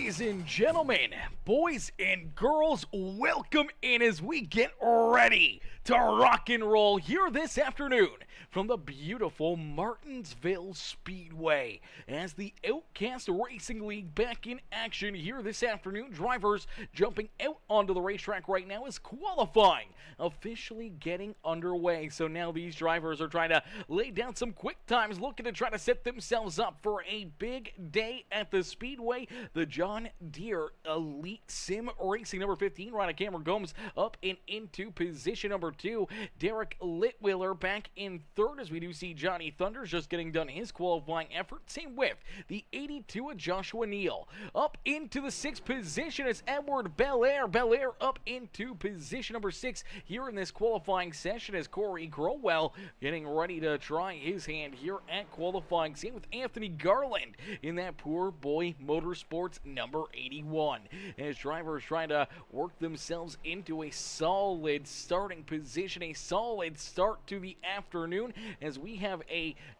Ladies and gentlemen, boys and girls, welcome in as we get ready to rock and roll here this afternoon from the beautiful Martinsville Speedway as the Outcast Racing League back in action here this afternoon. Drivers jumping out onto the racetrack right now as qualifying officially getting underway. So now these drivers are trying to lay down some quick times, looking to try to set themselves up for a big day at the Speedway. The John Deere Elite Sim Racing number 15, Ryan Cameron Gomes up and into position number 2. Derek Litwiller back in third as we do see Johnny Thunders just getting done his qualifying effort. Same with the 82 of Joshua Neal. Up into the 6th position is Edward Belair. Belair up into position number 6 here in this qualifying session as Corey Crowell getting ready to try his hand here at qualifying. Same with Anthony Garland in that Poor Boy Motorsports number 81. As drivers trying to work themselves into a solid starting position, a solid start to the afternoon as we have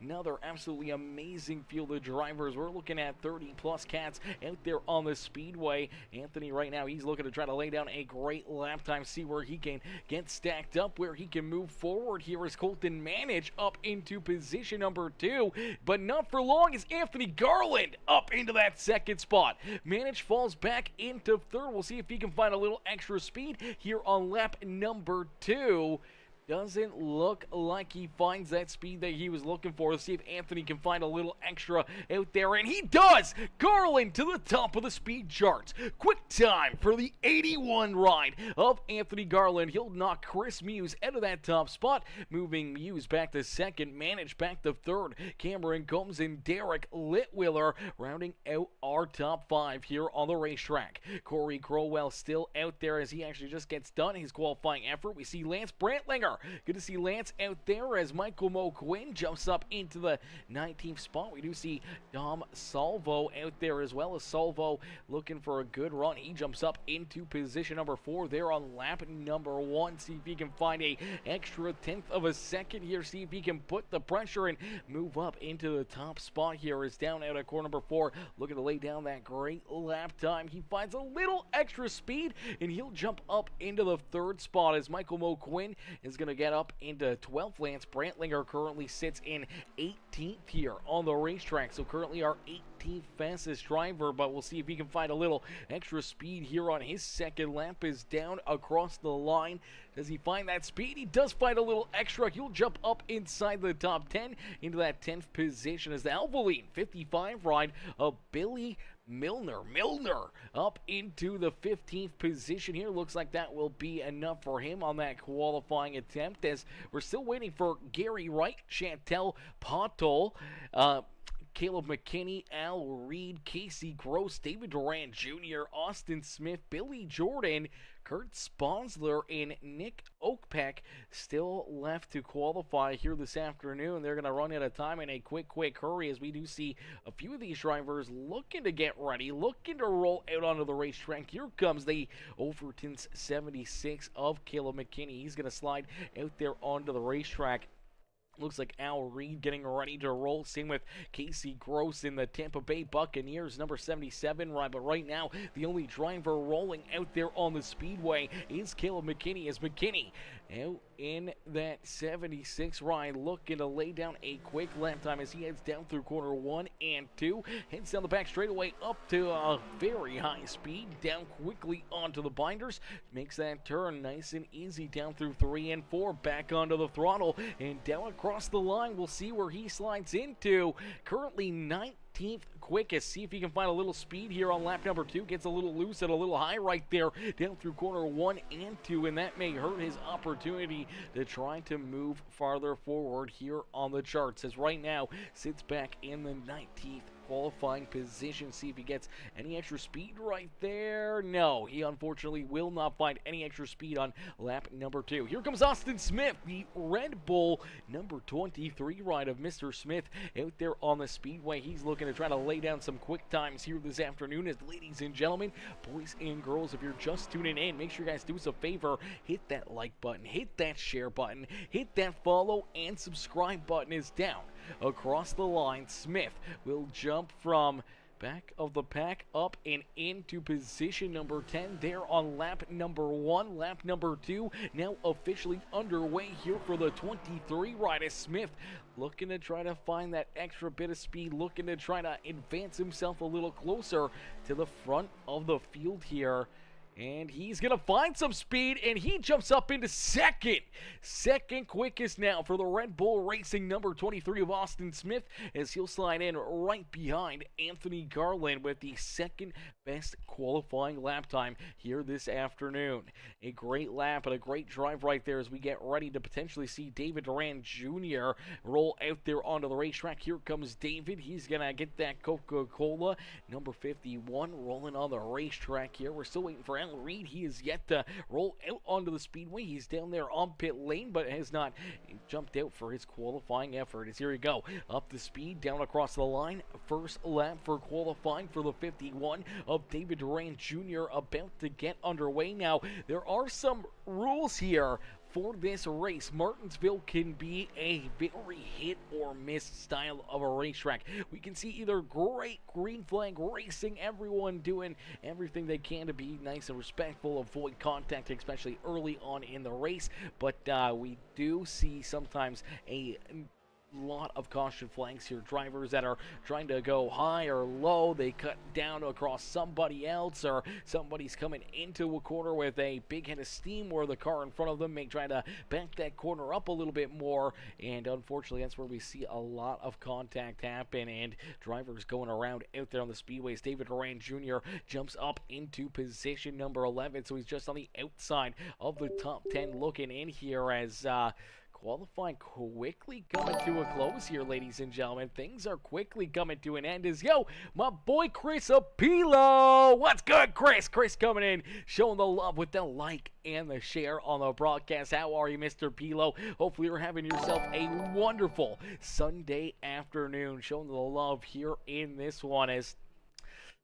another absolutely amazing field of drivers. We're looking at 30 plus cats out there on the Speedway. Anthony right now, he's looking to try to lay down a great lap time, see where he can get stacked up, where he can move forward. Here is Colton Manage up into position number 2, but not for long as Anthony Garland up into that 2nd spot. Manage falls back into 3rd. We'll see if he can find a little extra speed here on lap number 2. Doesn't look like he finds that speed that he was looking for. Let's see if Anthony can find a little extra out there, and he does! Garland to the top of the speed charts. Quick time for the 81 ride of Anthony Garland. He'll knock Chris Muse out of that top spot, moving Muse back to 2nd, Manage back to 3rd. Cameron Combs and Derek Litwiller rounding out our top 5 here on the racetrack. Corey Crowell still out there as he actually just gets done his qualifying effort. We see Lance Brantlinger. Good to see Lance out there as Michael Moquin jumps up into the 19th spot. We do see Dom Salvo out there as well, as Salvo looking for a good run. He jumps up into position number 4 there on lap number 1. See if he can find a extra 1/10 of a second here. See if he can put the pressure and move up into the top spot here. Is down out at corner number 4, looking to lay down that great lap time. He finds a little extra speed and he'll jump up into the 3rd spot as Michael Moquin is going to get up into 12th. Lance Brantlinger currently sits in 18th here on the racetrack, so currently our 18th fastest driver, but we'll see if he can find a little extra speed here on his 2nd lap. Is down across the line. Does he find that speed? He does find a little extra. He'll jump up inside the top 10 into that 10th position as the Alvaline 55 ride of Billy Milner up into the 15th position here. Looks like that will be enough for him on that qualifying attempt as we're still waiting for Gary Wright, Chantel Pottle, Caleb McKinney, Al Reed, Casey Gross, David Durant Jr., Austin Smith, Billy Jordan, Kurt Sponsler, and Nick Oakpeck still left to qualify here this afternoon. They're going to run out of time in a quick hurry as we do see a few of these drivers looking to get ready, looking to roll out onto the racetrack. Here comes the Overton's 76 of Caleb McKinney. He's going to slide out there onto the racetrack. Looks like Al Reed getting ready to roll. Same with Casey Gross in the Tampa Bay Buccaneers, number 77 ride. But right now, the only driver rolling out there on the Speedway is Caleb McKinney. As McKinney out in that 76 ride, looking to lay down a quick lap time as he heads down through corner 1 and 2. Heads down the back straightaway up to a very high speed. Down quickly onto the binders. Makes that turn nice and easy down through 3 and 4. Back onto the throttle and down across the line. We'll see where he slides into. Currently 19th quickest. See if he can find a little speed here on lap number 2. Gets a little loose and a little high right there down through corner 1 and 2, and that may hurt his opportunity to try to move farther forward here on the charts, as right now sits back in the 19th qualifying position. See if he gets any extra speed right there. No, he unfortunately will not find any extra speed on lap number 2. Here comes Austin Smith, the Red Bull number 23 ride of Mr. Smith out there on the Speedway. He's looking to try to lay down some quick times here this afternoon. As ladies and gentlemen, boys and girls, if you're just tuning in, make sure you guys do us a favor, hit that like button, hit that share button, hit that follow and subscribe button. Is down across the line. Smith will jump from back of the pack up and into position number 10 there on lap number 1. Lap number 2 now officially underway here for the 23 ride as Smith looking to try to find that extra bit of speed, looking to try to advance himself a little closer to the front of the field here. And he's going to find some speed, and he jumps up into second. Second quickest now for the Red Bull Racing number 23 of Austin Smith, as he'll slide in right behind Anthony Garland with the second best qualifying lap time here this afternoon. A great lap and a great drive right there as we get ready to potentially see David Duran Jr. roll out there onto the racetrack. Here comes David. He's going to get that Coca-Cola. Number 51 rolling on the racetrack here. We're still waiting for Alan Reed. He is yet to roll out onto the speedway. He's down there on pit lane, but has not jumped out for his qualifying effort. As here we go, up the speed, down across the line. First lap for qualifying for the 51 of David Duran Jr. about to get underway. Now, there are some rules here for this race. Martinsville can be a very hit or miss style of a racetrack. We can see either great green flag racing, everyone doing everything they can to be nice and respectful, avoid contact, especially early on in the race, but we do see sometimes a lot of caution flags here. Drivers that are trying to go high or low, they cut down across somebody else, or somebody's coming into a corner with a big head of steam where the car in front of them may try to back that corner up a little bit more, and unfortunately that's where we see a lot of contact happen and drivers going around out there on the speedways. David Duran Jr. jumps up into position number 11, so he's just on the outside of the top 10 looking in here as qualifying quickly coming to a close here, ladies and gentlemen. Things are quickly coming to an end as, my boy Chris Apilo. What's good, Chris? Chris coming in, showing the love with the like and the share on the broadcast. How are you, Mr. Pilo? Hopefully you're having yourself a wonderful Sunday afternoon, showing the love here in this one as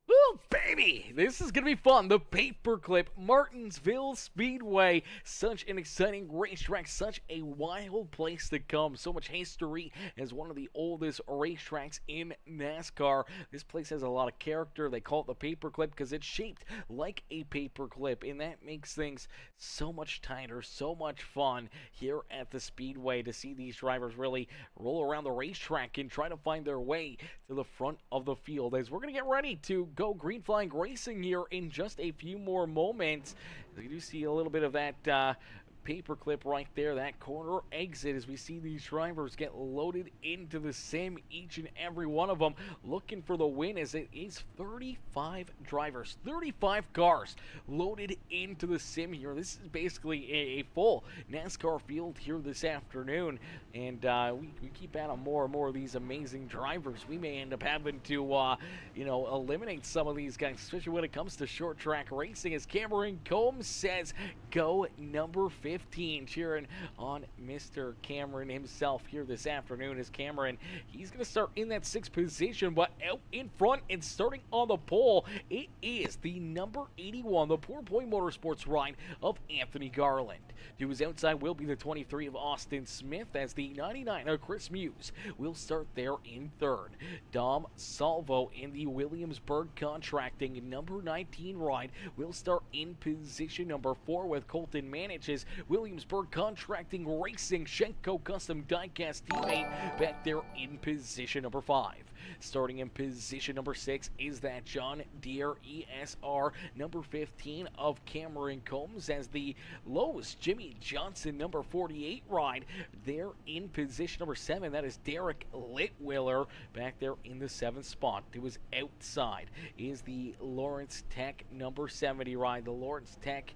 oh, baby, this is going to be fun. The Paperclip Martinsville Speedway. Such an exciting racetrack, such a wild place to come. So much history as one of the oldest racetracks in NASCAR. This place has a lot of character. They call it the Paperclip because it's shaped like a paperclip, and that makes things so much tighter, so much fun here at the Speedway to see these drivers really roll around the racetrack and try to find their way to the front of the field as we're going to get ready to go green flag racing here in just a few more moments. You do see a little bit of that paperclip right there, that corner exit, as we see these drivers get loaded into the sim, each and every one of them looking for the win, as it is 35 drivers, 35 cars loaded into the sim here. This is basically a full NASCAR field here this afternoon, and we keep adding more and more of these amazing drivers. We may end up having to eliminate some of these guys, especially when it comes to short track racing, as Cameron Combs says go number 15, cheering on Mr. Cameron himself here this afternoon. As Cameron, he's going to start in that 6th position, but out in front and starting on the pole, it is the number 81, the Poor Boy Motorsports ride of Anthony Garland. To his outside will be the 23 of Austin Smith, as the 99 of Chris Muse will start there in 3rd. Dom Salvo in the Williamsburg Contracting number 19 ride will start in position number 4 with Colton Manich's Williamsburg Contracting Racing Shenco Custom Diecast teammate back there in position number 5. Starting in position number 6 is that John Deere ESR number 15 of Cameron Combs, as the Lowe's Jimmy Johnson number 48 ride there in position number 7. That is Derek Litwiller back there in the 7th spot. To his outside is the Lawrence Tech number 70 ride, the Lawrence Tech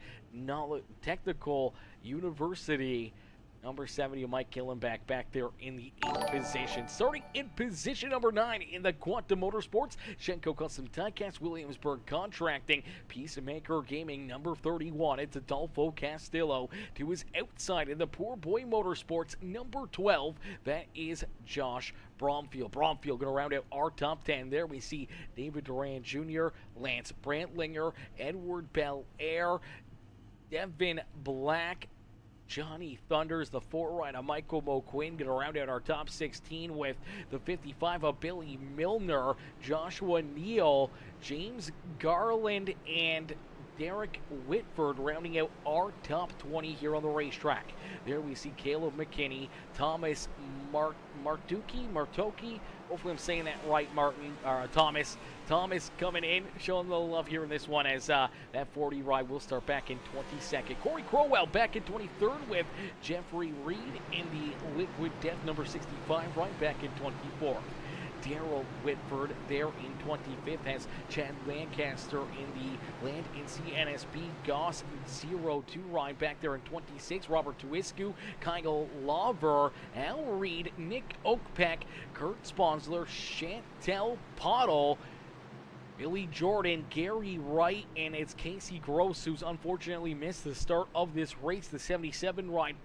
Technical University number 70 of Mike Killenback back there in the 8th position. Starting in position number 9 in the Quantum Motorsports Shenco Custom Diecast Williamsburg Contracting Peacemaker Gaming number 31. It's Adolfo Castillo. To his outside in the Poor Boy Motorsports number 12, that is Josh Bromfield. Bromfield going to round out our top 10. There we see David Duran Jr., Lance Brantlinger, Edward Belair, Devin Black, Johnny Thunders, the 4 rider Michael Moquin, going to round out our top 16 with the 55 of Billy Milner, Joshua Neal, James Garland, and Derek Whitford rounding out our top 20 here on the racetrack. There we see Caleb McKinney, Thomas Martoki. Hopefully I'm saying that right, Thomas. Thomas coming in, showing a little love here in this one as that 40 ride will start back in 22nd. Corey Crowell back in 23rd with Jeffrey Reed in the Liquid Death number 65 ride back in 24th. Daryl Whitford there in 25th has Chad Lancaster in the Land N Sea NSB Goss 02 ride back there in 26. Robert Tuiscu, Kyle Lauver, Al Reed, Nick Oakpeck, Kurt Sponsler, Chantel Pottle, Billy Jordan, Gary Wright, and it's Casey Gross, who's unfortunately missed the start of this race. The 77 ride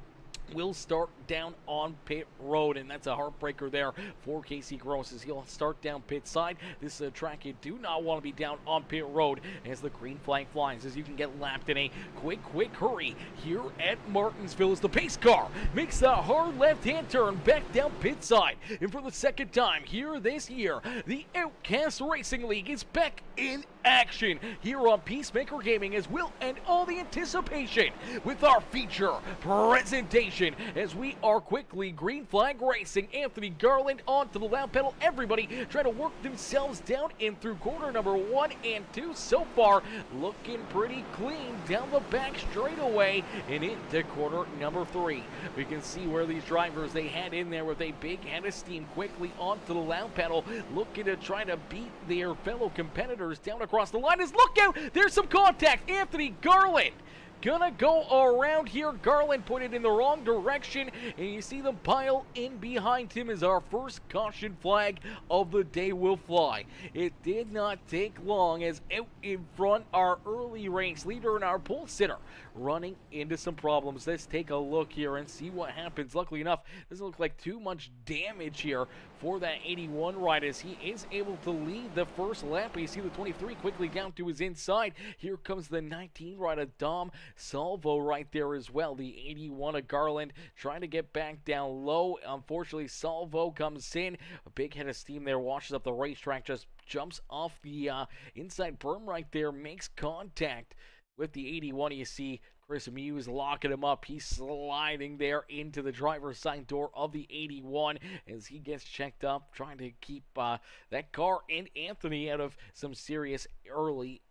will start down on pit road, and that's a heartbreaker there for Casey Gross as he'll start down pit side. This is a track you do not want to be down on pit road as the green flag flies, as you can get lapped in a quick hurry here at Martinsville as the pace car makes a hard left-hand turn back down pit side. And for the second time here this year, the Outcast Racing League is back in action here on Peacemaker Gaming, as we'll end all the anticipation with our feature presentation as we are quickly green flag racing. Anthony Garland onto the loud pedal. Everybody trying to work themselves down in through corner number 1 and 2. So far looking pretty clean down the back straightaway and into corner number 3. We can see where these drivers, they head in there with a big head of steam quickly onto the loud pedal, looking to try to beat their fellow competitors down across the line. As look out, there's some contact. Anthony Garland gonna go around here. Garland put it in the wrong direction, and you see them pile in behind him as our first caution flag of the day will fly. It did not take long as out in front our early race leader and our pole sitter running into some problems. Let's take a look here and see what happens. Luckily enough, doesn't look like too much damage here for that 81 ride as he is able to lead the first lap. You see the 23 quickly down to his inside. Here comes the 19 ride of Dom Salvo right there as well. The 81 of Garland trying to get back down low. Unfortunately, Salvo comes in. A big head of steam there, washes up the racetrack, just jumps off the inside berm right there, makes contact with the 81. You see Chris Muse locking him up. He's sliding there into the driver's side door of the 81 as he gets checked up, trying to keep that car and Anthony out of some serious early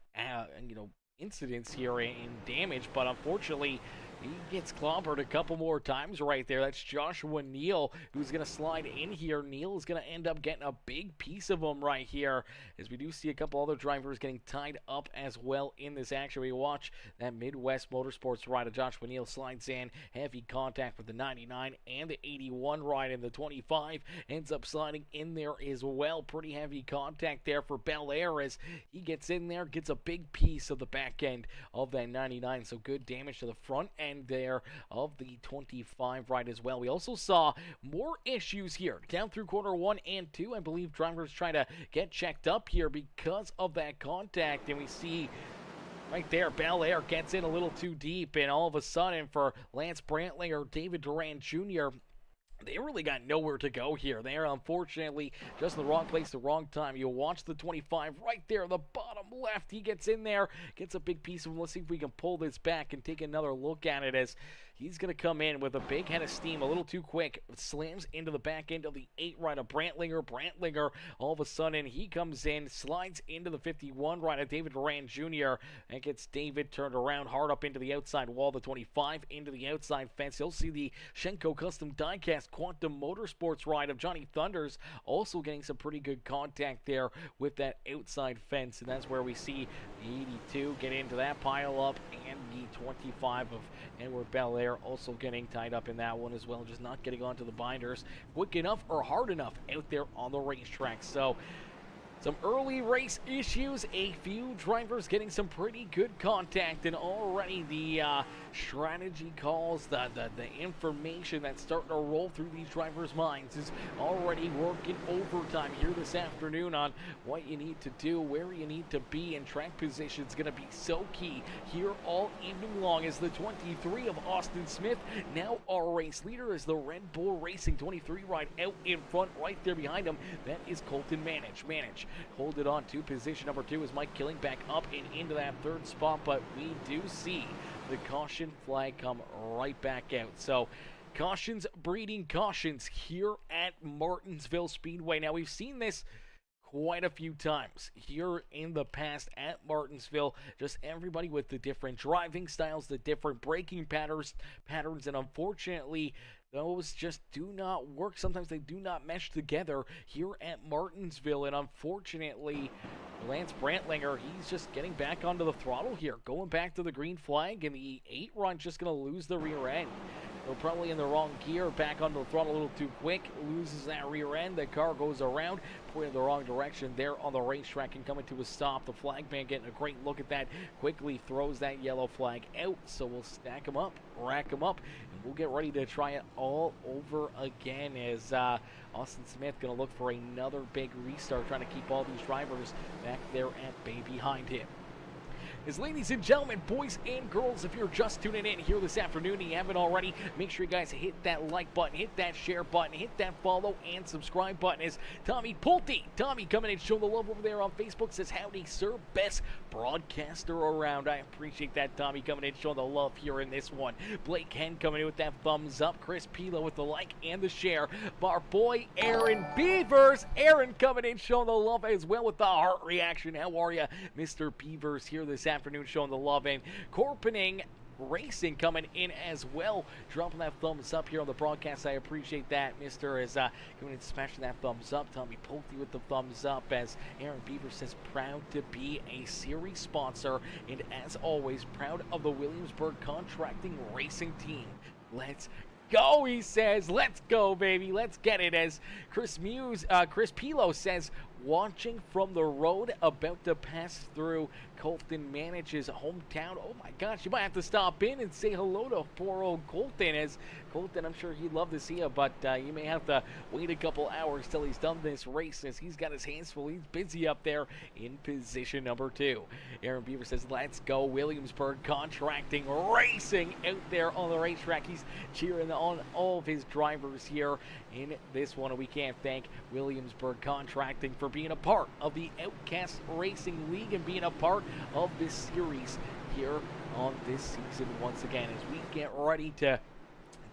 incidents here in damage. But unfortunately, he gets clobbered a couple more times right there. That's Joshua Neal who's going to slide in here. Neal is going to end up getting a big piece of him right here, as we do see a couple other drivers getting tied up as well in this action. We watch that Midwest Motorsports ride of Joshua Neal slides in. Heavy contact with the 99 and the 81 ride, and the 25 ends up sliding in there as well. Pretty heavy contact there for Bel Air as he gets in there, gets a big piece of the back end of that 99. So good damage to the front end there of the 25 ride as well. We also saw more issues here down through corner 1 and 2. I believe drivers trying to get checked up here because of that contact, and we see right there, Bel Air gets in a little too deep, and all of a sudden for Lance Brantley or David Duran Jr., they really got nowhere to go here. They are unfortunately just in the wrong place, the wrong time. You'll watch the 25 right there, the bottom left. He gets in there, gets a big piece of him. Let's see if we can pull this back and take another look at it as he's going to come in with a big head of steam, a little too quick. Slams into the back end of the 8 ride of Brantlinger. Brantlinger, all of a sudden, he comes in, slides into the 51 ride of David Duran Jr. and gets David turned around hard up into the outside wall. The 25 into the outside fence. You'll see the Shenco Custom Diecast Quantum Motorsports ride of Johnny Thunders also getting some pretty good contact there with that outside fence, and that's where we see the 82 get into that pile up, and the 25 of Edward Bel Air also getting tied up in that one as well, just not getting onto the binders quick enough or hard enough out there on the racetrack. So Some early race issues, a few drivers getting some pretty good contact, and already the strategy calls, the information that's starting to roll through these drivers' minds is already working overtime here this afternoon on what you need to do, where you need to be, and track position is going to be so key here all evening long as the 23 of Austin Smith, now our race leader, is the Red Bull Racing 23 ride out in front right there behind him. That is Colton Manage. Hold it on to position number 2 as Mike Killing back up and into that third spot, but we do see the caution flag come right back out. So cautions breeding cautions here at Martinsville Speedway. Now we've seen this quite a few times here in the past at Martinsville. Just everybody with the different driving styles, the different braking patterns, and unfortunately those just do not work. Sometimes they do not mesh together here at Martinsville, and unfortunately Lance Brantlinger, he's just getting back onto the throttle here, going back to the green flag, and the 8 run just going to lose the rear end. They're probably in the wrong gear, back onto the throttle a little too quick, loses that rear end. The car goes around, pointing in the wrong direction there on the racetrack and coming to a stop. The flag man getting a great look at that, quickly throws that yellow flag out. So we'll stack them up, rack them up, and we'll get ready to try it all over again as Austin Smith going to look for another big restart, trying to keep all these drivers back there at bay behind him. Ladies and gentlemen, boys and girls, if you're just tuning in here this afternoon and you haven't already, make sure you guys hit that like button, hit that share button, hit that follow and subscribe button. As Tommy Pulte, Tommy coming in, showing the love over there on Facebook, says, howdy sir, best broadcaster around. I appreciate that, Tommy, coming in, showing the love here in this one. Blake Hen coming in with that thumbs up, Chris Pilo with the like and the share. Our boy Aaron Beavers, Aaron coming in, showing the love as well with the heart reaction. How are you, Mr. Beavers, here this afternoon, showing the love. And Corpening Racing coming in as well, dropping that thumbs up here on the broadcast. I appreciate that, Mr. Is coming in, smashing that thumbs up. Tommy Pulte with the thumbs up as Aaron Beaver says, proud to be a series sponsor, and as always, proud of the Williamsburg Contracting Racing team. Let's go, he says. Let's go, baby. Let's get it. As Chris Pilo says, watching from the road, about to pass through Colton Manage's hometown. Oh my gosh, you might have to stop in and say hello to poor old Colton. As Colton, I'm sure he'd love to see you, but you may have to wait a couple hours till he's done this race, as he's got his hands full. He's busy up there in position number 2. Aaron Beaver says, let's go Williamsburg Contracting Racing out there on the racetrack. He's cheering on all of his drivers here in this one, and we can't thank Williamsburg Contracting for being a part of the Outcast Racing League and being a part of this series here on this season once again, as we get ready to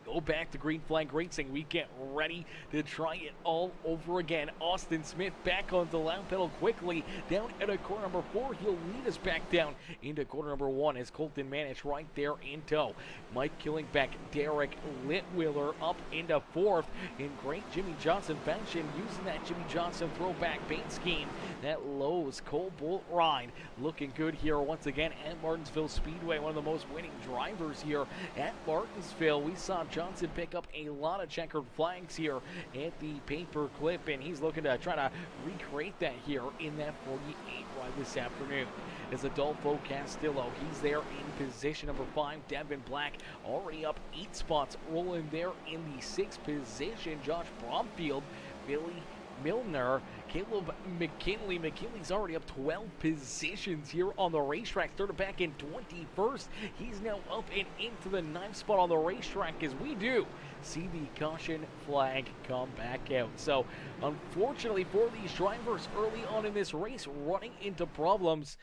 go back to green flag racing. We get ready to try it all over again. Austin Smith back on the lap pedal quickly down at a corner number 4. He'll lead us back down into corner number 1 as Colton Manage right there in tow. Mike Killing back, Derek Litwiller up into 4th in great Jimmy Johnson fashion, using that Jimmy Johnson throwback paint scheme. That Lowe's Cobalt ride looking good here once again at Martinsville Speedway. One of the most winning drivers here at Martinsville. We saw Johnson pick up a lot of checkered flags here at the paper clip, and he's looking to try to recreate that here in that 48 ride this afternoon. As Adolfo Castillo, he's there in position number 5. Devin Black already up 8 spots, rolling there in the 6th position. Josh Bromfield, Billy Milner, Caleb McKinley. McKinley's already up 12 positions here on the racetrack. Started back in 21st. He's now up and into the 9th spot on the racetrack as we do see the caution flag come back out. So unfortunately for these drivers early on in this race, running into problems,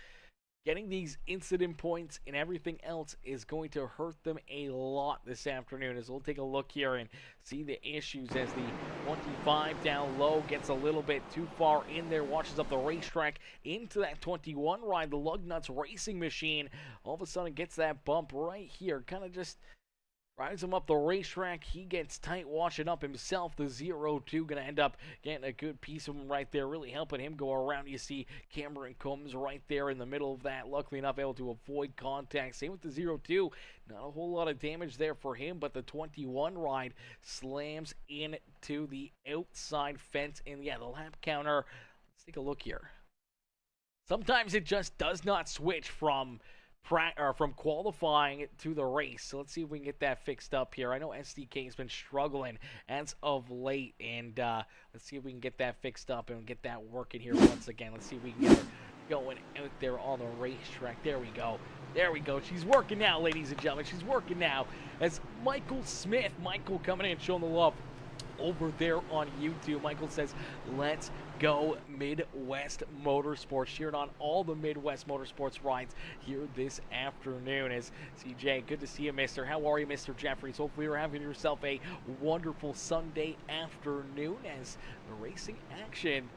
getting these incident points and everything else is going to hurt them a lot this afternoon. As we'll take a look here and see the issues as the 25 down low gets a little bit too far in there, watches up the racetrack into that 21 ride. The Lugnuts Racing Machine all of a sudden gets that bump right here, kind of just rides him up the racetrack. He gets tight, washing up himself. The 0-2 going to end up getting a good piece of him right there, really helping him go around. You see Cameron Combs right there in the middle of that, luckily enough able to avoid contact. Same with the 0-2. Not a whole lot of damage there for him, but the 21 ride slams into the outside fence. And yeah, the lap counter, let's take a look here. Sometimes it just does not switch from qualifying to the race. So let's see if we can get that fixed up here. I know SDK has been struggling as of late, and let's see if we can get that fixed up and get that working here once again. Let's see if we can get her going out there on the racetrack. There we go. There we go. She's working now, ladies and gentlemen. She's working now. As Michael Smith, Michael coming in, showing the love over there on YouTube. Michael says, let's go Midwest Motorsports. Cheering on all the Midwest Motorsports rides here this afternoon. As CJ, good to see you, mister. How are you, Mr. Jeffries? Hopefully you're having yourself a wonderful Sunday afternoon as the racing action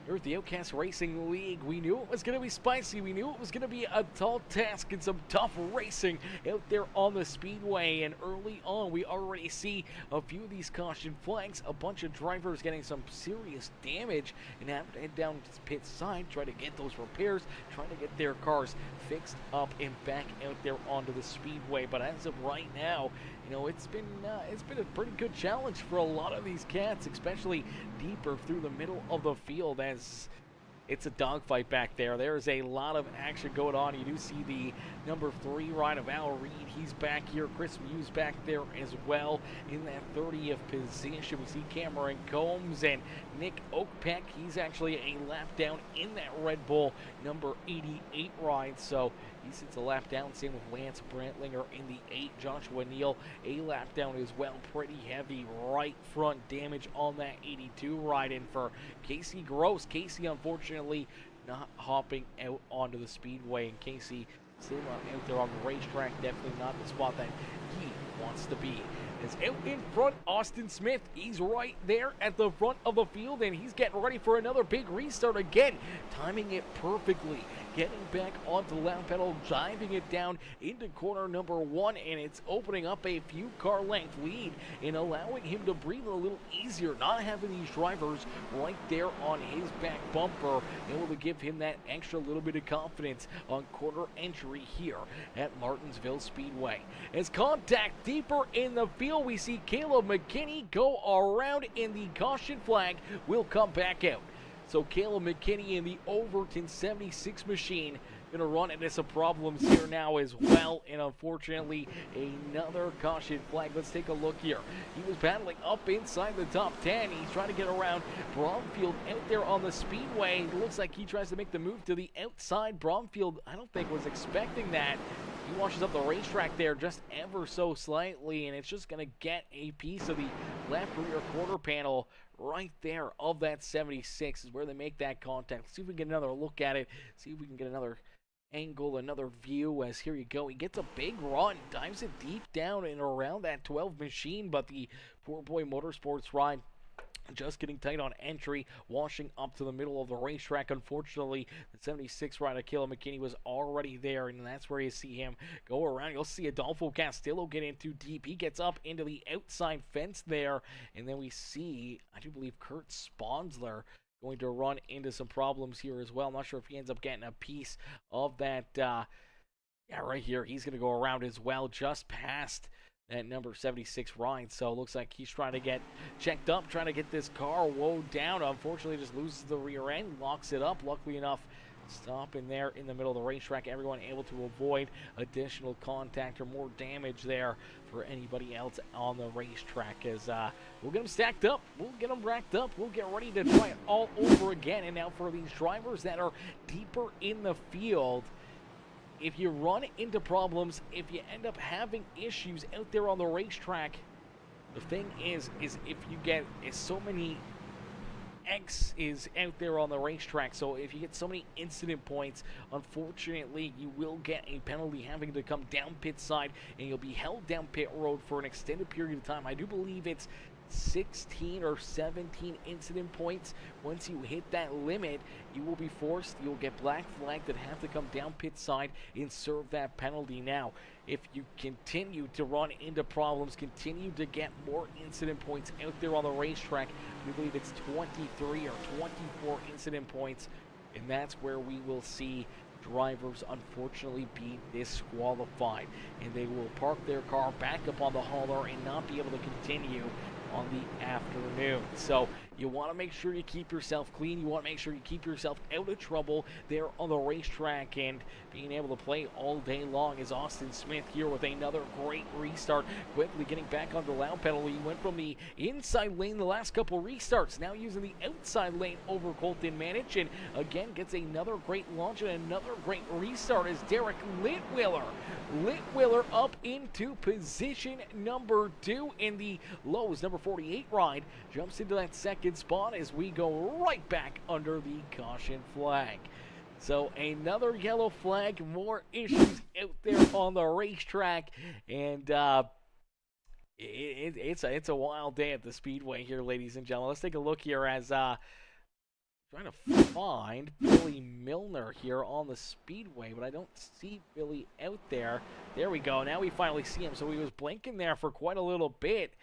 here at the Outcast Racing League. We knew it was going to be spicy. We knew it was going to be a tall task and some tough racing out there on the speedway. And early on, we already see a few of these caution flags, a bunch of drivers getting some serious damage and having to head down to the pit side, try to get those repairs, trying to get their cars fixed up and back out there onto the speedway. But as of right now, you know, it's been a pretty good challenge for a lot of these cats, especially deeper through the middle of the field, as it's a dogfight back there. There's a lot of action going on. You do see the number 3 ride of Al Reed. He's back here. Chris Mewes back there as well in that 30th position. We see Cameron Combs and Nick Oakpeck. He's actually a lap down in that Red Bull number 88 ride. So he sits a lap down. Same with Lance Brantlinger in the 8. Joshua Neal, a lap down as well. Pretty heavy right front damage on that 82 ride. And for Casey Gross, Casey unfortunately not hopping out onto the speedway. And Casey still not out there on the racetrack. Definitely not the spot that he wants to be. As out in front, Austin Smith, he's right there at the front of the field, and he's getting ready for another big restart again, timing it perfectly, getting back onto the lap pedal, driving it down into corner number 1, and it's opening up a few car length lead and allowing him to breathe a little easier, not having these drivers right there on his back bumper, able to give him that extra little bit of confidence on quarter entry here at Martinsville Speedway. As contact deeper in the field, we see Caleb McKinney go around, and the caution flag will come back out. So Caleb McKinney in the Overton 76 machine going to run into some problems here now as well, and unfortunately another caution flag. Let's take a look here. He was battling up inside the top 10. He's trying to get around Bromfield out there on the speedway. It looks like he tries to make the move to the outside. Bromfield, I don't think, was expecting that. He washes up the racetrack there just ever so slightly, and it's just going to get a piece of the left rear quarter panel right there of that 76 is where they make that contact. Let's see if we can get another look at it, see if we can get another angle, another view. As here you go, he gets a big run, dives it deep down and around that 12 machine, but the Poor Boy Motorsports ride just getting tight on entry, washing up to the middle of the racetrack. Unfortunately, the 76 rider, Caleb McKinney, was already there, and that's where you see him go around. You'll see Adolfo Castillo get in too deep. He gets up into the outside fence there, and then we see, I do believe, Kurt Sponsler going to run into some problems here as well. I'm not sure if he ends up getting a piece of that. Yeah, right here, he's going to go around as well, just past that number 76 ride. So it looks like he's trying to get checked up, trying to get this car woed down. Unfortunately, just loses the rear end, locks it up. Luckily enough, stopping there in the middle of the racetrack. Everyone able to avoid additional contact or more damage there for anybody else on the racetrack. As we'll get them stacked up, we'll get them racked up, we'll get ready to try it all over again. And now for these drivers that are deeper in the field, if you run into problems, if you end up having issues out there on the racetrack, the thing is if you get so many X is out there on the racetrack, so if you get so many incident points, unfortunately you will get a penalty having to come down pit side, and you'll be held down pit road for an extended period of time. I do believe it's 16 or 17 incident points. Once you hit that limit, you will be forced, you'll get black flagged and have to come down pit side and serve that penalty. Now, if you continue to run into problems, continue to get more incident points out there on the racetrack, we believe it's 23 or 24 incident points, and that's where we will see drivers unfortunately be disqualified, and they will park their car back up on the hauler and not be able to continue on the afternoon. So You want to make sure you keep yourself clean. You want to make sure you keep yourself out of trouble there on the racetrack, and being able to play all day long is Austin Smith here with another great restart. Quickly getting back on the loud pedal. He went from the inside lane the last couple restarts, now using the outside lane over Colton Manich, and again gets another great launch and another great restart as Derek Litwiller up into position number 2 in the Lowe's number 48 ride. Jumps into that second spot as we go right back under the caution flag. So another yellow flag, more issues out there on the racetrack, and it's a wild day at the Speedway here, ladies and gentlemen. Let's take a look here as trying to find Billy Milner here on the Speedway, but I don't see Billy out there. There we go. Now we finally see him. So he was blinking there for quite a little bit.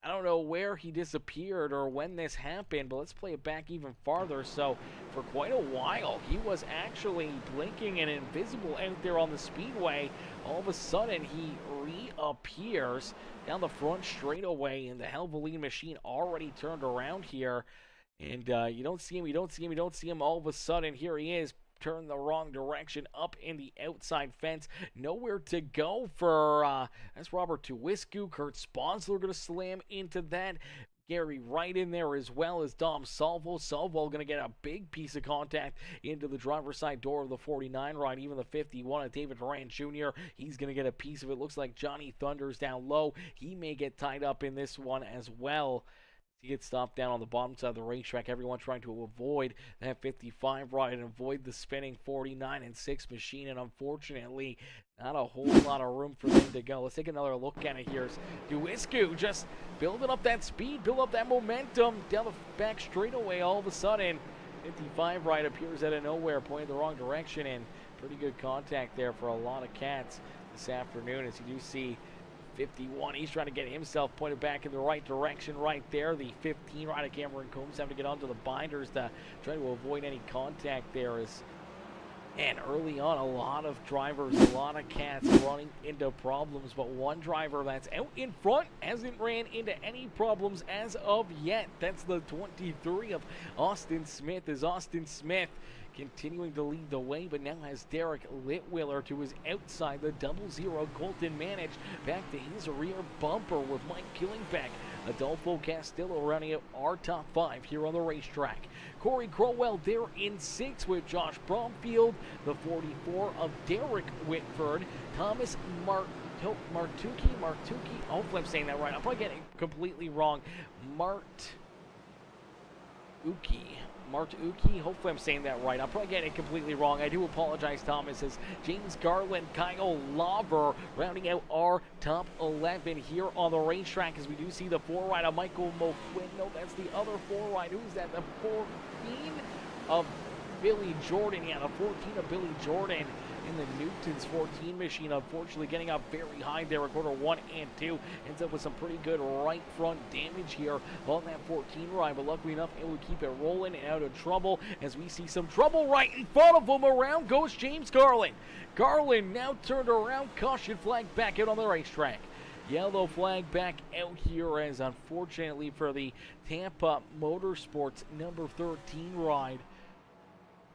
I don't know where he disappeared or when this happened, but let's play it back even farther. So for quite a while, he was actually blinking and invisible out there on the Speedway. All of a sudden, he reappears down the front straightaway, and the Helveline machine already turned around here. And you don't see him. All of a sudden, here he is. Turn the wrong direction up in the outside fence. Nowhere to go for, that's Robert Tuwiscu. Kurt Sponsler going to slam into that. Gary Wright in there as well as Dom Salvo. Salvo going to get a big piece of contact into the driver's side door of the 49 ride. Even the 51 of David Durant Jr., he's going to get a piece of it. Looks like Johnny Thunder's down low. He may get tied up in this one as well. He gets stopped down on the bottom side of the racetrack. Everyone trying to avoid that 55 ride and avoid the spinning 49 and 6 machine. And unfortunately, not a whole lot of room for them to go. Let's take another look at it here. Duiscu just building up that speed, build up that momentum down the back straightaway. All of a sudden, 55 ride appears out of nowhere, pointing the wrong direction, and pretty good contact there for a lot of cats this afternoon, as you do see 51, he's trying to get himself pointed back in the right direction right there. The 15 rider Cameron Combs having to get onto the binders to try to avoid any contact there. And early on, a lot of drivers, a lot of cats running into problems, but one driver that's out in front hasn't ran into any problems as of yet. That's the 23 of Austin Smith, as Austin Smith continuing to lead the way, but now has Derek Litwiller to his outside. The 00 Colton Manich back to his rear bumper with Mike Killingbeck. Adolfo Castillo rounding out our top 5 here on the racetrack. Corey Crowell there in 6 with Josh Bromfield. The 44 of Derek Whitford. Thomas Martucci. Hopefully I'm saying that right. I'm probably getting it completely wrong. Martucci, hopefully I'm saying that right. I'm probably getting it completely wrong. I do apologize, Thomas, as James Garland, Kyle Lauber rounding out our top 11 here on the racetrack, as we do see the 4 rider Michael Moquin. No, that's the other 4 rider. Who's that? The 14 of Billy Jordan. Yeah, the 14 of Billy Jordan in the Newton's 14 machine, unfortunately getting up very high there at quarter 1 and 2. Ends up with some pretty good right front damage here on that 14 ride, but luckily enough able to keep it rolling and out of trouble, as we see some trouble right in front of him. Around goes James Garland. Garland now turned around, caution flag back out on the racetrack. Yellow flag back out here, as unfortunately for the Tampa Motorsports number 13 ride,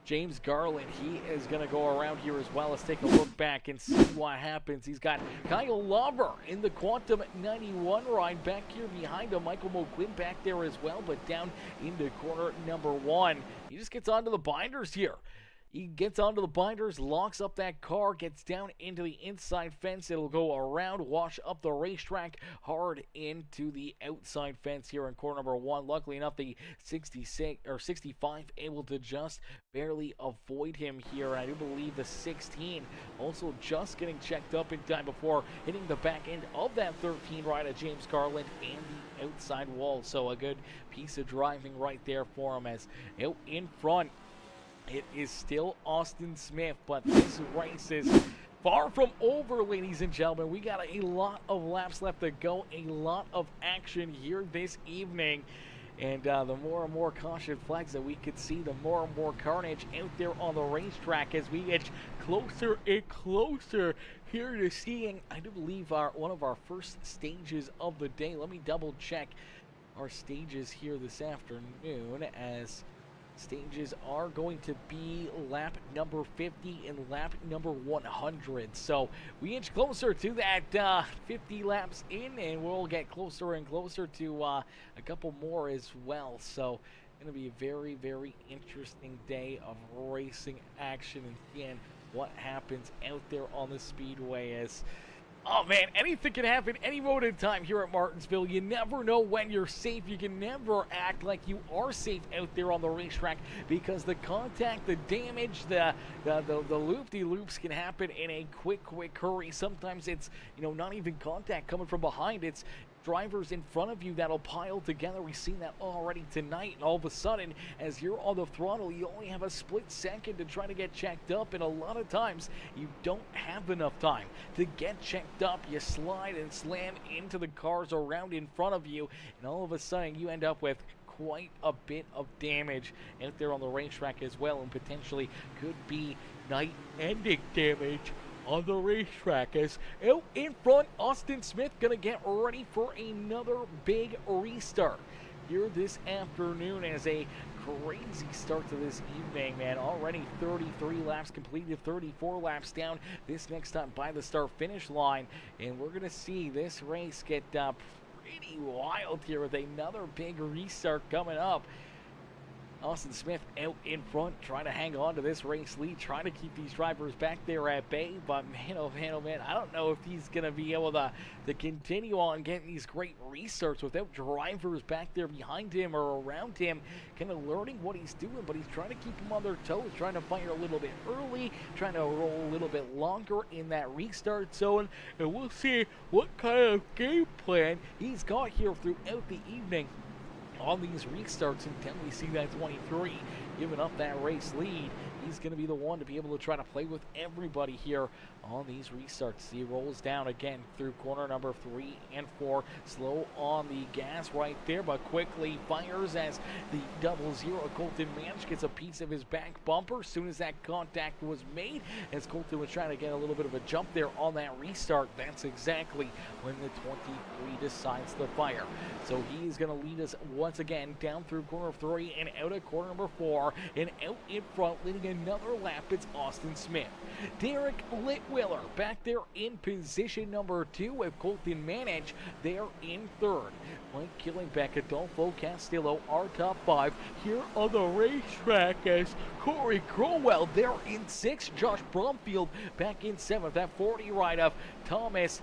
James Garland, he is going to go around here as well. Let's take a look back and see what happens. He's got Kyle Lauber in the Quantum 91 ride back here behind him. Michael Moquin back there as well, but down into corner number 1. He just gets onto the binders here. He gets onto the binders, locks up that car, gets down into the inside fence. It'll go around, wash up the racetrack, hard into the outside fence here in corner number 1. Luckily enough, the 65 able to just barely avoid him here. And I do believe the 16 also just getting checked up in time before hitting the back end of that 13 ride of James Garland and the outside wall. So a good piece of driving right there for him, as out in front it is still Austin Smith, but this race is far from over, ladies and gentlemen. We got a lot of laps left to go, a lot of action here this evening. And the more and more caution flags that we could see, the more and more carnage out there on the racetrack as we get closer and closer here to seeing, I do believe, one of our first stages of the day. Let me double check. our stages here this afternoon, as stages are going to be lap number 50 and lap number 100. So we inch closer to that 50 laps in, and we'll get closer and closer to a couple more as well. So going to be a very, very interesting day of racing action, and seeing what happens out there on the speedway. As oh man, anything can happen any moment in time here at Martinsville. You never know when you're safe. You can never act like you are safe out there on the racetrack, because the contact, the damage, the loop-de-loops can happen in a quick hurry. Sometimes it's, you know, not even contact coming from behind. It's drivers in front of you that'll pile together. We've seen that already tonight, and all of a sudden, as you're on the throttle, you only have a split second to try to get checked up, and a lot of times you don't have enough time to get checked up. You slide and slam into the cars around in front of you, and all of a sudden you end up with quite a bit of damage out there on the racetrack as well, and potentially could be night-ending damage on the racetrack. As out in front, Austin Smith gonna get ready for another big restart here this afternoon, as a crazy start to this evening, man. Already 33 laps completed, 34 laps down this next time by the start finish line, and we're gonna see this race get pretty wild here with another big restart coming up. Austin Smith out in front, trying to hang on to this race lead, trying to keep these drivers back there at bay. But man, oh man, I don't know if he's going to be able to continue on getting these great restarts without drivers back there behind him or around him, kind of learning what he's doing. But he's trying to keep them on their toes, trying to fire a little bit early, trying to roll a little bit longer in that restart zone. And we'll see what kind of game plan he's got here throughout the evening on these restarts until we see that 23 giving up that race lead. He's going to be the one to be able to try to play with everybody here on these restarts. He rolls down again through corner number 3 and 4. Slow on the gas right there, but quickly fires as the 00 Colton Manch gets a piece of his back bumper as soon as that contact was made. As Colton was trying to get a little bit of a jump there on that restart, that's exactly when the 23 decides to fire. So he's going to lead us once again down through corner 3 and out of corner number 4, and out in front leading another lap, it's Austin Smith. Derek Litwiller back there in position number 2 with Colton Manage there in 3rd. Mike Killingbeck, Adolfo Castillo are top 5 here on the racetrack, as Corey Crowell there in 6th. Josh Bromfield back in 7th. That 40 ride of Thomas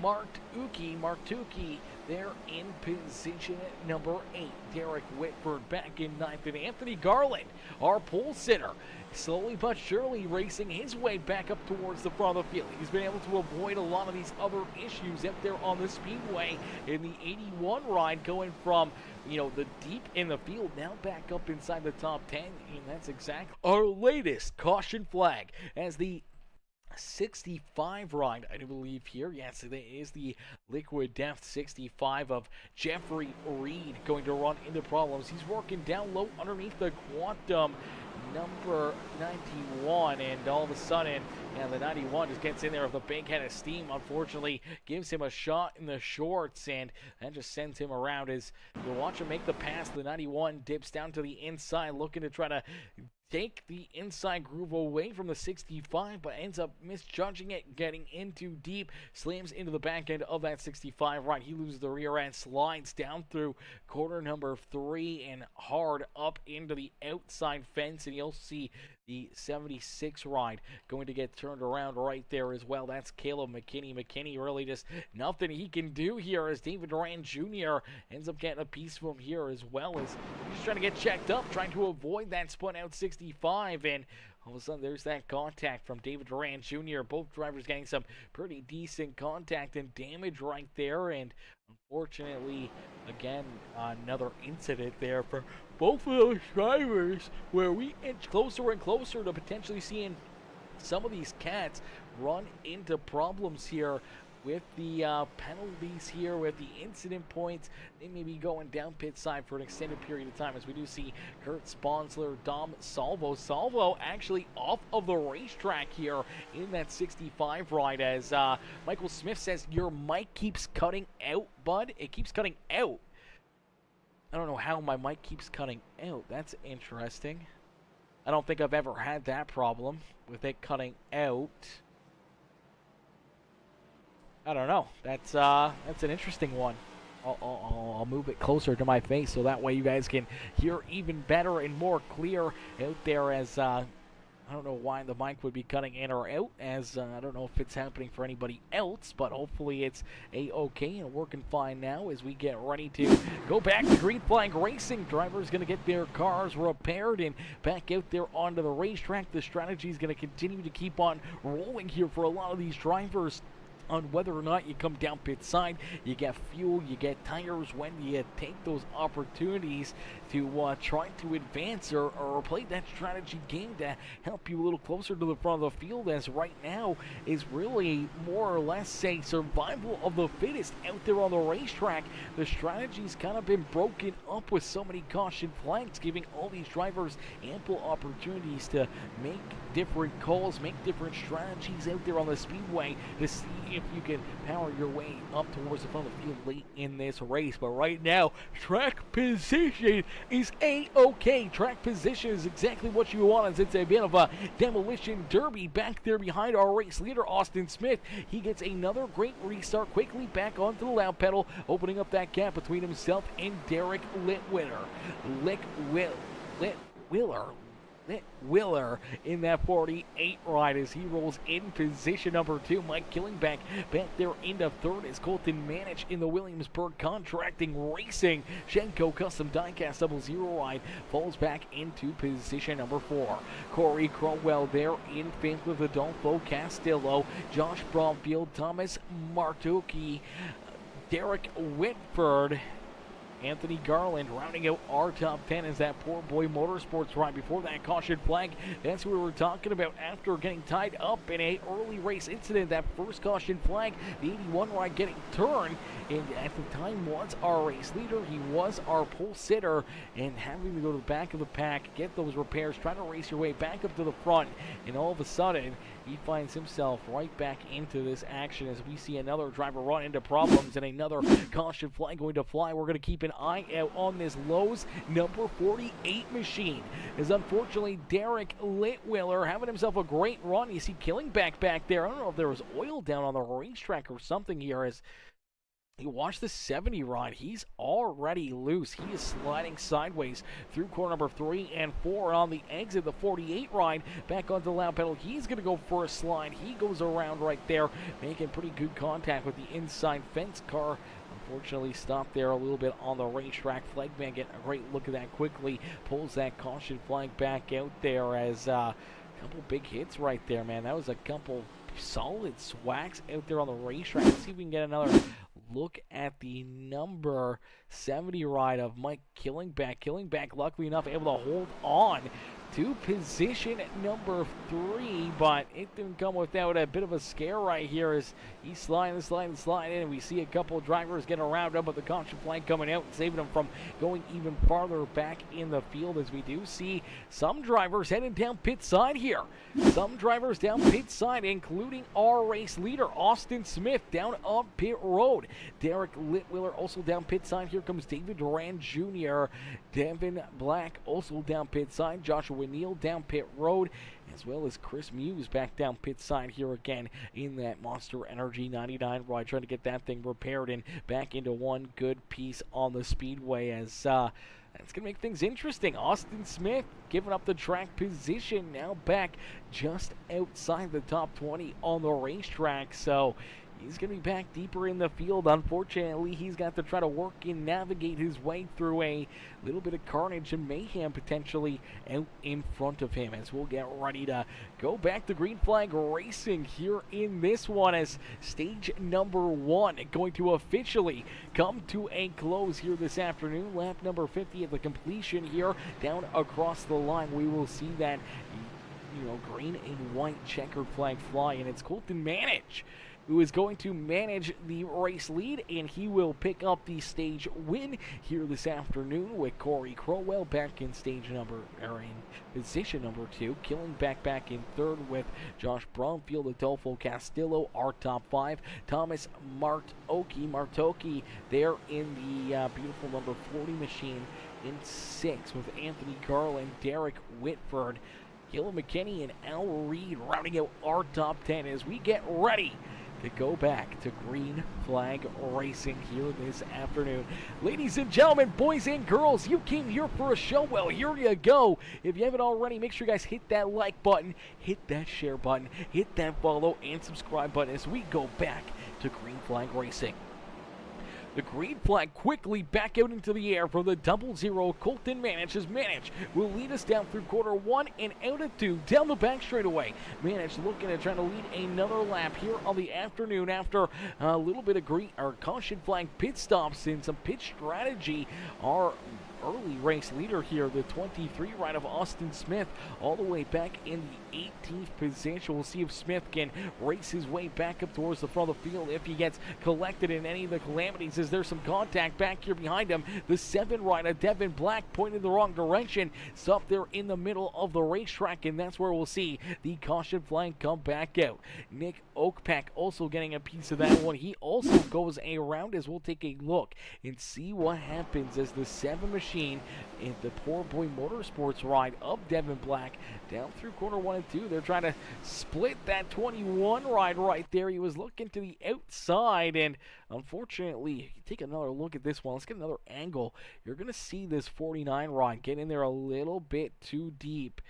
Martucci there in position number 8. Derek Whitford back in 9th. And Anthony Garland, our pole sitter, slowly but surely racing his way back up towards the front of the field. He's been able to avoid a lot of these other issues up there on the speedway in the 81 ride, going from, you know, the deep in the field now back up inside the top 10. And that's exactly our latest caution flag, as the 65 ride, I do believe here. Yes, it is the Liquid Death 65 of Jeffrey Reed going to run into problems. He's working down low underneath the Quantum number 91, and all of a sudden, the 91 just gets in there with a big head of steam. Unfortunately, gives him a shot in the shorts, and that just sends him around. As you watch him make the pass, the 91 dips down to the inside, looking to try to take the inside groove away from the 65, but ends up misjudging it, getting in too deep, slams into the back end of that 65 right. He loses the rear end, slides down through corner number 3 and hard up into the outside fence, and you'll see the 76 ride going to get turned around right there as well. That's Caleb McKinney. McKinney really just nothing he can do here, as David Rand Jr. ends up getting a piece of him here, as well as he's trying to get checked up, trying to avoid that spun out 65, and all of a sudden there's that contact from David Durant Jr. Both drivers getting some pretty decent contact and damage right there, and unfortunately, again, another incident there for both of those drivers, where we inch closer and closer to potentially seeing some of these cats run into problems here with the penalties here, with the incident points. They may be going down pit side for an extended period of time, as we do see Kurt Sponsler, Dom Salvo actually off of the racetrack here in that 65 ride, as Michael Smith says, your mic keeps cutting out, bud. It keeps cutting out. I don't know how my mic keeps cutting out. That's interesting. I don't think I've ever had that problem with it cutting out. I don't know. That's an interesting one. I'll move it closer to my face so that way you guys can hear even better and more clear out there as I don't know why the mic would be cutting in or out, as I don't know if it's happening for anybody else, but hopefully it's a-okay and working fine now as we get ready to go back to green flag racing. Drivers going to get their cars repaired and back out there onto the racetrack. The strategy is going to continue to keep on rolling here for a lot of these drivers on whether or not you come down pit side, you get fuel, you get tires, when you take those opportunities to try to advance or play that strategy game to help you a little closer to the front of the field, as right now is really more or less a survival of the fittest out there on the racetrack. The strategy's kind of been broken up with so many caution flags, giving all these drivers ample opportunities to make different calls, make different strategies out there on the speedway to see if you can power your way up towards the front of the field late in this race. But right now, track position is a-okay. Track position is exactly what you want, as it's a bit of a demolition derby back there behind our race leader, Austin Smith. He gets another great restart, quickly back onto the loud pedal, opening up that gap between himself and Derek Willer in that 48 ride as he rolls in position number 2. Mike Killingback back there into third as Colton Manich in the Williamsburg Contracting Racing Shenco Custom Diecast 00 ride falls back into position number 4. Corey Crowell there in fifth with Adolfo Castillo, Josh Bromfield, Thomas Martucci, Derek Whitford, Anthony Garland rounding out our top 10 as that poor boy motorsports ride. Before that caution flag, that's what we were talking about after getting tied up in a early race incident. That first caution flag, the 81 ride getting turned, and at the time was our race leader. He was our pole sitter, and having to go to the back of the pack, get those repairs, trying to race your way back up to the front, and all of a sudden he finds himself right back into this action as we see another driver run into problems and another caution flag going to fly. We're going to keep an eye out on this Lowe's number 48 machine, as unfortunately Derek Litwiller having himself a great run. You see Killingback back there. I don't know if there was oil down on the racetrack or something here, as you watch the 70 ride, he's already loose. He is sliding sideways through corner number 3 and 4 on the exit. The 48 ride back onto the loud pedal. He's going to go for a slide. He goes around right there, making pretty good contact with the inside fence car. Unfortunately stopped there a little bit on the racetrack. Flagman getting a great look at that quickly. Pulls that caution flag back out there as a couple big hits right there, man. That was a couple solid swags out there on the racetrack. Let's see if we can get another look at the number 70 ride of Mike Killingback. Killingback, luckily enough, able to hold on to position number 3, but it didn't come without a bit of a scare right here as he's sliding in, and we see a couple of drivers getting around him, but the caution flag coming out and saving him from going even farther back in the field, as we do see some drivers heading down pit side here. Some drivers down pit side, including our race leader, Austin Smith, down up pit road. Derek Litwiller also down pit side. Here comes David Duran Jr., Devin Black also down pit side, Joshua Neal down pit road, as well as Chris Muse back down pit side here again in that Monster Energy 99 ride, trying to get that thing repaired and back into one good piece on the speedway, as it's going to make things interesting. Austin Smith giving up the track position, now back just outside the top 20 on the racetrack, so he's going to be back deeper in the field. Unfortunately, he's got to try to work and navigate his way through a little bit of carnage and mayhem potentially out in front of him, as we'll get ready to go back to green flag racing here in this one, as stage number 1 going to officially come to a close here this afternoon. Lap number 50 at the completion here down across the line. We will see that green and white checkered flag fly, and it's Colton Manich who is going to manage the race lead, and he will pick up the stage win here this afternoon with Corey Crowell back in position number 2. Killingback back in 3rd with Josh Bromfield, Adolfo Castillo, our top 5. Thomas Martoki there in the beautiful number 40 machine in 6th with Anthony Garland, Derek Whitford, Gil McKinney, and Al Reed rounding out our top 10 as we get ready to go back to Green Flag Racing here this afternoon. Ladies and gentlemen, boys and girls, you came here for a show. Well, here you go. If you haven't already, make sure you guys hit that like button, hit that share button, hit that follow and subscribe button as we go back to Green Flag Racing. The green flag quickly back out into the air for the 00. Colton Manich as Manich will lead us down through quarter 1 and out of 2 down the back straightaway. Manich looking at trying to lead another lap here on the afternoon after a little bit of caution flag pit stops and some pit strategy. Our early race leader here, the 23 ride of Austin Smith, all the way back in the 18th position. We'll see if Smith can race his way back up towards the front of the field if he gets collected in any of the calamities. Is there some contact back here behind him? The 7 ride of Devin Black pointed the wrong direction, stopped there in the middle of the racetrack, and that's where we'll see the caution flag come back out. Nick Oakpack also getting a piece of that one. He also goes around as we'll take a look and see what happens as the 7 machine in the Poor Boy Motorsports ride of Devin Black down through quarter 1 and 2. They're trying to split that 21 ride right there. He was looking to the outside, and unfortunately, if you take another look at this one, let's get another angle. You're going to see this 49 ride get in there a little bit too deep.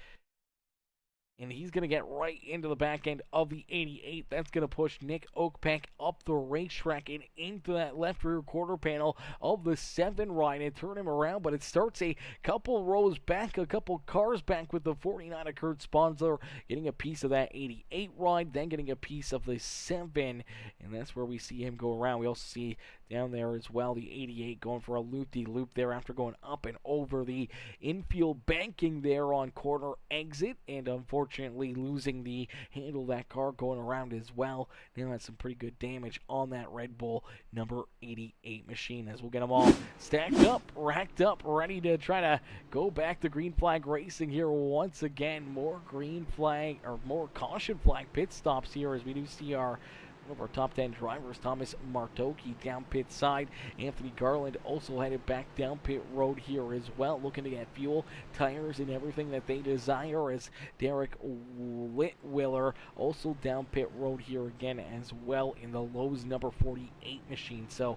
And he's going to get right into the back end of the 88. That's going to push Nick Oakpack up the racetrack and into that left rear quarter panel of the 7 ride and turn him around. But it starts a couple rows back, a couple cars back with the 49 of Kurt Sponsor getting a piece of that 88 ride, then getting a piece of the 7. And that's where we see him go around. We also see down there as well the 88 going for a loop-de-loop there after going up and over the infield banking there on corner exit, and unfortunately losing the handle of that car going around as well. Now that's some pretty good damage on that Red Bull number 88 machine as we'll get them all stacked up, racked up, ready to try to go back to Green Flag Racing here once again. More green flag or more caution flag pit stops here as we do see one of our top 10 drivers, Thomas Martoki, down pit side. Anthony Garland also headed back down pit road here as well, looking to get fuel, tires, and everything that they desire, as Derek Whitwiller also down pit road here again as well in the Lowe's number 48 machine. So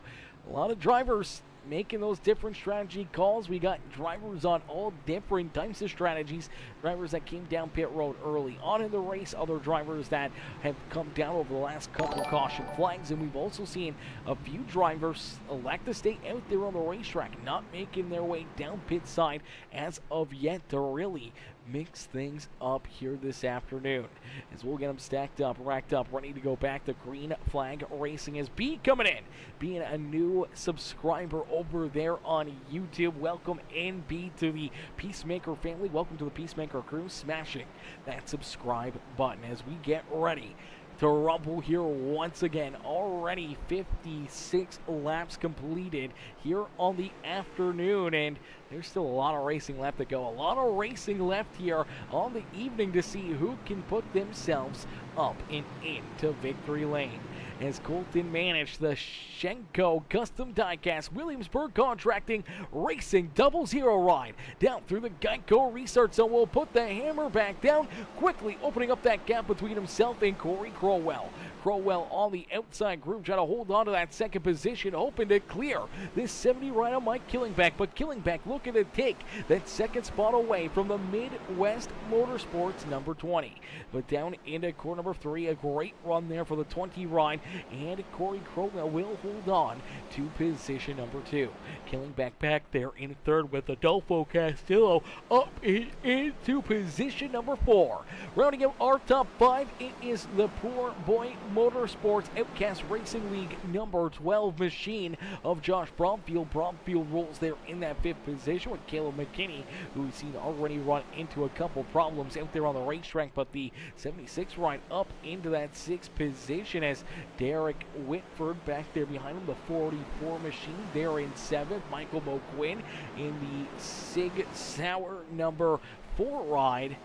a lot of drivers making those different strategy calls. We got drivers on all different types of strategies. Drivers that came down pit road early on in the race, other drivers that have come down over the last couple of caution flags, and we've also seen a few drivers elect to stay out there on the racetrack, not making their way down pit side as of yet to really mix things up here this afternoon. As we'll get them stacked up, racked up, ready to go back to Green Flag Racing. As B coming in, being a new subscriber over there on YouTube. Welcome in, B, to the Peacemaker family. Welcome to the Peacemaker crew. Smashing that subscribe button as we get ready to rumble here once again. Already 56 laps completed here on the afternoon, and there's still a lot of racing left to go. A lot of racing left here on the evening to see who can put themselves up and into victory lane. As Colton Manich, the Shenco Custom Diecast Williamsburg Contracting Racing 00 ride down through the Geico restart zone, will put the hammer back down, quickly opening up that gap between himself and Corey Crowell. Crowell on the outside group trying to hold on to that second position, hoping to clear this 70 ride on Mike Killingback, but Killingback looking to take that second spot away from the Midwest Motorsports number 20. But down into core number 3, a great run there for the 20 ride, and Corey Crowell will hold on to position number 2. Killingback back there in third with Adolfo Castillo up into position number 4. Rounding out our top 5, it is the Poor Boy Motorsports Outcast Racing League number 12 machine of Josh Bromfield. Bromfield rolls there in that 5th position with Caleb McKinney, who we've seen already run into a couple problems out there on the racetrack, but the 76 ride up into that 6th position as Derek Whitford back there behind him, the 44 machine there in 7th. Michael McQuinn in the Sig Sauer number 4 ride.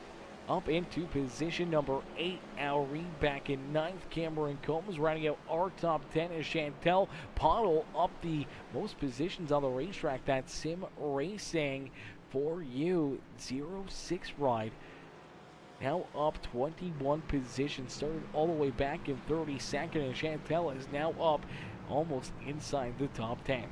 Up into position number 8, Al Reed back in 9th. Cameron Combs rounding out our top 10 as Chantel Pottle up the most positions on the racetrack. That Sim Racing for you 06 ride. Now up 21 positions. Started all the way back in 32nd, and Chantel is now up almost inside the top 10.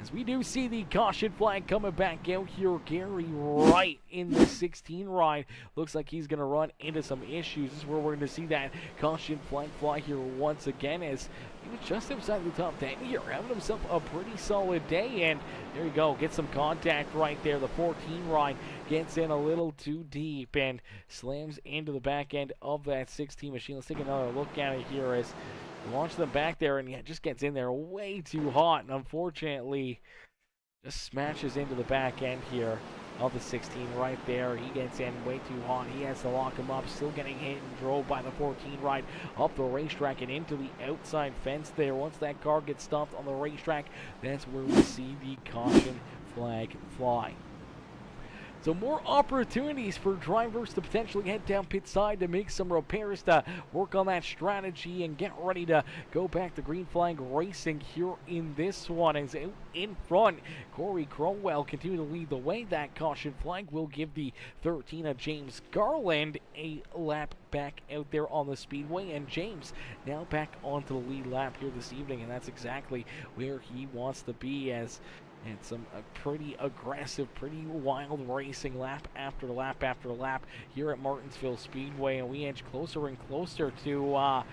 As we do see the caution flag coming back out here, Gary Wright in the 16 ride. Looks like he's going to run into some issues. This is where we're going to see that caution flag fly here once again, as he was just outside the top 10 here, having himself a pretty solid day. And there you go, get some contact right there. The 14 ride gets in a little too deep and slams into the back end of that 16 machine. Let's take another look at it here as launch them back there, and yeah, just gets in there way too hot, and unfortunately just smashes into the back end here of the 16 right there. He gets in way too hot. He has to lock him up. Still getting hit and drove by the 14 ride up the racetrack and into the outside fence there. Once that car gets stopped on the racetrack, that's where we see the caution flag fly. So more opportunities for drivers to potentially head down pit side to make some repairs, to work on that strategy and get ready to go back to green flag racing here in this one. As in front, Corey Crowell continue to lead the way. That caution flag will give the 13 of James Garland a lap back out there on the speedway, and James now back onto the lead lap here this evening, and that's exactly where he wants to be, as and some pretty aggressive, pretty wild racing lap after lap after lap here at Martinsville Speedway, and we edge closer and closer to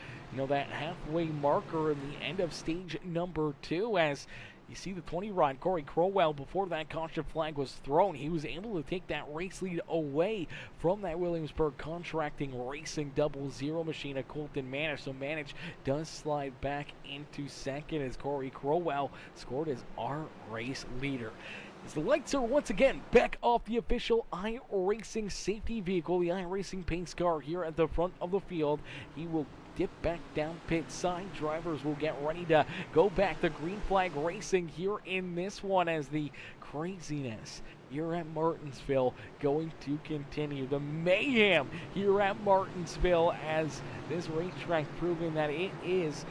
that halfway marker in the end of stage number 2, as you see the 20 ride Corey Crowell, before that caution flag was thrown, he was able to take that race lead away from that Williamsburg Contracting Racing 00 machine of Colton Manish. So Manish does slide back into second as Corey Crowell scored as our race leader. As the lights are once again back off the official iRacing safety vehicle, the iRacing paint car here at the front of the field. He will dip back down pit side. Drivers will get ready to go back to green flag racing here in this one, as the craziness here at Martinsville going to continue. The mayhem here at Martinsville, as this racetrack proving that it is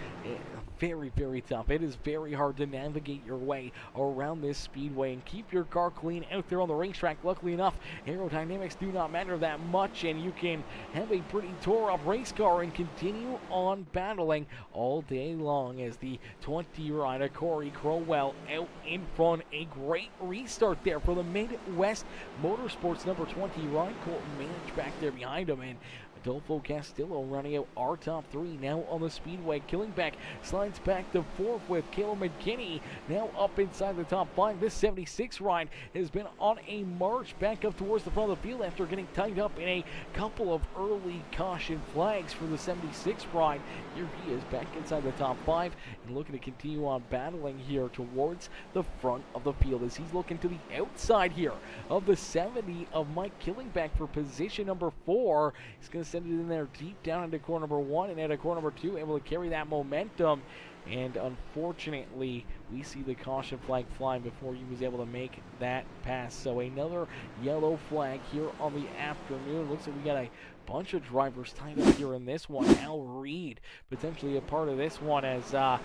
very, very tough. It is very hard to navigate your way around this speedway and keep your car clean out there on the racetrack. Luckily enough, aerodynamics do not matter that much, and you can have a pretty tore-up race car and continue on battling all day long, as the 20 rider Corey Crowell out in front. A great restart there for the Midwest Motorsports number 20 ride. Colton Manage back there behind him, and Adolfo Castillo running out our top 3 now on the speedway. Killingbeck slides back to 4th with Caleb McKinney now up inside the top 5. This 76 ride has been on a march back up towards the front of the field after getting tied up in a couple of early caution flags for the 76 ride. Here he is back inside the top 5 and looking to continue on battling here towards the front of the field, as he's looking to the outside here of the 70 of Mike Killingbeck for position number 4. He's going to send it in there deep down into corner number 1 and into corner number 2, able to carry that momentum. And unfortunately, we see the caution flag flying before he was able to make that pass. So another yellow flag here on the afternoon. Looks like we got a bunch of drivers tied up here in this one. Al Reed potentially a part of this one, as Al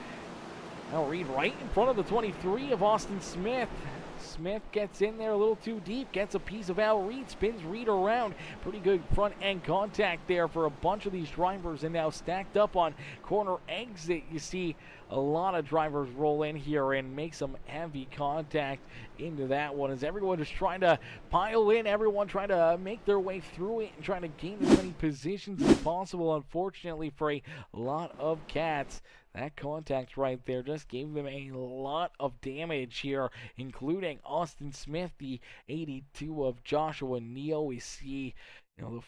Reed right in front of the 23 of Austin Smith. Smith gets in there a little too deep, gets a piece of Al Reed, spins Reed around. Pretty good front end contact there for a bunch of these drivers, and now stacked up on corner exit, you see a lot of drivers roll in here and make some heavy contact into that one, as everyone is trying to pile in, everyone trying to make their way through it and trying to gain as many positions as possible. Unfortunately for a lot of cats, that contact right there just gave them a lot of damage here, including Austin Smith, the 82 of Joshua Neal. We see, the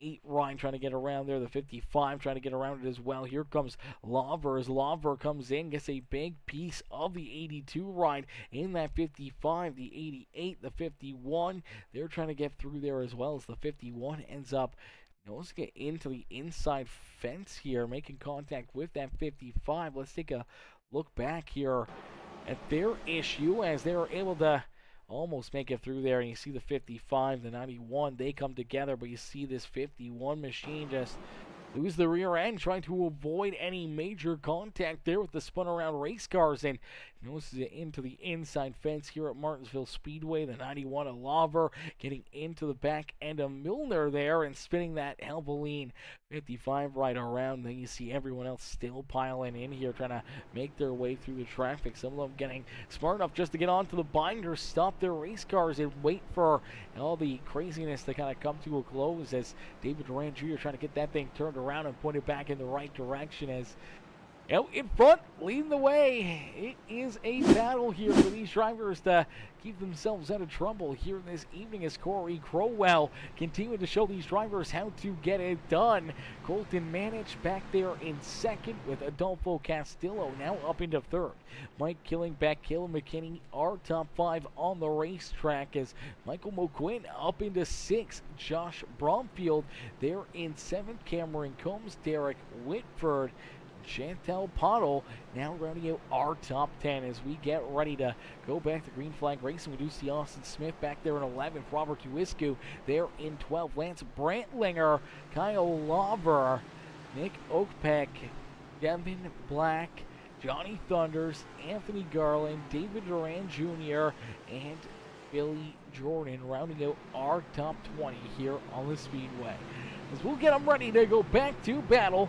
8 Ryan trying to get around there, the 55 trying to get around it as well. Here comes Lauver, as Lauver comes in, gets a big piece of the 82 ride in that 55, the 88, the 51. They're trying to get through there as well, as the 51 ends up Now let's get into the inside fence here, making contact with that 55. Let's take a look back here at their issue as they were able to almost make it through there. And you see the 55, the 91, they come together, but you see this 51 machine just lose the rear end, trying to avoid any major contact there with the spun around race cars, and noses it into the inside fence here at Martinsville Speedway. The 91 of Lauver getting into the back end of Milner there and spinning that Helveline 55 right around. Then you see everyone else still piling in here, trying to make their way through the traffic. Some of them getting smart enough just to get onto the binder, stop their race cars, and wait for all the craziness to kind of come to a close as David Duran Jr. trying to get that thing turned around and pointed back in the right direction as out in front, leading the way. It is a battle here for these drivers to keep themselves out of trouble here this evening as Corey Crowell continuing to show these drivers how to get it done. Colton Manich back there in second with Adolfo Castillo now up into third. Mike Killingbeck, Caleb McKinney are top five on the racetrack as Michael McQuinn up into sixth. Josh Bromfield there in seventh. Cameron Combs, Derek Whitford, Chantel Pottle now rounding out our top 10 as we get ready to go back to green flag racing. We do see Austin Smith back there in 11th, Robert Tuiscu there in 12th, Lance Brantlinger, Kyle Lauver, Nick Oakpeck, Devin Black, Johnny Thunders, Anthony Garland, David Duran Jr., and Billy Jordan rounding out our top 20 here on the Speedway. As we'll get them ready to go back to battle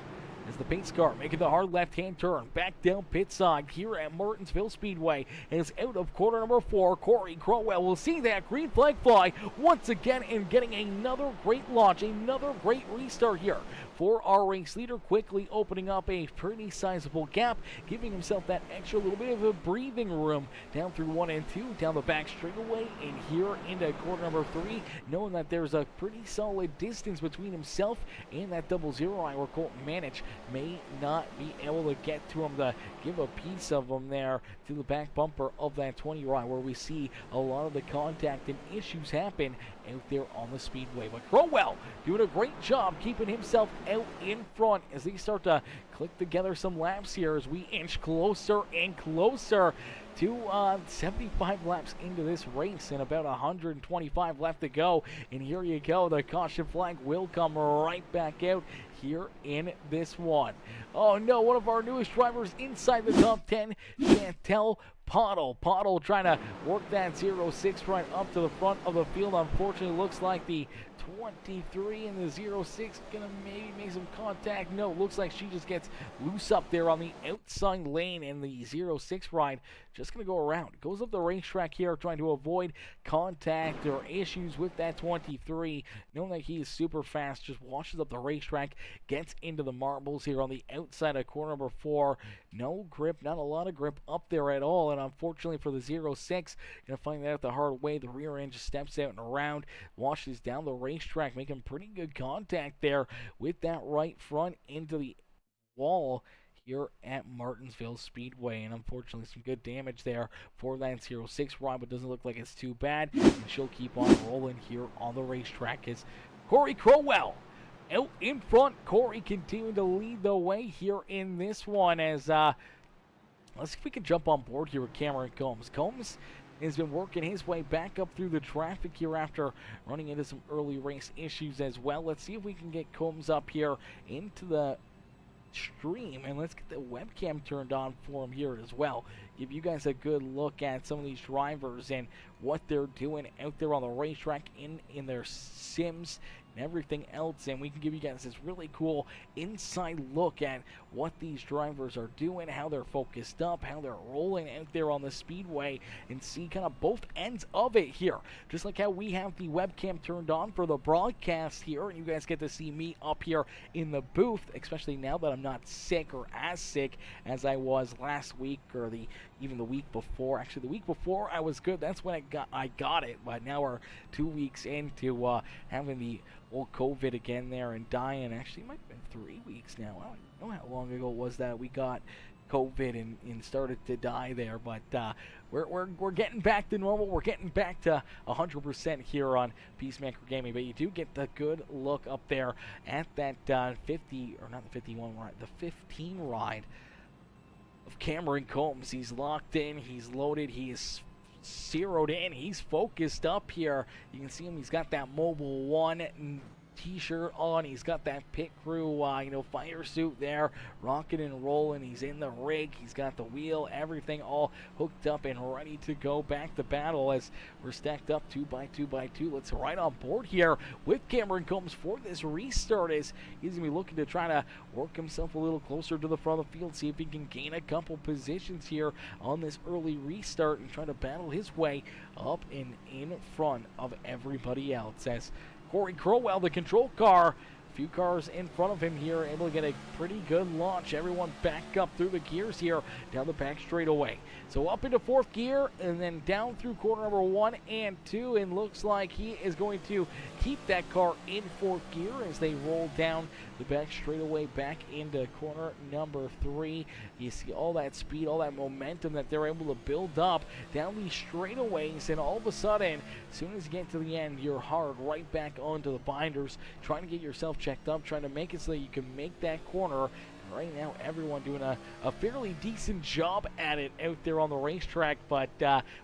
as the pace car making the hard left-hand turn back down pit side here at Martinsville Speedway. As out of quarter number 4, Corey Crowell will see that green flag fly once again and getting another great launch, another great restart here for our race leader, quickly opening up a pretty sizable gap, giving himself that extra little bit of a breathing room down through 1 and 2, down the back straightaway, and here into quarter number 3, knowing that there's a pretty solid distance between himself and that 00 eye where Colton Manich may not be able to get to him to give a piece of him there to the back bumper of that 20 eye where we see a lot of the contact and issues happen out there on the speedway. But Crowell doing a great job keeping himself out in front as they start to click together some laps here as we inch closer and closer to 75 laps into this race and about 125 left to go. And here you go, the caution flag will come right back out here in this one. Oh no, one of our newest drivers inside the top 10, Chantel Pottle trying to work that 06 right up to the front of the field. Unfortunately, looks like the 23 and the 06 gonna maybe make some contact. No, looks like she just gets loose up there on the outside lane, and the 06 ride just gonna go around. Goes up the racetrack here trying to avoid contact or issues with that 23. Knowing that he is super fast, just washes up the racetrack, gets into the marbles here on the outside of corner number 4. No grip, not a lot of grip up there at all, and unfortunately for the 06, gonna find that out the hard way. The rear end just steps out and around, washes down the racetrack, making pretty good contact there with that right front into the wall here at Martinsville Speedway, and unfortunately some good damage there for that 06 ride, but doesn't look like it's too bad, and she'll keep on rolling here on the racetrack as Corey Crowell out in front. Corey continuing to lead the way here in this one as let's see if we can jump on board here with Cameron Combs. Combs has been working his way back up through the traffic here after running into some early race issues as well. Let's see if we can get Combs up here into the stream, and let's get the webcam turned on for him here as well. Give you guys a good look at some of these drivers and what they're doing out there on the racetrack in their sims and everything else, and we can give you guys this really cool inside look at what these drivers are doing, how they're focused up, how they're rolling out there on the speedway, and see kind of both ends of it here. Just like how we have the webcam turned on for the broadcast here, and you guys get to see me up here in the booth, especially now that I'm not sick or as sick as I was last week or even the week before. Actually, the week before I was good. That's when I I got it, but now we're 2 weeks into having the old COVID again there and dying. Actually, it might have been 3 weeks now. I don't know how long ago it was that we got COVID and started to die there, but we're getting back to normal. We're getting back to 100% here on Peacemaker Gaming. But you do get the good look up there at that 50, or not the 51 ride, the 15 ride of Cameron Combs. He's locked in, he's loaded, he is zeroed in, he's focused up here. You can see him, he's got that Mobile One t-shirt on, he's got that pit crew fire suit there, rocking and rolling. He's in the rig, he's got the wheel, everything all hooked up and ready to go back to battle as we're stacked up 2 by 2 by 2. Let's right on board here with Cameron Combs for this restart, as he's gonna be looking to try to work himself a little closer to the front of the field, see if he can gain a couple positions here on this early restart and try to battle his way up and in front of everybody else. As Corey Crowell, the control car, a few cars in front of him here, able to get a pretty good launch. Everyone back up through the gears here, down the back straightaway. So up into fourth gear, and then down through corner number 1 and 2, and looks like he is going to keep that car in fourth gear as they roll down the back straightaway back into corner number 3. You see all that speed, all that momentum that they're able to build up down these straightaways, and all of a sudden, as soon as you get to the end, you're hard right back onto the binders, trying to get yourself checked up, trying to make it so that you can make that corner. Right now, everyone doing a fairly decent job at it out there on the racetrack, but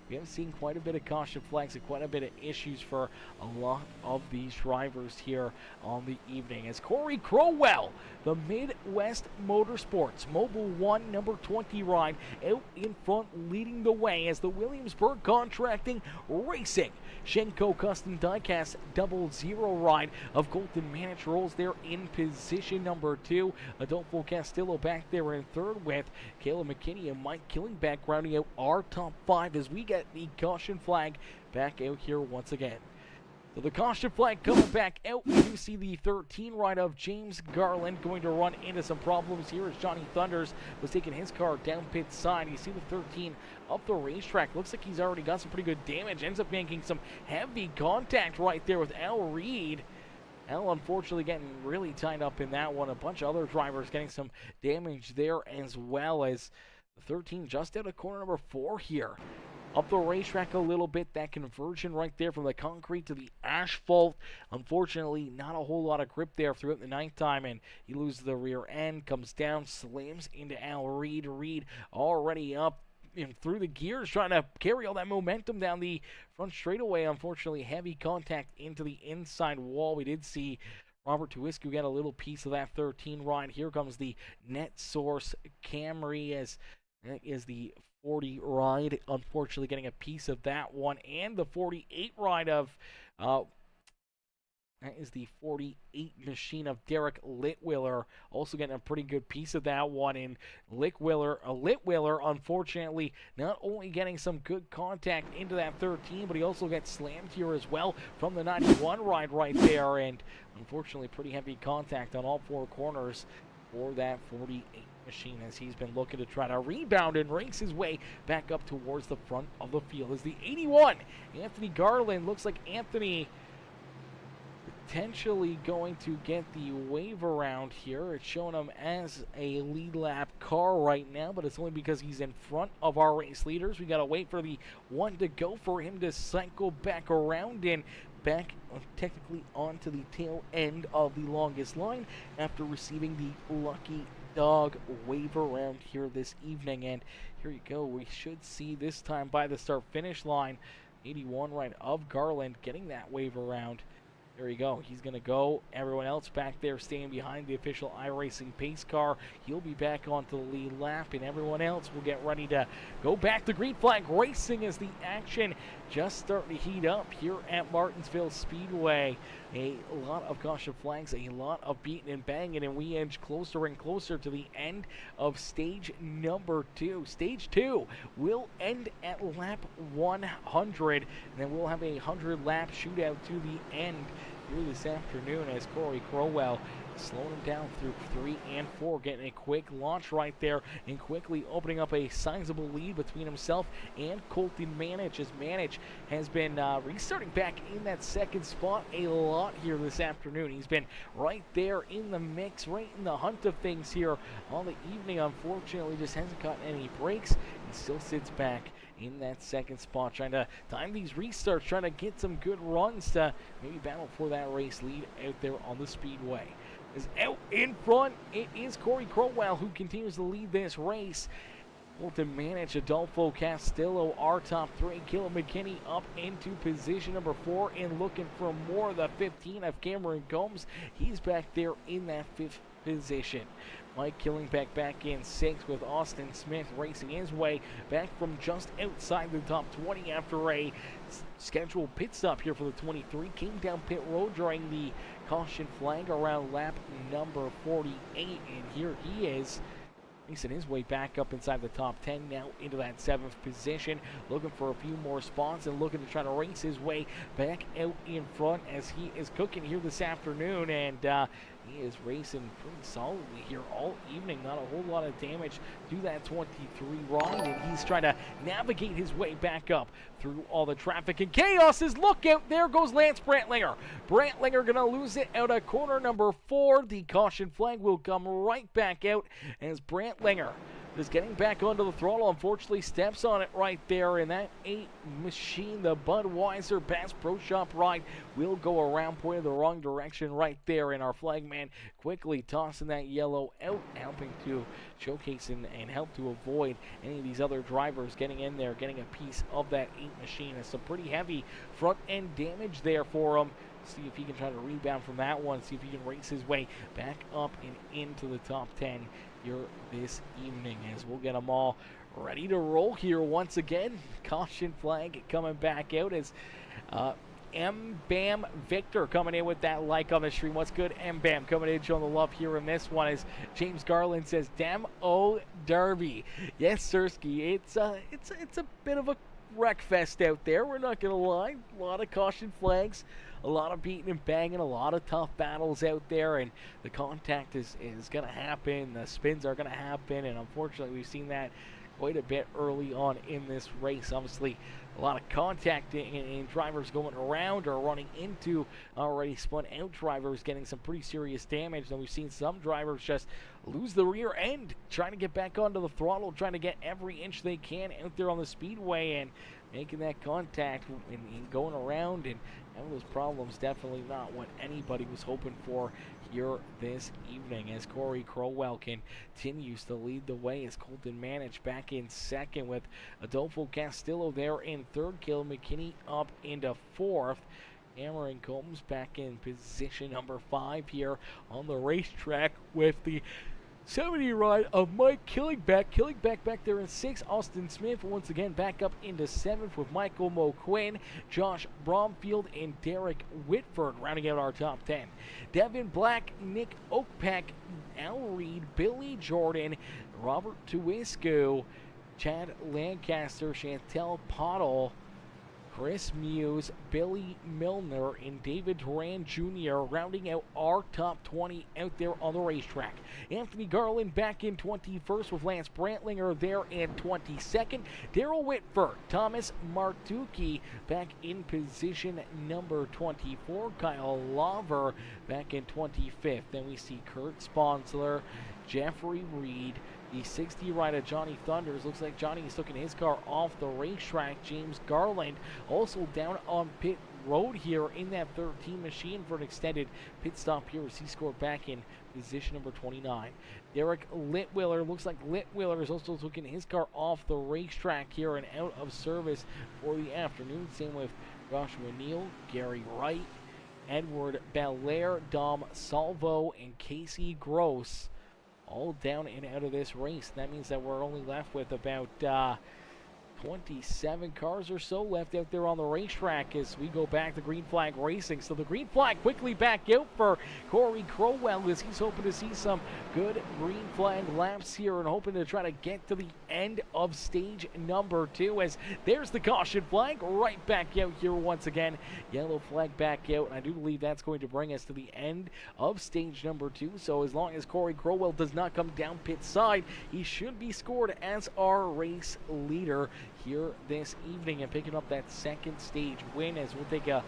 we have seen quite a bit of caution flags and quite a bit of issues for a lot of these drivers here on the evening. As Corey Crowell, the Midwest Motorsports Mobile One number 20 ride, out in front leading the way as the Williamsburg Contracting Racing Shenco Custom Diecast 00 ride of Colton Manich rolls there in position number 2. Adolfo Castillo back there in third with Caleb McKinney and Mike Killingback rounding out our top 5 as we get the caution flag back out here once again. So the caution flag coming back out. You see the 13 ride of James Garland going to run into some problems here as Johnny Thunders was taking his car down pit side. You see the 13 up the racetrack. Looks like he's already got some pretty good damage. Ends up making some heavy contact right there with Al Reed. Al unfortunately getting really tied up in that one. A bunch of other drivers getting some damage there, as well as the 13 just out of corner number 4 here. Up the racetrack a little bit, that conversion right there from the concrete to the asphalt. Unfortunately, not a whole lot of grip there throughout the nighttime, and he loses the rear end, comes down, slams into Al Reed. Reed already up and through the gears, trying to carry all that momentum down the front straightaway. Unfortunately, heavy contact into the inside wall. We did see Robert Tuisku get a little piece of that 13 ride. Here comes the Net Source Camry, as that is the 40 ride, unfortunately getting a piece of that one, and the 48 ride of that is the 48 machine of Derek Litwiller, also getting a pretty good piece of that one. And Litwiller, unfortunately, not only getting some good contact into that 13, but he also gets slammed here as well from the 91 ride right there, and unfortunately pretty heavy contact on all 4 corners for that 48 machine, as he's been looking to try to rebound and race his way back up towards the front of the field. As the 81, Anthony Garland, looks like Anthony potentially going to get the wave around here. It's showing him as a lead lap car right now, but it's only because he's in front of our race leaders. We got to wait for the one to go for him to cycle back around and back technically onto the tail end of the longest line after receiving the lucky dog wave around here this evening. And here you go, we should see this time by the start finish line 81 right of Garland getting that wave around. There you go. He's going to go. Everyone else back there staying behind the official iRacing pace car. He'll be back onto the lead lap, and everyone else will get ready to go back to green flag racing as the action just starting to heat up here at Martinsville Speedway. A lot of caution flags, a lot of beating and banging, and we edge closer and closer to the end of stage number 2. Stage 2 will end at lap 100, and then we'll have a 100-lap shootout to the end here this afternoon as Corey Crowell slowing him down through 3 and 4, getting a quick launch right there and quickly opening up a sizable lead between himself and Colton Manich, as Manich has been restarting back in that second spot a lot here this afternoon. He's been right there in the mix, right in the hunt of things here all the evening. Unfortunately, just hasn't gotten any breaks and still sits back in that second spot, trying to time these restarts, trying to get some good runs to maybe battle for that race lead out there on the speedway. Is out in front, it is Corey Crowell who continues to lead this race. Colton Manich, Adolfo Castillo, our top 3. Caleb McKinney up into position number 4 and looking for more. The 15 of Cameron Combs, he's back there in that 5th position. Mike Killingbeck back in 6th, with Austin Smith racing his way back from just outside the top 20 after a scheduled pit stop here for the 23. Came down pit road during the caution flag around lap number 48, and here he is racing his way back up inside the top 10, now into that 7th position, looking for a few more spots and looking to try to race his way back out in front as he is cooking here this afternoon. And he is racing pretty solidly here all evening. Not a whole lot of damage to that 23 ride, and he's trying to navigate his way back up through all the traffic and chaos. Look out, there goes Lance Brantlinger. Brantlinger gonna lose it out of corner number 4. The caution flag will come right back out as Brantlinger is getting back onto the throttle. Unfortunately, steps on it right there, and that 8 machine, the Budweiser Bass Pro Shop ride, will go around, pointing the wrong direction right there, and our flagman quickly tossing that yellow out, helping to showcase and help to avoid any of these other drivers getting in there, getting a piece of that 8 machine. It's some pretty heavy front end damage there for him. See if he can try to rebound from that one, see if he can race his way back up and into the top 10 here this evening, as we'll get them all ready to roll here once again. Caution flag coming back out as M-Bam Victor coming in with that like on the stream. What's good, M-Bam? Coming in showing the love here in this one, as James Garland says, "Damn O Derby." Yes, Sirski, it's a bit of a wreck fest out there, we're not gonna lie. A lot of caution flags, a lot of beating and banging, a lot of tough battles out there, and the contact is gonna happen, the spins are gonna happen, and unfortunately we've seen that quite a bit early on in this race. Obviously a lot of contact and drivers going around or running into already spun out drivers, getting some pretty serious damage. And we've seen some drivers just lose the rear end, trying to get back onto the throttle, trying to get every inch they can out there on the speedway, and making that contact and going around and having those problems. Definitely not what anybody was hoping for here this evening, as Corey Crowell continues to lead the way, as Colton Manich back in 2nd, with Adolfo Castillo there in 3rd, Caleb McKinney up into 4th. Cameron Combs back in position number 5 here on the racetrack, with the 70 ride of Mike Killingbeck. Killingbeck back there in 6th. Austin Smith once again back up into 7th, with Michael Moquin, Josh Bromfield, and Derek Whitford rounding out our top 10. Devin Black, Nick Oakpeck, Al Reed, Billy Jordan, Robert Tuisco, Chad Lancaster, Chantel Pottle, Chris Muse, Billy Milner, and David Duran Jr. rounding out our top 20 out there on the racetrack. Anthony Garland back in 21st, with Lance Brantlinger there in 22nd. Daryl Whitford, Thomas Martucci back in position number 24. Kyle Lawver back in 25th. Then we see Kurt Sponsler, Jeffrey Reed, the 60 ride of Johnny Thunders. Looks like Johnny is taking his car off the racetrack. James Garland also down on pit road here in that 13 machine for an extended pit stop here, as he scored back in position number 29. Derek Litwiller, looks like Litwiller is also taking his car off the racetrack here and out of service for the afternoon. Same with Joshua Neal, Gary Wright, Edward Belair, Dom Salvo, and Casey Gross, all down and out of this race. That means that we're only left with about 27 cars or so left out there on the racetrack as we go back to green flag racing. So the green flag quickly back out for Corey Crowell as he's hoping to see some good green flag laps here and hoping to try to get to the end of stage number 2 as there's the caution flag right back out here once again. Yellow flag back out, and I do believe that's going to bring us to the end of stage number 2. So as long as Corey Crowell does not come down pit side, he should be scored as our race leader here this evening and picking up that second stage win as we'll take a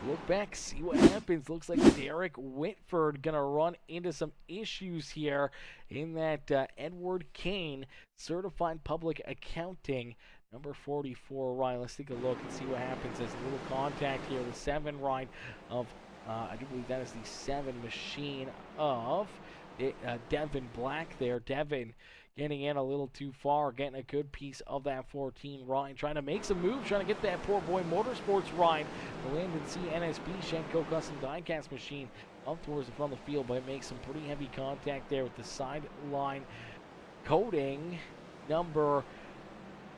look back, see what happens. Looks like Derek Whitford gonna run into some issues here in that Edward Kane certified public accounting number 44 ride. Let's take a look and see what happens. There's a little contact here. The 7 ride of I do believe that is the 7 machine of Devin Black there. Devin getting in a little too far, getting a good piece of that 14 ride, trying to make some moves, trying to get that poor boy Motorsports ride. The N Sea NSB Shenco custom diecast machine up towards the front of the field, but it makes some pretty heavy contact there with the sideline coating number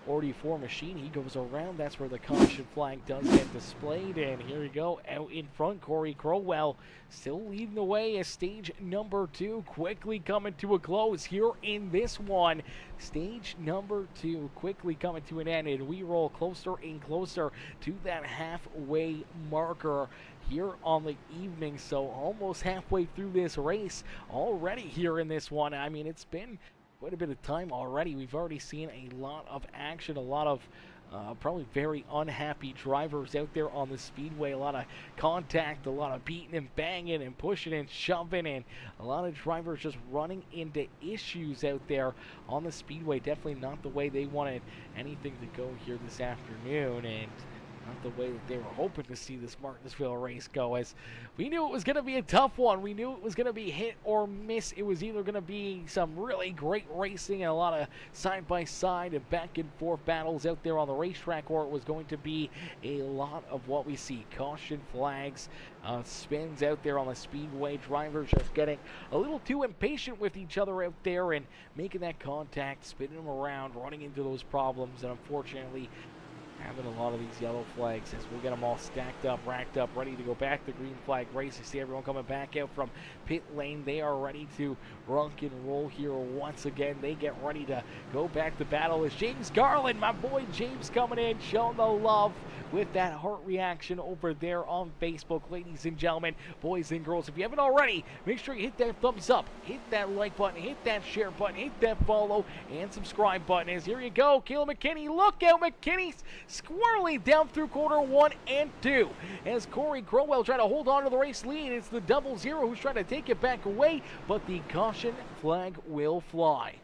44 machine. He goes around. That's where the caution flag does get displayed. And here we go. Out in front, Corey Crowell still leading the way as stage number 2 quickly coming to a close here in this one. Stage number 2 quickly coming to an end, and we roll closer and closer to that halfway marker here on the evening. So almost halfway through this race already here in this one. I mean, it's been quite a bit of time already. We've already seen a lot of action, a lot of probably very unhappy drivers out there on the speedway, a lot of contact, a lot of beating and banging and pushing and shoving, and a lot of drivers just running into issues out there on the speedway. Definitely not the way they wanted anything to go here this afternoon, and not the way that they were hoping to see this Martinsville race go, as we knew it was going to be a tough one. We knew it was going to be hit or miss. It was either going to be some really great racing and a lot of side-by-side and back-and-forth battles out there on the racetrack, or it was going to be a lot of what we see. Caution flags, spins out there on the speedway, drivers just getting a little too impatient with each other out there and making that contact, spinning them around, running into those problems, and unfortunately having a lot of these yellow flags as we'll get them all stacked up, racked up, ready to go back to green flag race. You see everyone coming back out from pit lane. They are ready to rock and roll here once again. They get ready to go back to battle as James Garland, my boy James, coming in, showing the love with that heart reaction over there on Facebook. Ladies and gentlemen, boys and girls, if you haven't already, make sure you hit that thumbs up, hit that like button, hit that share button, hit that follow and subscribe button. As here you go, Caleb McKinney, look out, McKinney's squirreling down through quarter 1 and 2 as Corey Crowell trying to hold on to the race lead. It's the 00 who's trying to take it back away, but the caution flag will fly.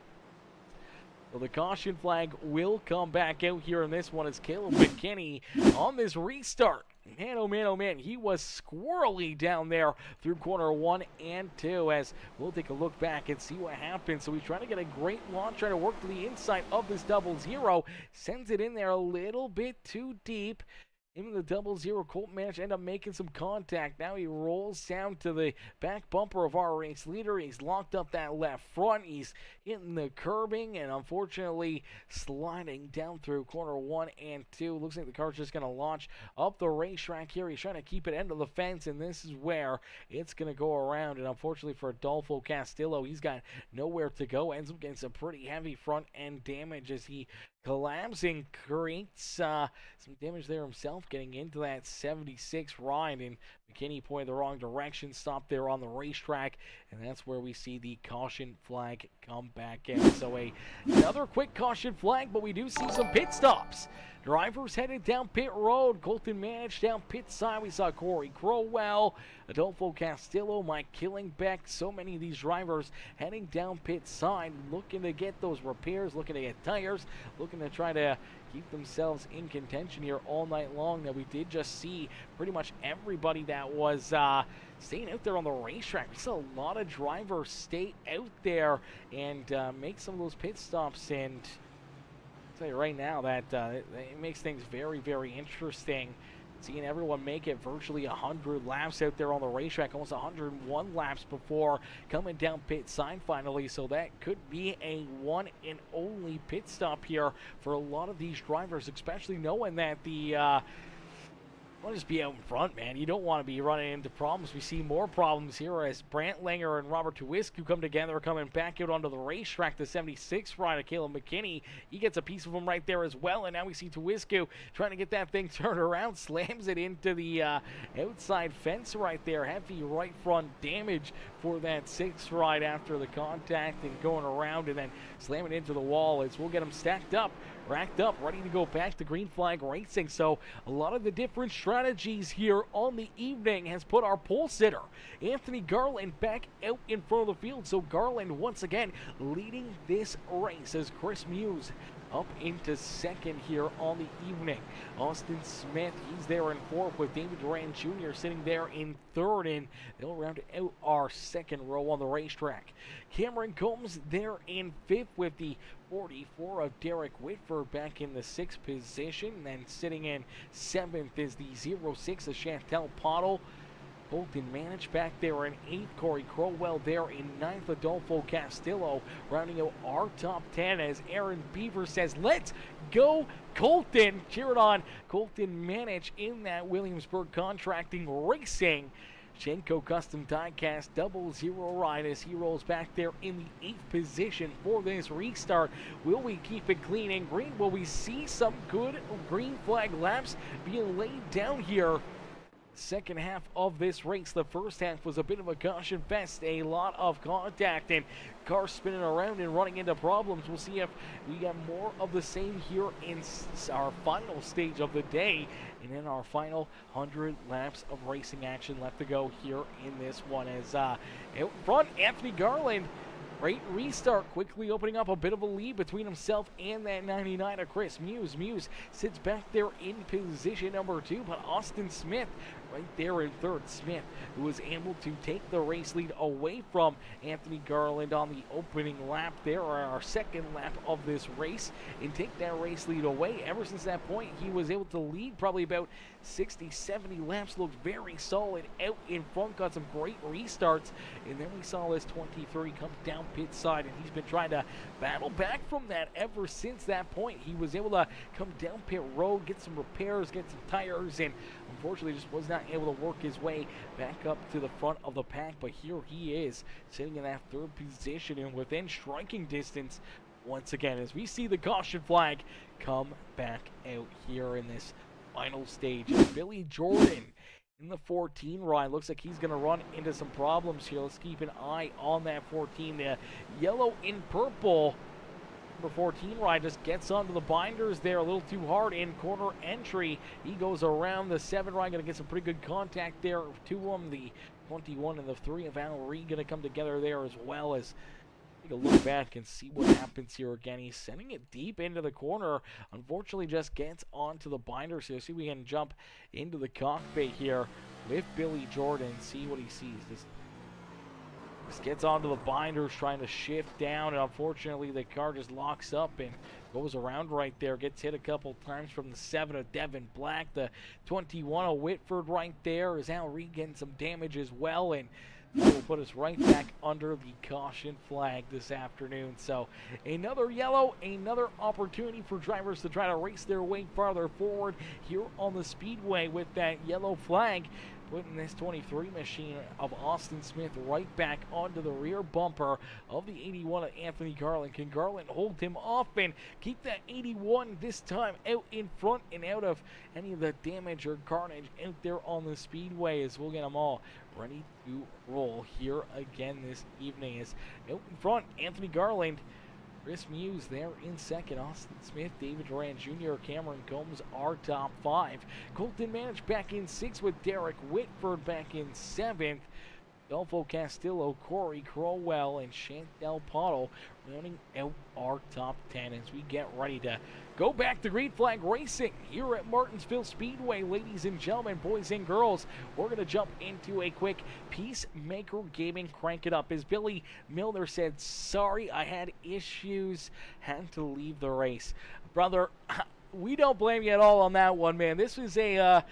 So the caution flag will come back out here in this one as Caleb McKinney on this restart. Man, oh man, oh man, he was squirrely down there through corner 1 and 2 as we'll take a look back and see what happens. So he's trying to get a great launch, trying to work to the inside of this 00, sends it in there a little bit too deep. Even the 00 Colt managed to end up making some contact. Now he rolls down to the back bumper of our race leader. He's locked up that left front. He's hitting the curbing and unfortunately sliding down through corner 1 and 2. Looks like the car's just going to launch up the racetrack here. He's trying to keep it end of the fence, and this is where it's going to go around. And unfortunately for Adolfo Castillo, he's got nowhere to go. Ends up getting some pretty heavy front end damage as he collapsing, creates some damage there himself, getting into that 76 ride, and McKinney pointed the wrong direction, stopped there on the racetrack, and that's where we see the caution flag come back in. So another quick caution flag, but we do see some pit stops. Drivers headed down pit road. Colton Manage down pit side. We saw Corey Crowell, Adolfo Castillo, Mike Killingbeck. So many of these drivers heading down pit side, looking to get those repairs, looking to get tires, looking to try to keep themselves in contention here all night long. Now we did just see pretty much everybody that was staying out there on the racetrack. We saw a lot of drivers stay out there and make some of those pit stops, and I'll tell you right now that it makes things very, very interesting seeing everyone make it virtually 100 laps out there on the racetrack, almost 101 laps before coming down pit side finally. So that could be a one and only pit stop here for a lot of these drivers, especially knowing that the want to just be out in front, man. You don't want to be running into problems. We see more problems here as Brant Langer and Robert Tuwisku come together, coming back out onto the racetrack. The 76 rider, Caleb McKinney, he gets a piece of him right there as well. And now we see Tuwisku trying to get that thing turned around, slams it into the outside fence right there. Heavy right front damage for that 6 ride after the contact and going around and then slamming into the wall as we'll get them stacked up, racked up, ready to go back to green flag racing. So a lot of the different strategies here on the evening has put our pole sitter Anthony Garland back out in front of the field. So Garland once again leading this race as Chris Muse up into second here on the evening. Austin Smith, he's there in fourth with David Duran Jr. sitting there in third, and they'll round out our second row on the racetrack. Cameron Combs there in fifth with the 44 of Derek Whitford back in the 6th position. And then sitting in 7th is the 06 of Chantel Pottle. Bolton Manage back there in 8th. Corey Crowell there in 9th. Adolfo Castillo rounding out our top 10 as Aaron Beaver says, let's go Colton. Cheer it on Colton Manage in that Williamsburg Contracting Racing Shenco Custom Diecast 00 ride as he rolls back there in the 8th position for this restart. Will we keep it clean and green? Will we see some good green flag laps being laid down here? Second half of this race. The first half was a bit of a caution fest, a lot of contact and cars spinning around and running into problems. We'll see if we get more of the same here in our final stage of the day and in our final 100 laps of racing action left to go here in this one. As out in front, Anthony Garland, great restart, quickly opening up a bit of a lead between himself and that 99 of Chris Muse. Muse sits back there in position number 2, but Austin Smith right there in third. Smith, who was able to take the race lead away from Anthony Garland on the opening lap there, or our second lap of this race, and take that race lead away. Ever since that point, he was able to lead probably about 60, 70 laps, looked very solid out in front, got some great restarts, and then we saw this 23 come down pit side, and he's been trying to battle back from that ever since that point. He was able to come down pit road, get some repairs, get some tires, and unfortunately just was not able to work his way back up to the front of the pack. But here he is sitting in that third position and within striking distance once again as we see the caution flag come back out here in this final stage. Billy Jordan in the 14 ride looks like he's going to run into some problems here. Let's keep an eye on that 14. The yellow in purple number 14 ride just gets onto the binders there a little too hard in corner entry. He goes around the 7 ride, going to get some pretty good contact there. 2 of them, the 21 and the 3 of Valerie, going to come together there as well. As take a look back and see what happens here again. He's sending it deep into the corner. Unfortunately, just gets onto the binder. So see, we can jump into the cockpit here with Billy Jordan. See what he sees. This gets onto the binders, trying to shift down, and unfortunately, the car just locks up and goes around right there. Gets hit a couple times from the 7 of Devin Black. The 21 of Whitford right there is Al Reed getting some damage as well, and that will put us right back under the caution flag this afternoon. So another yellow, another opportunity for drivers to try to race their way farther forward here on the speedway with that yellow flag, putting this 23 machine of Austin Smith right back onto the rear bumper of the 81 of Anthony Garland. Can Garland hold him off and keep that 81 this time out in front and out of any of the damage or carnage out there on the speedway, as we'll get them all ready to roll here again this evening. As out in front, Anthony Garland, Chris Muse there in second. Austin Smith, David Duran Jr., Cameron Combs, our top 5. Colton Manage back in 6th with Derek Whitford back in 7th. Adolfo Castillo, Corey Crowell, and Chantel Pottle rounding out our top 10 as we get ready to go back to green flag racing here at Martinsville Speedway. Ladies and gentlemen, boys and girls, we're going to jump into a quick Peacemaker Gaming Crank It Up. As Billy Milner said, sorry, I had issues, had to leave the race. Brother, we don't blame you at all on that one, man. This was a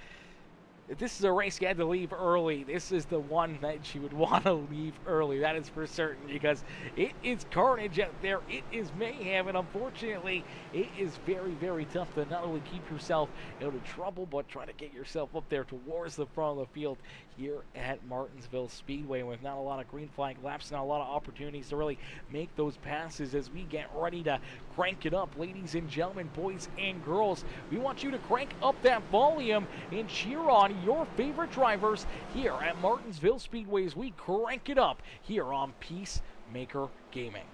if this is a race you had to leave early, this is the one that you would want to leave early. That is for certain, because it is carnage out there. It is mayhem, and unfortunately, it is very, very tough to not only keep yourself out of trouble, but try to get yourself up there towards the front of the field here at Martinsville Speedway, with not a lot of green flag laps, not a lot of opportunities to really make those passes as we get ready to crank it up. Ladies and gentlemen, boys and girls, we want you to crank up that volume and cheer on your favorite drivers here at Martinsville Speedway as we crank it up here on Peacemaker Gaming.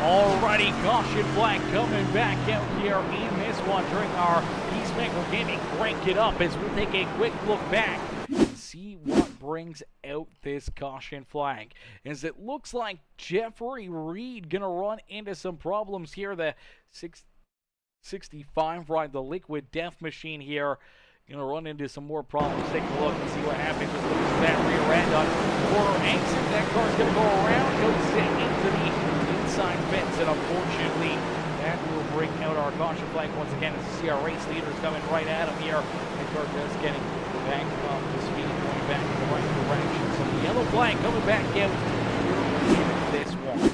Alrighty, caution flag coming back out here in this one during our Peacemaker Gaming crank it up as we'll take a quick look back and see what brings out this caution flag. As it looks like Jeffrey Reed gonna run into some problems here. The 65 ride, the Liquid Death Machine here, gonna run into some more problems. Take a look and see what happens. Just lose that rear end on corner exit. That car's gonna go around, goes into the inside fence, and unfortunately that will bring out our caution flag once again as you see our race leaders coming right at him here. And car just getting back up to speed, going back in the right direction. So the yellow flag coming back out here in this one.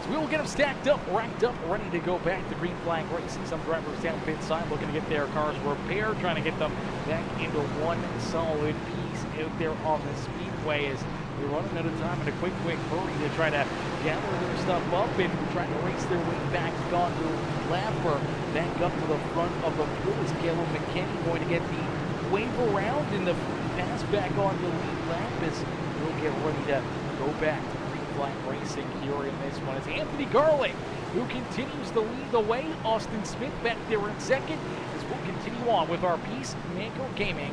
So we will get them stacked up, racked up, ready to go back to green flag racing. Some drivers down pit side looking to get their cars repaired, trying to get them back into one solid piece out there on the speedway as they're running out of time in a quick hurry to try to gather their stuff up and try to race their way back onto lap or back up to the front of the field. Is Caleb McKinney going to get the wave around in the pass back on the lead lap as we'll get ready to go back to green flag racing here in this one. It's Anthony Garland who continues to lead the way. Austin Smith back there in second as we'll continue on with our Peacemaker Gaming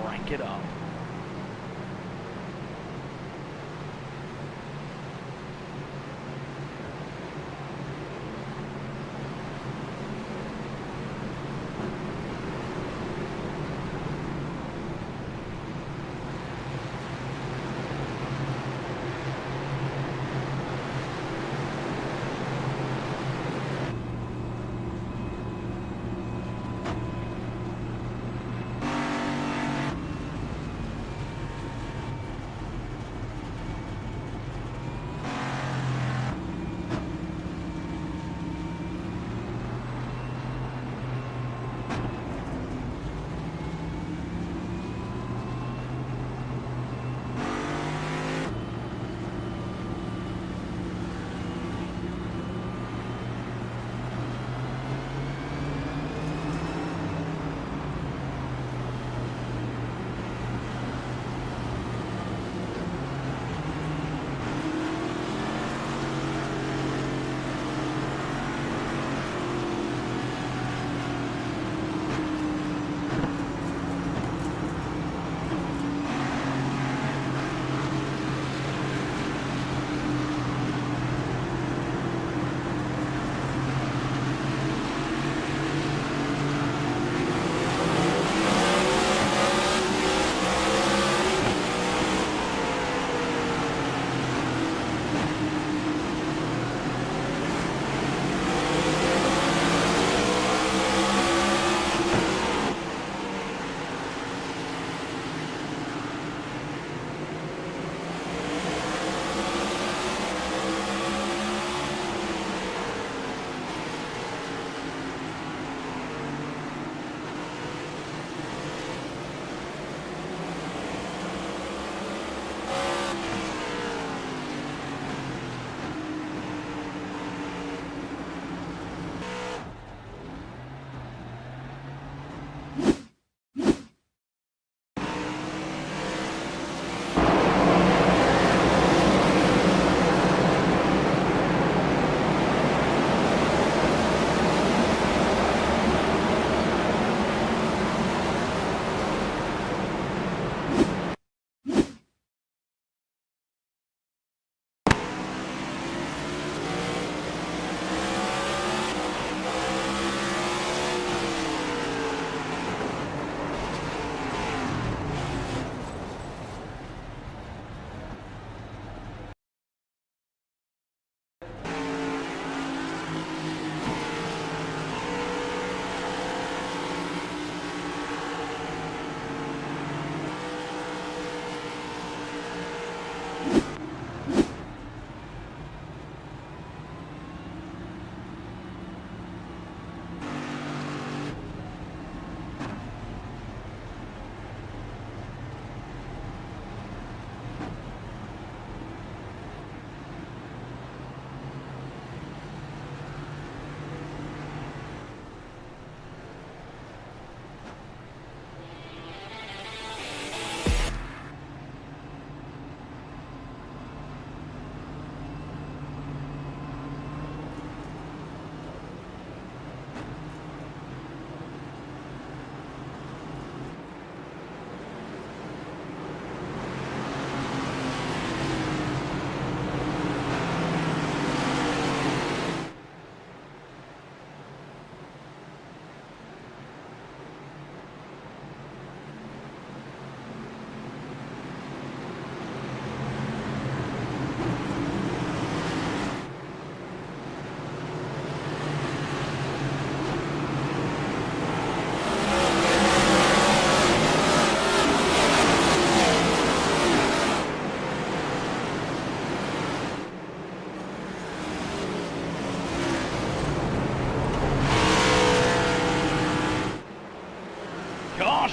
crank it up.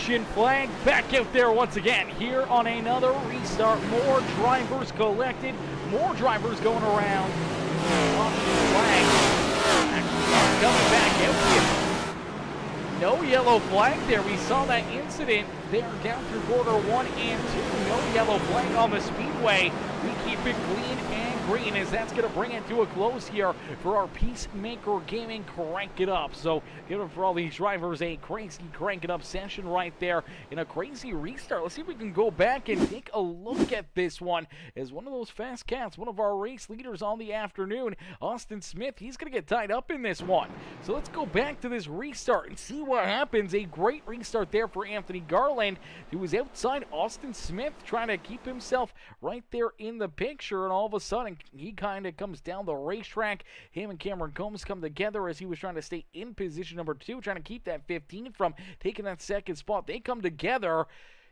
caution flag back out there once again. Here on another restart, more drivers collected, more drivers going around. Caution flag coming back out here. No yellow flag there. We saw that incident there down through quarter 1 and 2. No yellow flag on the speedway. We keep it clean and green as that's going to bring it to a close here for our Peacemaker Gaming Crank It Up. So give it for all these drivers a crazy crank it up session right there in a crazy restart. Let's see if we can go back and take a look at this one as one of those fast cats, one of our race leaders on the afternoon, Austin Smith, he's going to get tied up in this one. So let's go back to this restart and see what happens. A great restart there for Anthony Garland, who was outside Austin Smith trying to keep himself right there in the picture, and all of a sudden he kind of comes down the racetrack. Him and Cameron Combs come together as he was trying to stay in position number 2, trying to keep that 15 from taking that second spot. They come together.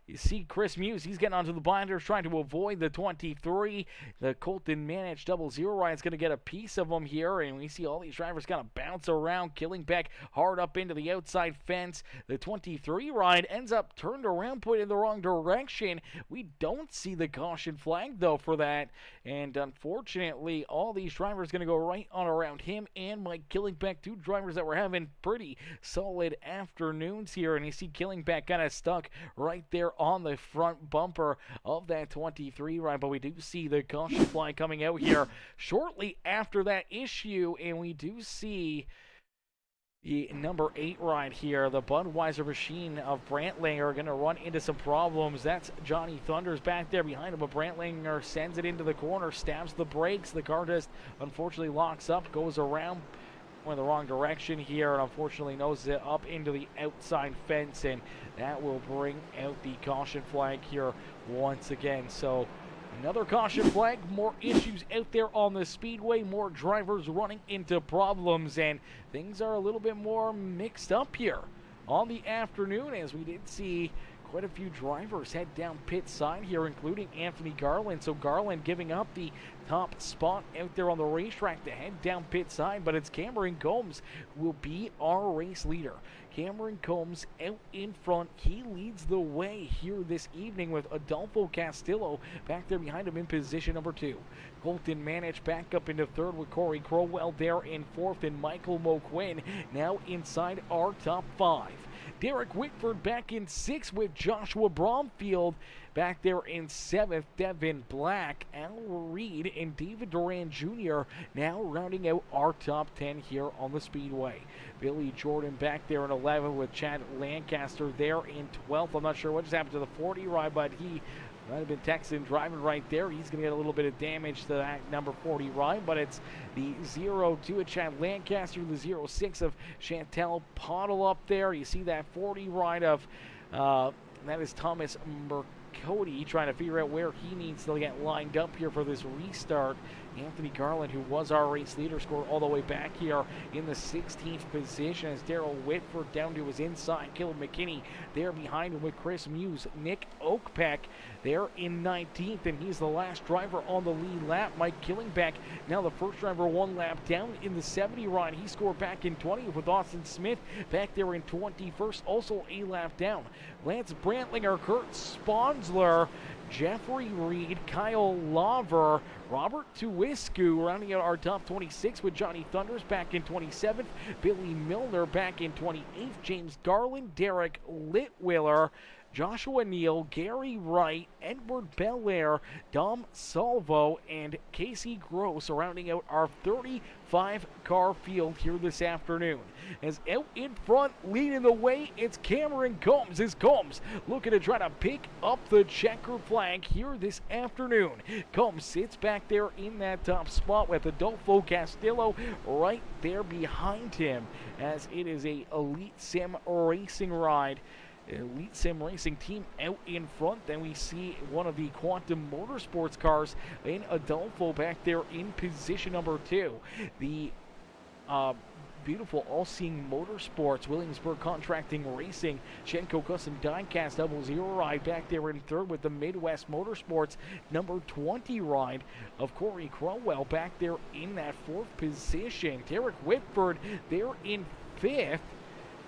You see Chris Muse, he's getting onto the binders, trying to avoid the 23. The Colton Manage 00 ride's going to get a piece of them here, and we see all these drivers kind of bounce around, killing back hard up into the outside fence. The 23 ride ends up turned around, put in the wrong direction. We don't see the caution flag, though, for that, and unfortunately, all these drivers going to go right on around him and Mike Killingbeck, two drivers that were having pretty solid afternoons here, and you see Killingbeck kind of stuck right there on the front bumper of that 23 ride, but we do see the caution flag coming out here shortly after that issue, and we do see the number 8 ride here, the Budweiser machine of Brantlinger, going to run into some problems. That's Johnny Thunders back there behind him, but Brantlinger sends it into the corner, stabs the brakes. The car just unfortunately locks up, goes around in the wrong direction here, and unfortunately noses it up into the outside fence, and that will bring out the caution flag here once again. So another caution flag, more issues out there on the speedway, more drivers running into problems, and things are a little bit more mixed up here on the afternoon, as we did see quite a few drivers head down pit side here, including Anthony Garland. So Garland giving up the top spot out there on the racetrack to head down pit side, but it's Cameron Combs who will be our race leader. Cameron Combs out in front. He leads the way here this evening with Adolfo Castillo back there behind him in position number 2. Colton Manich back up into 3rd with Corey Crowell there in 4th, and Michael Moquin now inside our top 5. Derek Whitford back in 6th with Joshua Bromfield back there in 7th. Devin Black, Al Reed, and David Duran Jr. now rounding out our top 10 here on the speedway. Billy Jordan back there in 11th with Chad Lancaster there in 12th. I'm not sure what just happened to the 40 ride, but he might have been Texan driving right there. He's going to get a little bit of damage to that number 40 ride, but it's the 02 of Chad Lancaster, the 06 of Chantel Pottle up there. You see that 40 ride of, that is Thomas Mercodi trying to figure out where he needs to get lined up here for this restart. Anthony Garland, who was our race leader, scored all the way back here in the 16th position as Daryl Whitford down to his inside. Caleb McKinney there behind him with Chris Muse. Nick Oakpeck there in 19th, and he's the last driver on the lead lap. Mike Killingbeck, now the first driver one lap down in the 70 ride. He scored back in 20th with Austin Smith back there in 21st, also a lap down. Lance Brantlinger, Kurt Sponsler, Jeffrey Reed, Kyle Laver, Robert Tuisku rounding out our top 26 with Johnny Thunders back in 27th, Billy Milner back in 28th, James Garland, Derek Litwiller, Joshua Neal, Gary Wright, Edward Belair, Dom Salvo, and Casey Gross rounding out our 35-car field here this afternoon. As out in front, leading the way, it's Cameron Combs. As Combs looking to try to pick up the checker flag here this afternoon. Combs sits back there in that top spot with Adolfo Castillo right there behind him, as it is a Elite Sim Racing ride. Elite Sim Racing team out in front. Then we see one of the Quantum Motorsports cars in Adolfo back there in position number 2. The beautiful All-Seeing Motorsports, Williamsburg Contracting Racing, Shenco Custom Diecast 00 ride back there in 3rd with the Midwest Motorsports number 20 ride of Corey Crowell back there in that 4th position. Derek Whitford there in 5th.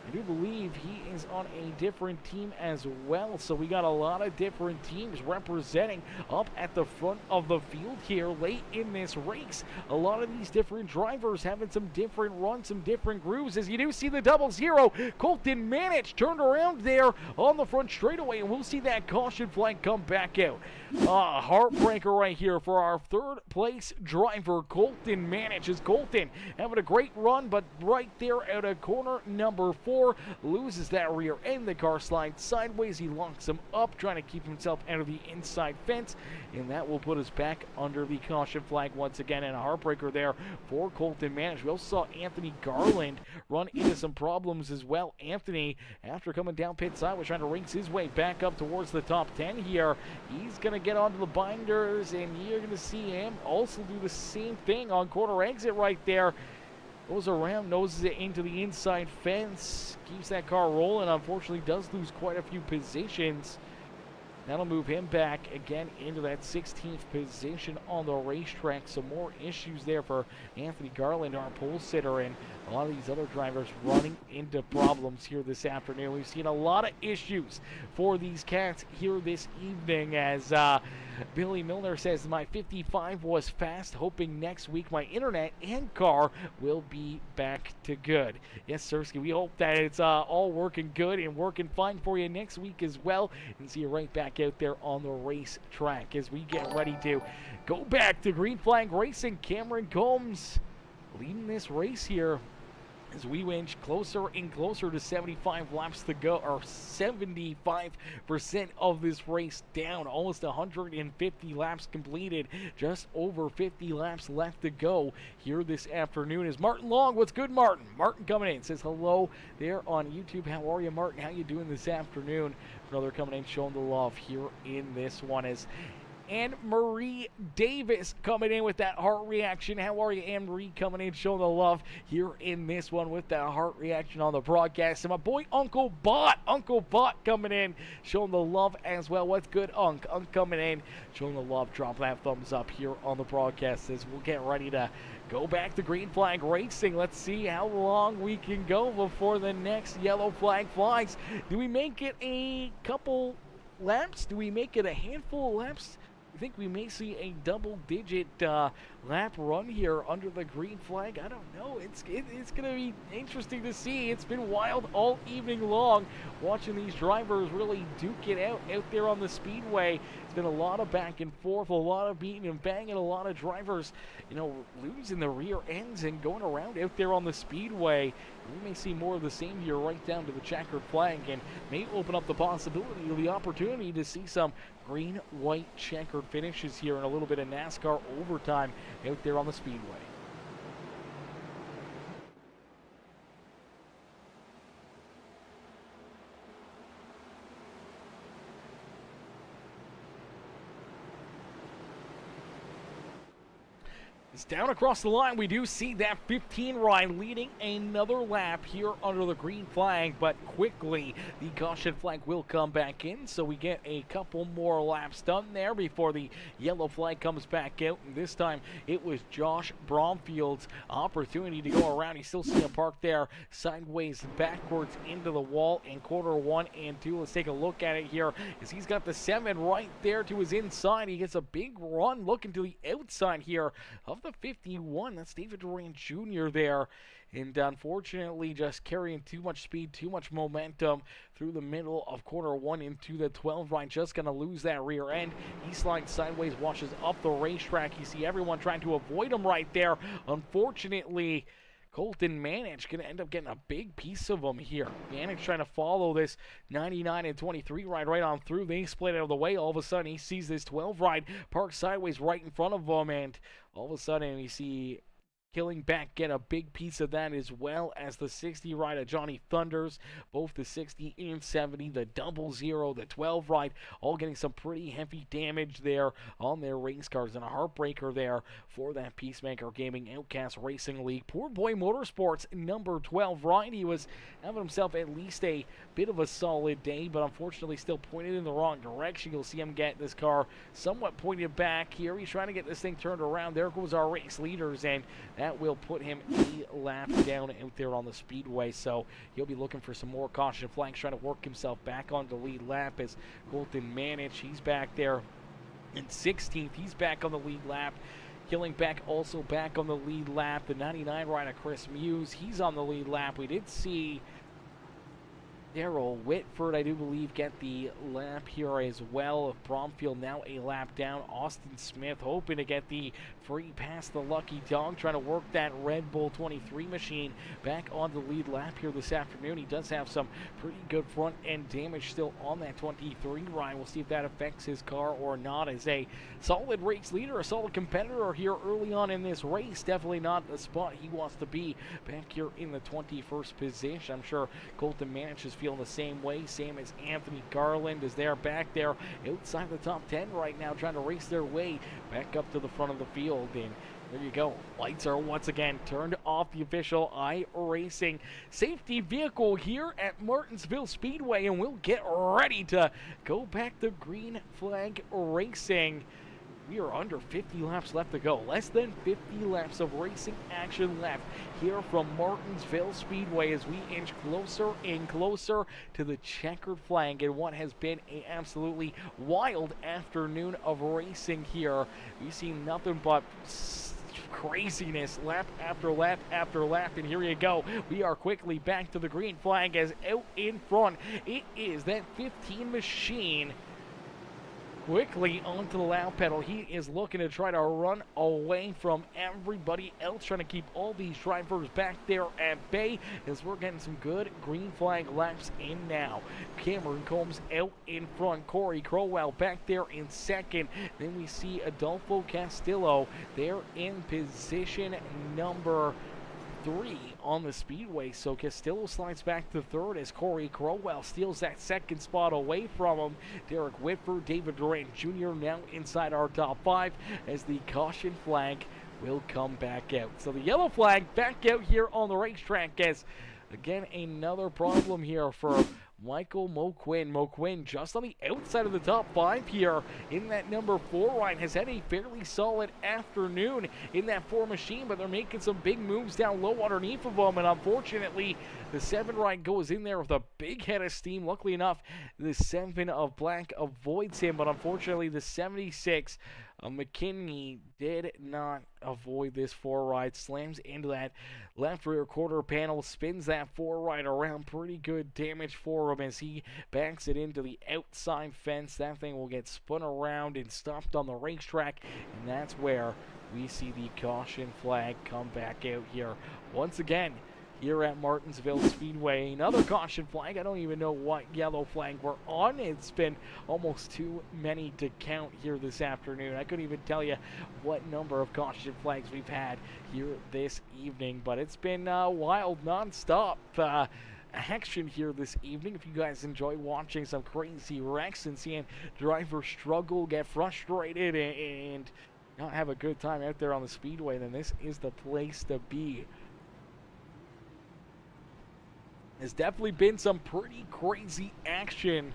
I do believe he is on a different team as well. So we got a lot of different teams representing up at the front of the field here late in this race. A lot of these different drivers having some different runs, some different grooves. As you do see the 00, Colton Manich turned around there on the front straightaway, and we'll see that caution flag come back out. Heartbreaker right here for our third place driver, Colton Manich. As Colton having a great run, but right there out of corner number 4, loses that rear end. The car slides sideways. He locks him up, trying to keep himself out of the inside fence, and that will put us back under the caution flag once again. And a heartbreaker there for Colton Manich. We also saw Anthony Garland run into some problems as well. Anthony, after coming down pit side, was trying to race his way back up towards the top 10 here. He's going to get onto the binders, and you're going to see him also do the same thing on corner exit right there. Goes around, noses it into the inside fence, keeps that car rolling. Unfortunately, does lose quite a few positions. That'll move him back again into that 16th position on the racetrack. Some more issues there for Anthony Garland, our pole sitter, and a lot of these other drivers running into problems here this afternoon. We've seen a lot of issues for these cats here this evening, as Billy Milner says, my 55 was fast, hoping next week my internet and car will be back to good. Yes, Sirski, we hope that it's all working good and working fine for you next week as well, and see you right back out there on the racetrack as we get ready to go back to Green Flag Racing. Cameron Combs leading this race here as we inch closer and closer to 75 laps to go, or 75% of this race down. Almost 150 laps completed, just over 50 laps left to go here this afternoon. Is Martin Long? What's good, Martin? Martin coming in, says hello there on YouTube. How are you, Martin? How you doing this afternoon? Brother coming in, showing the love here in this one. Is Anne-Marie Davis coming in with that heart reaction. How are you, Anne-Marie, coming in, showing the love here in this one with that heart reaction on the broadcast. And my boy Uncle Bot coming in, showing the love as well. What's good, Unc coming in, showing the love. Drop that thumbs up here on the broadcast as we'll get ready to go back to Green Flag Racing. Let's see how long we can go before the next yellow flag flies. Do we make it a couple laps? Do we make it a handful of laps? I think we may see a double-digit lap run here under the green flag. I don't know. It's going to be interesting to see. It's been wild all evening long watching these drivers really duke it out there on the speedway. It's been a lot of back and forth, a lot of beating and banging, a lot of drivers, losing the rear ends and going around out there on the speedway. We may see more of the same here right down to the checkered flag, and may open up the possibility, the opportunity to see some green, white, checkered finishes here and a little bit of NASCAR overtime out there on the speedway. It's down across the line. We do see that 15 ride leading another lap here under the green flag, but quickly the caution flag will come back in, so we get a couple more laps done there before the yellow flag comes back out. And this time it was Josh Bromfield's opportunity to go around. You still see him parked there sideways backwards into the wall in quarter 1 and 2. Let's take a look at it here as he's got the 7 right there to his inside. He gets a big run looking to the outside here of the 51. That's David Durant Jr. there, and unfortunately just carrying too much speed, too much momentum through the middle of quarter 1 into the 12 right. Just gonna lose that rear end. He slides sideways, washes up the racetrack. You see everyone trying to avoid him right there. Unfortunately, Colton Manich going to end up getting a big piece of him here. Manich trying to follow this 99 and 23 ride right on through. They split out of the way. All of a sudden, he sees this 12 ride parked sideways right in front of him, and all of a sudden, we see Killing Back get a big piece of that, as well as the 60 ride of Johnny Thunders. Both the 60 and 70, the 00, the 12 ride, all getting some pretty heavy damage there on their race cars. And a heartbreaker there for that Peacemaker Gaming Outcast Racing League Poor Boy Motorsports number 12 ride. He was having himself at least a bit of a solid day, but unfortunately still pointed in the wrong direction. You'll see him get this car somewhat pointed back here. He's trying to get this thing turned around. There goes our race leaders, and that will put him a lap down out there on the speedway. So he'll be looking for some more caution flags, trying to work himself back on the lead lap as Colton Manich, he's back there in 16th. He's back on the lead lap. Killingbeck also back on the lead lap. The 99 rider, Chris Muse, he's on the lead lap. We did see Daryl Whitford, I do believe, get the lap here as well. Bromfield now a lap down. Austin Smith hoping to get the free pass the Lucky Dog, trying to work that Red Bull 23 machine back on the lead lap here this afternoon. He does have some pretty good front end damage still on that 23 ride. We'll see if that affects his car or not. As a solid race leader, a solid competitor here early on in this race. Definitely not the spot he wants to be back here in the 21st position. I'm sure Colton Manich is feeling the same way, same as Anthony Garland, as they're back there outside the top 10 right now, trying to race their way back up to the front of the field. And there you go. Lights are once again turned off. The official iRacing safety vehicle here at Martinsville Speedway, and we'll get ready to go back to green flag racing. We are under 50 laps left to go. Less than 50 laps of racing action left here from Martinsville Speedway as we inch closer and closer to the checkered flag in what has been an absolutely wild afternoon of racing here. We've seen nothing but craziness lap after lap after lap, and here you go. We are quickly back to the green flag as out in front it is that 15 machine. Quickly onto the loud pedal. He is looking to try to run away from everybody else, trying to keep all these drivers back there at bay as we're getting some good green flag laps in now. Cameron Combs out in front. Corey Crowell back there in second. Then we see Adolfo Castillo there in position number 3 on the speedway. So Castillo slides back to third as Corey Crowell steals that second spot away from him. Derek Whitford, David Durant Jr. now inside our top 5 as the caution flag will come back out. So the yellow flag back out here on the racetrack as again another problem here for Michael Moquin. Moquin just on the outside of the top 5 here in that number 4 ride. Has had a fairly solid afternoon in that 4 machine, but they're making some big moves down low underneath of them, and unfortunately the 7 ride goes in there with a big head of steam. Luckily enough, the 7 of black avoids him, but unfortunately the 76 McKinney did not avoid this 4 ride. Slams into that left rear quarter panel, spins that 4 ride around. Pretty good damage for him as he backs it into the outside fence. That thing will get spun around and stopped on the racetrack, and that's where we see the caution flag come back out here once again here at Martinsville Speedway. Another caution flag. I don't even know what yellow flag we're on. It's been almost too many to count here this afternoon. I couldn't even tell you what number of caution flags we've had here this evening, but it's been wild non-stop action here this evening. If you guys enjoy watching some crazy wrecks and seeing drivers struggle, get frustrated, and not have a good time out there on the speedway, then this is the place to be. There's definitely been some pretty crazy action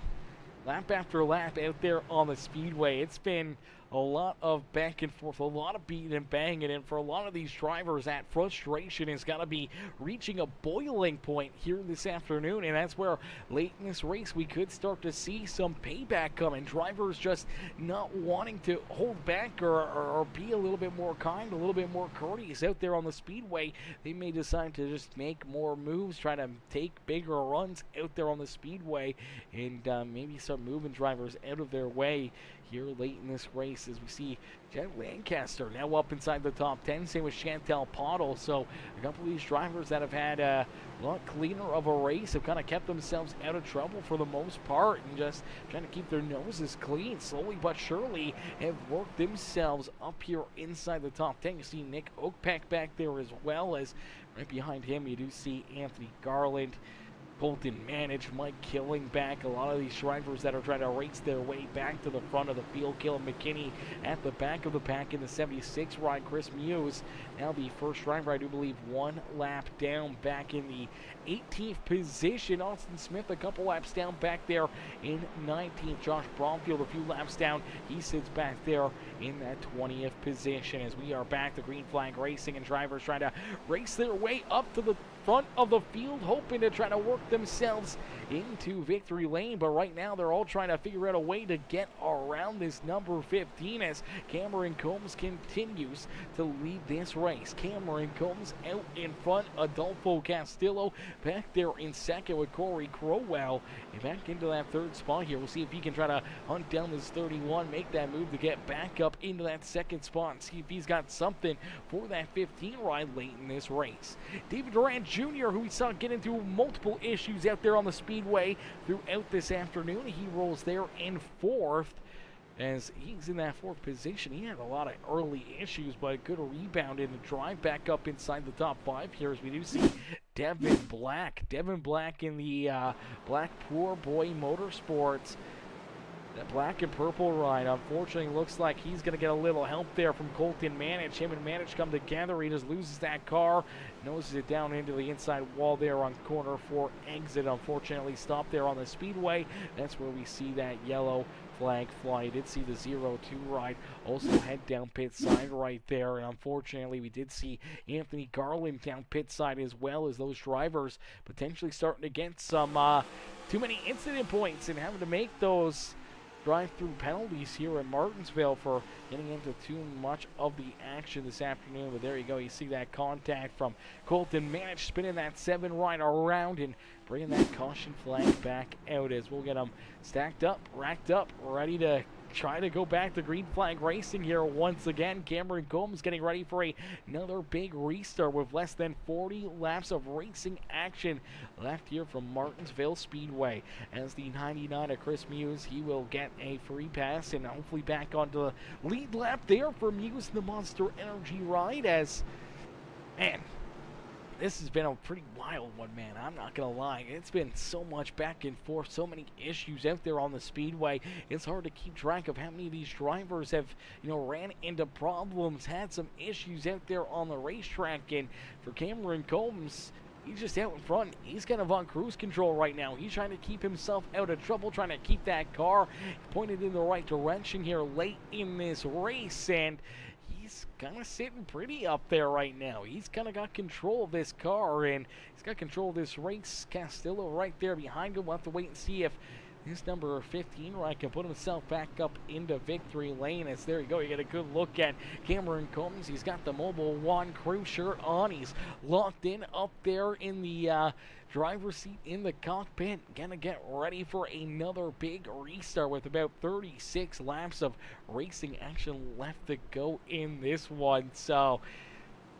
lap after lap out there on the speedway. It's been a lot of back and forth, a lot of beating and banging, and for a lot of these drivers, that frustration is going to be reaching a boiling point here this afternoon, and that's where late in this race we could start to see some payback coming. Drivers just not wanting to hold back or be a little bit more kind, a little bit more courteous out there on the speedway. They may decide to just make more moves, try to take bigger runs out there on the speedway, and maybe start moving drivers out of their way here late in this race as we see Jen Lancaster now up inside the top 10. Same with Chantel Pottle. So a couple of these drivers that have had a lot cleaner of a race have kind of kept themselves out of trouble for the most part and just trying to keep their noses clean. Slowly but surely have worked themselves up here inside the top 10. You see Nick Oakpeck back there as well, as right behind him you do see Anthony Garland. Colton managed Mike Killing back. A lot of these drivers that are trying to race their way back to the front of the field. Caleb McKinney at the back of the pack in the 76 ride. Chris Muse, now the first driver, I do believe, 1 lap down back in the 18th position. Austin Smith a couple laps down back there in 19th. Josh Bromfield a few laps down. He sits back there in that 20th position. As we are back to green flag racing and drivers trying to race their way up to the front of the field, hoping to try to work themselves into victory lane, but right now they're all trying to figure out a way to get around this number 15 as Cameron Combs continues to lead this race. Cameron Combs out in front, Adolfo Castillo back there in second with Corey Crowell, and back into that third spot here. We'll see if he can try to hunt down this 31, make that move to get back up into that second spot, and see if he's got something for that 15 ride late in this race. David Durant Jr., who we saw get into multiple issues out there on the speedway throughout this afternoon, he rolls there in fourth. As he's in that fourth position, he had a lot of early issues, but a good rebound in the drive back up inside the top 5 here as we do see Devin Black. Devin Black in the Black Poor Boy Motorsports. That black and purple ride, unfortunately, looks like he's going to get a little help there from Colton Manich. Him and Manich come together. He just loses that car, noses it down into the inside wall there on corner 4 exit. Unfortunately, stopped there on the speedway. That's where we see that yellow flag fly. Did see the 0-2 ride also head down pit side right there, and unfortunately we did see Anthony Garland down pit side as well, as those drivers potentially starting to get some too many incident points and having to make those drive-through penalties here at Martinsville for getting into too much of the action this afternoon. But there you go, you see that contact from Colton Manich spinning that 7 right around and bringing that caution flag back out, as we'll get them stacked up, racked up, ready to try to go back to green flag racing here once again. Cameron Combs getting ready for another big restart with less than 40 laps of racing action left here from Martinsville Speedway. As the 99 of Chris Muse, he will get a free pass and hopefully back onto the lead lap there for Muse in the Monster Energy ride. As, man, this has been a pretty wild one, man. I'm not going to lie. It's been so much back and forth, so many issues out there on the speedway. It's hard to keep track of how many of these drivers have, ran into problems, had some issues out there on the racetrack. And for Cameron Combs, he's just out in front. He's kind of on cruise control right now. He's trying to keep himself out of trouble, trying to keep that car pointed in the right direction here late in this race. And he's kind of sitting pretty up there right now. He's kind of got control of this car, and he's got control of this race. Castillo right there behind him. We'll have to wait and see if this number 15 right can put himself back up into victory lane. As there you go, you get a good look at Cameron Combs. He's got the Mobil 1 crew shirt on. He's locked in up there in the driver's seat in the cockpit, gonna get ready for another big restart with about 36 laps of racing action left to go in this one. So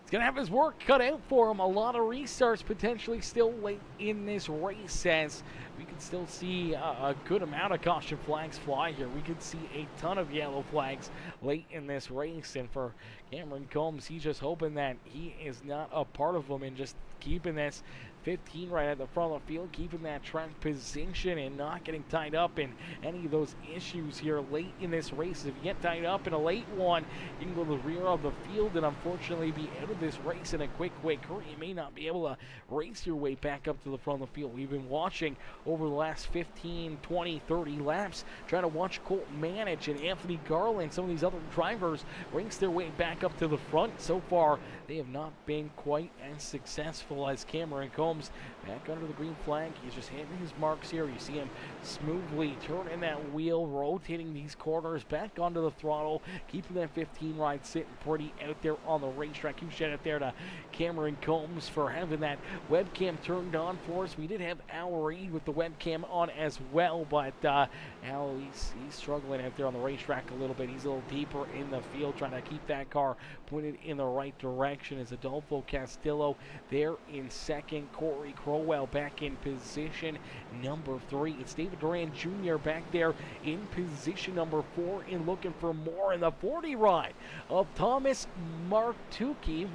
he's gonna have his work cut out for him. A lot of restarts potentially still late in this race, as we can still see a good amount of caution flags fly here. We could see a ton of yellow flags late in this race, and for Cameron Combs, he's just hoping that he is not a part of them and just keeping this 15 right at the front of the field, keeping that track position and not getting tied up in any of those issues here late in this race. If you get tied up in a late one, you can go to the rear of the field and unfortunately be out of this race in a quick hurry. You may not be able to race your way back up to the front of the field. We've been watching over the last 15, 20, 30 laps, trying to watch Colt Manich and Anthony Garland, some of these other drivers, race their way back up to the front. So far, they have not been quite as successful as Cameron Combs back under the green flag. He's just hitting his marks here. You see him smoothly turning that wheel, rotating these corners, back onto the throttle, keeping that 15 ride sitting pretty out there on the racetrack. Huge shout out there to Cameron Combs for having that webcam turned on for us. We did have Al Reed with the webcam on as well, but Al, he's struggling out there on the racetrack a little bit. He's a little deeper in the field, trying to keep that car pointed in the right direction. As Adolfo Castillo there in second, Corey Crowell back in position number 3. It's David Duran Jr. back there in position number 4 and looking for more in the 40 ride of Thomas Martucci.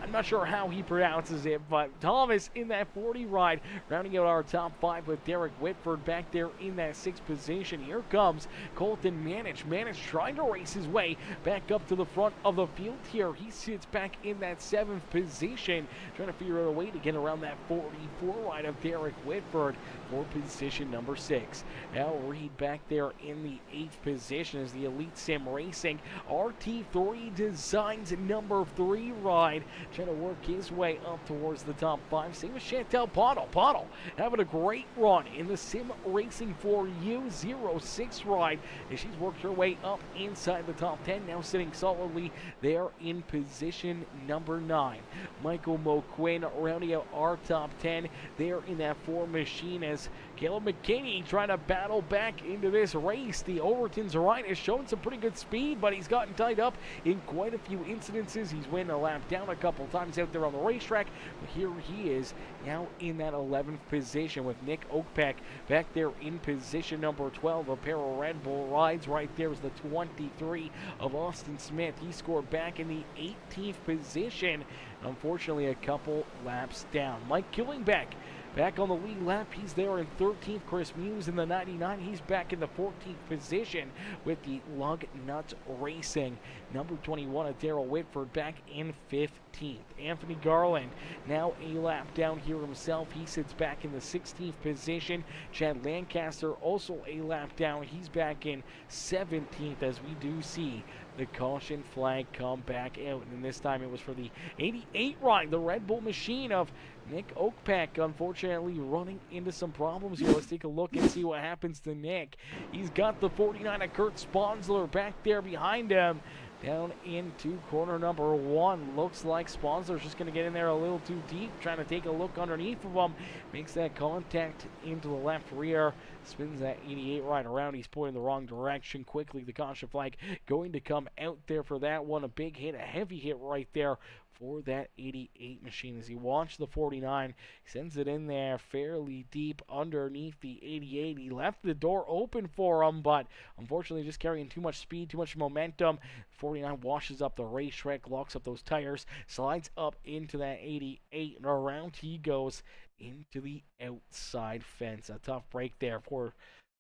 I'm not sure how he pronounces it, but Thomas in that 40 ride, rounding out our top 5 with Derek Whitford back there in that 6th position. Here comes Colton Manich. Manich trying to race his way back up to the front of the field here. He sits back in that 7th position, trying to figure out a way to get around that 44 ride of Derek Whitford for position number 6. Al Reed back there in the 8th position as the Elite Sim Racing RT3 Designs number 3 ride, trying to work his way up towards the top 5. Same as Chantel Pottle. Pottle having a great run in the Sim Racing for You 06 ride as she's worked her way up inside the top 10, now sitting solidly there in position number 9. Michael Moquin rounding out our top 10 there in that 4 machine as Caleb McKinney trying to battle back into this race. The Overton's ride has shown some pretty good speed, but he's gotten tied up in quite a few incidences. He's went a lap down a couple times out there on the racetrack, but here he is now in that 11th position with Nick Oakpeck back there in position number 12. A pair of Red Bull rides right there is the 23 of Austin Smith. He scored back in the 18th position. Unfortunately, a couple laps down. Mike Killingbeck back on the lead lap. He's there in 13th. Chris Muse in the 99. He's back in the 14th position with the Lug Nuts Racing. Number 21 of Daryl Whitford back in 15th. Anthony Garland now a lap down here himself. He sits back in the 16th position. Chad Lancaster also a lap down. He's back in 17th as we do see the caution flag come back out. And this time it was for the 88 ride, the Red Bull machine of Nick Oakpeck, unfortunately running into some problems here. Let's take a look and see what happens to Nick. He's got the 49 of Kurt Sponsler back there behind him. Down into corner number 1. Looks like Sponsler's just going to get in there a little too deep, trying to take a look underneath of him. Makes that contact into the left rear. Spins that 88 right around. He's pointing the wrong direction. Quickly, the caution flag going to come out there for that one. A big hit, a heavy hit right there for that 88 machine as he watched the 49, sends it in there fairly deep underneath the 88. He left the door open for him, but unfortunately just carrying too much speed, too much momentum. 49 washes up the racetrack, locks up those tires, slides up into that 88, and around he goes into the outside fence. A tough break there for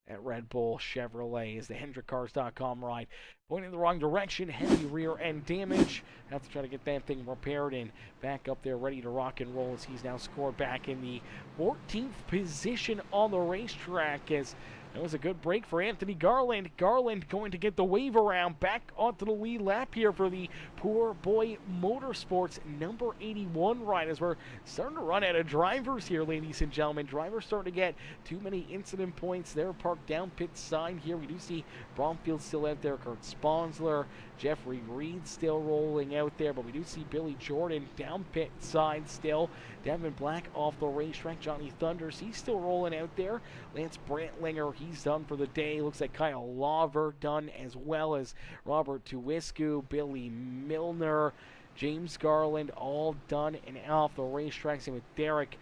at Red Bull Chevrolet as the HendrickCars.com ride pointing in the wrong direction. Heavy rear end damage. Have to try to get that thing repaired and back up there ready to rock and roll as he's now scored back in the 14th position on the racetrack as that was a good break for Anthony Garland. Garland going to get the wave around back onto the lead lap here for the Poor Boy Motorsports number 81 ride as we're starting to run out of drivers here, ladies and gentlemen. Drivers starting to get too many incident points. They're parked down pit side here. We do see Bromfield still out there, Kurt Sponsler, Jeffrey Reed still rolling out there, but we do see Billy Jordan down pit side still. Devin Black off the racetrack. Johnny Thunders, he's still rolling out there. Lance Brantlinger, he's done for the day. Looks like Kyle Lawver done as well as Robert Tuwiscu, Billy Milner, James Garland, all done and off the racetrack. Same with Derek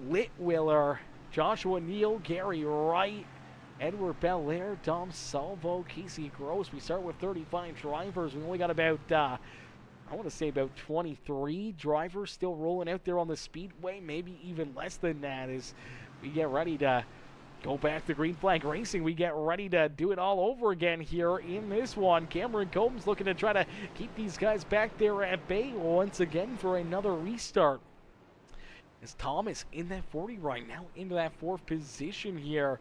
Litwiller, Joshua Neal, Gary Wright, Edward Belair, Dom Salvo, Casey Gross. We start with 35 drivers. We only got about, I want to say about 23 drivers still rolling out there on the speedway, maybe even less than that as we get ready to go back to Green Flag Racing. We get ready to do it all over again here in this one. Cameron Combs looking to try to keep these guys back there at bay once again for another restart. As Thomas in that 40 right now into that 4th position here.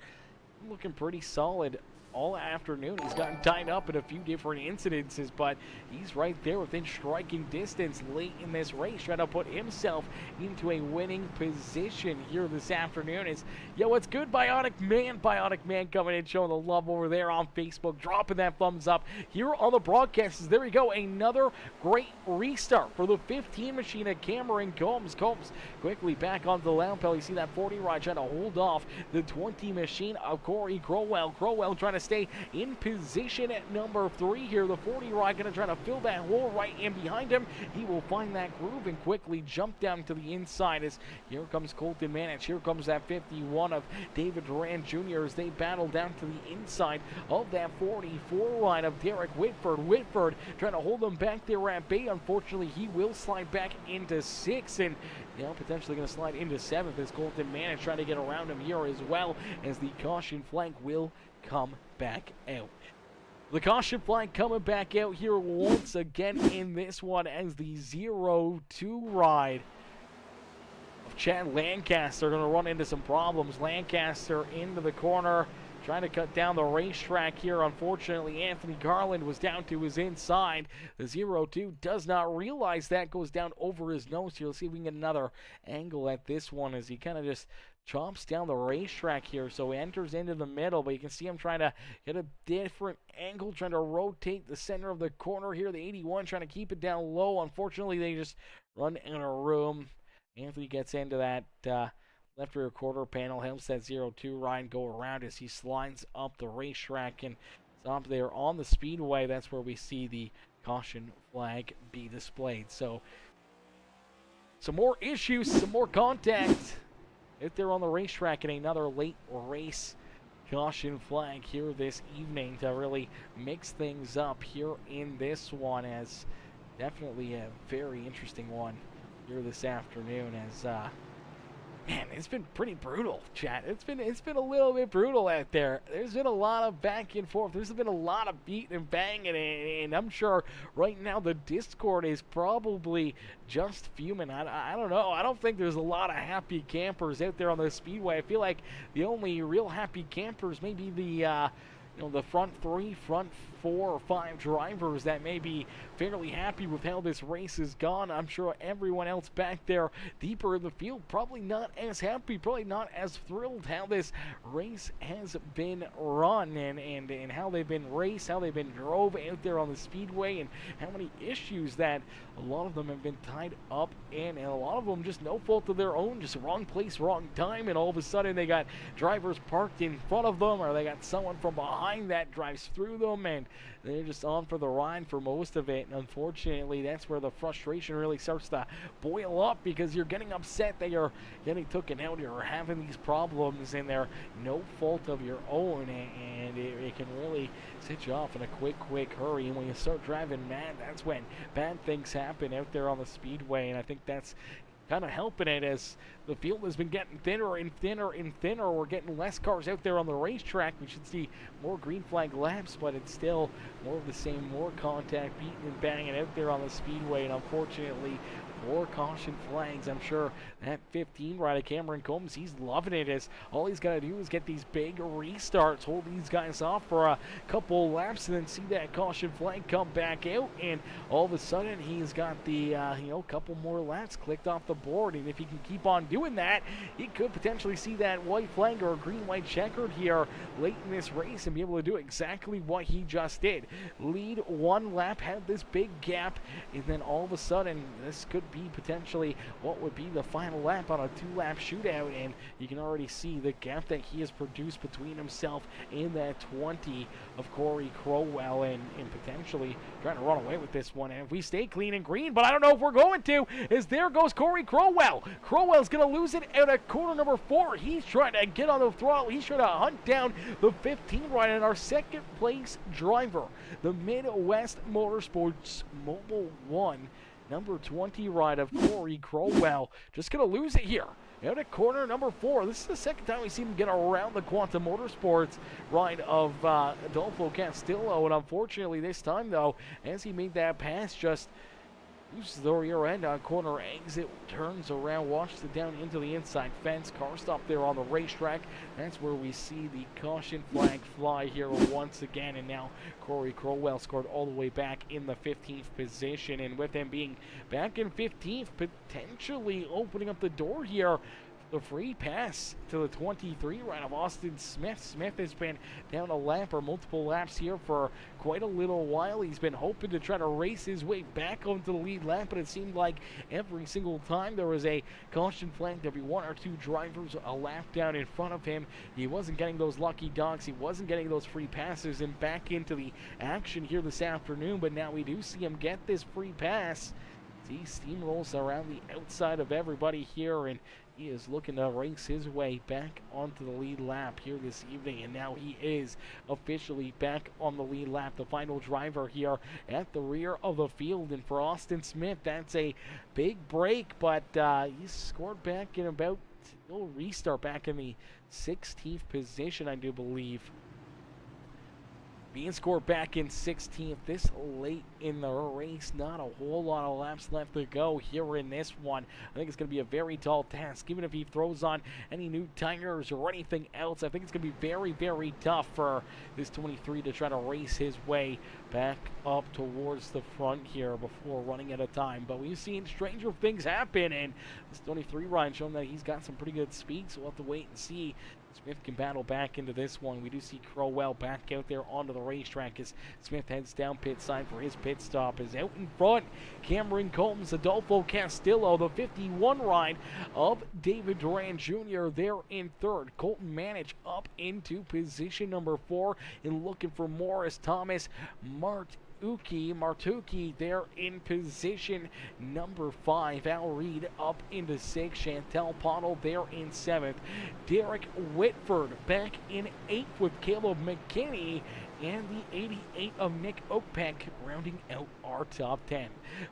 Looking pretty solid all afternoon. He's gotten tied up in a few different incidences, but he's right there within striking distance late in this race, trying to put himself into a winning position here this afternoon. Is yo, what's good, Bionic Man? Bionic Man coming in, showing the love over there on Facebook, dropping that thumbs up here on the broadcast. There we go, another great restart for the 15 machine at Cameron Combs. Combs quickly back onto the Lounge. You see that 40 ride trying to hold off the 20 machine of Corey Crowell. Crowell trying to to stay in position at number 3 here. The 40 ride going to try to fill that hole right in behind him. He will find that groove and quickly jump down to the inside as here comes Colton Manich. Here comes that 51 of David Duran Jr. as they battle down to the inside of that 44 ride of Derek Whitford. Whitford trying to hold him back there at bay. Unfortunately, he will slide back into 6th and potentially going to slide into 7th as Colton Manich trying to get around him here as well as the caution flag will come back out. The caution flag coming back out here once again in this one as the 0-2 ride of Chad Lancaster going to run into some problems. Lancaster into the corner, trying to cut down the racetrack here. Unfortunately, Anthony Garland was down to his inside. The 0-2 does not realize that, goes down over his nose here. Let's see if we can get another angle at this one as he kind of just chomps down the racetrack here. So he enters into the middle, but you can see him trying to get a different angle, trying to rotate the center of the corner here. The 81 trying to keep it down low. Unfortunately, they just run in a room. Anthony gets into that left rear quarter panel, helps that 0-2 ride go around as he slides up the racetrack and stop there on the speedway. That's where we see the caution flag be displayed. So some more issues, some more contact out there on the racetrack, and another late race caution flag here this evening to really mix things up here in this one, as definitely a very interesting one here this afternoon as man, it's been pretty brutal, chat. It's been a little bit brutal out there. There's been a lot of back and forth. There's been a lot of beating and banging, and I'm sure right now the Discord is probably just fuming. I don't know. I don't think there's a lot of happy campers out there on the speedway. I feel like the only real happy campers may be the the front 3, front 4 or 5 drivers that may be fairly happy with how this race has gone. I'm sure everyone else back there deeper in the field probably not as happy, probably not as thrilled how this race has been run and how they've been raced, how they've been drove out there on the speedway, and how many issues that a lot of them have been tied up in, and a lot of them just no fault of their own, just wrong place, wrong time, and all of a sudden they got drivers parked in front of them, or they got someone from behind that drives through them, and they're just on for the ride for most of it. And unfortunately, that's where the frustration really starts to boil up, because you're getting upset that you're getting taken out, you're having these problems, and they're no fault of your own, and it can really set you off in a quick hurry. And when you start driving mad, that's when bad things happen out there on the speedway. And I think that's kind of helping it as the field has been getting thinner and thinner and thinner. We're getting less cars out there on the racetrack. We should see more green flag laps, but it's still more of the same, more contact, beating and banging out there on the speedway, and unfortunately more caution flags. I'm sure that 15 rider Cameron Combs, he's loving it, as all he's got to do is get these big restarts, hold these guys off for a couple laps, and then see that caution flag come back out, and all of a sudden he's got the couple more laps clicked off the board. And if he can keep on doing that, he could potentially see that white flag or green-white checkered here late in this race and be able to do exactly what he just did. Lead one lap, have this big gap, and then all of a sudden this could be potentially what would be the final lap on a 2-lap shootout, and you can already see the gap that he has produced between himself and that 20 of Corey Crowell, and potentially trying to run away with this one. And if we stay clean and green, but I don't know if we're going to, as there goes Corey Crowell. Crowell's going to lose it out at corner number 4. He's trying to get on the throttle. He's trying to hunt down the 15 rider, and our second place driver, the Midwest Motorsports Mobile 1 number 20 ride of Corey Crowell, just going to lose it here out at corner number 4. This is the second time we see him get around the Quantum Motorsports ride of Adolfo Castillo, and unfortunately this time, though, as he made that pass, just uses the rear end on corner exit, turns around, washes it down into the inside fence. Car stop there on the racetrack. That's where we see the caution flag fly here once again, and now Corey Crowell scored all the way back in the 15th position, and with him being back in 15th, potentially opening up the door here the free pass to the 23 ride of Austin Smith. Smith has been down a lap or multiple laps here for quite a little while. He's been hoping to try to race his way back onto the lead lap, but it seemed like every single time there was a caution flag, there'd be one or two drivers a lap down in front of him. He wasn't getting those lucky dogs. He wasn't getting those free passes and back into the action here this afternoon, but now we do see him get this free pass. He steamrolls around the outside of everybody here, and he is looking to race his way back onto the lead lap here this evening, and now he is officially back on the lead lap, the final driver here at the rear of the field. And for Austin Smith, that's a big break, but he scored back in about, he'll restart back in the 16th position, I do believe. Being scored back in 16th this late in the race. Not a whole lot of laps left to go here in this one. I think it's going to be a very tall task. Even if he throws on any new tires or anything else, I think it's going to be very, very tough for this 23 to try to race his way back up towards the front here before running out of time. But we've seen stranger things happen, and this 23 Ryan showing that he's got some pretty good speed, so we'll have to wait and see. Smith can battle back into this one. We do see Crowell back out there onto the racetrack as Smith heads down pit side for his pit stop. Is out in front, Cameron Combs, Adolfo Castillo, the 51 ride of David Duran Jr. there in third. Colton Manich up into position number 4 and looking for Morris Thomas. Martucci there in position number 5. Al Reed up into 6. Chantel Pottle there in 7th. Derek Whitford back in 8th with Caleb McKinney. And the 88 of Nick Oakpeck rounding out our top 10.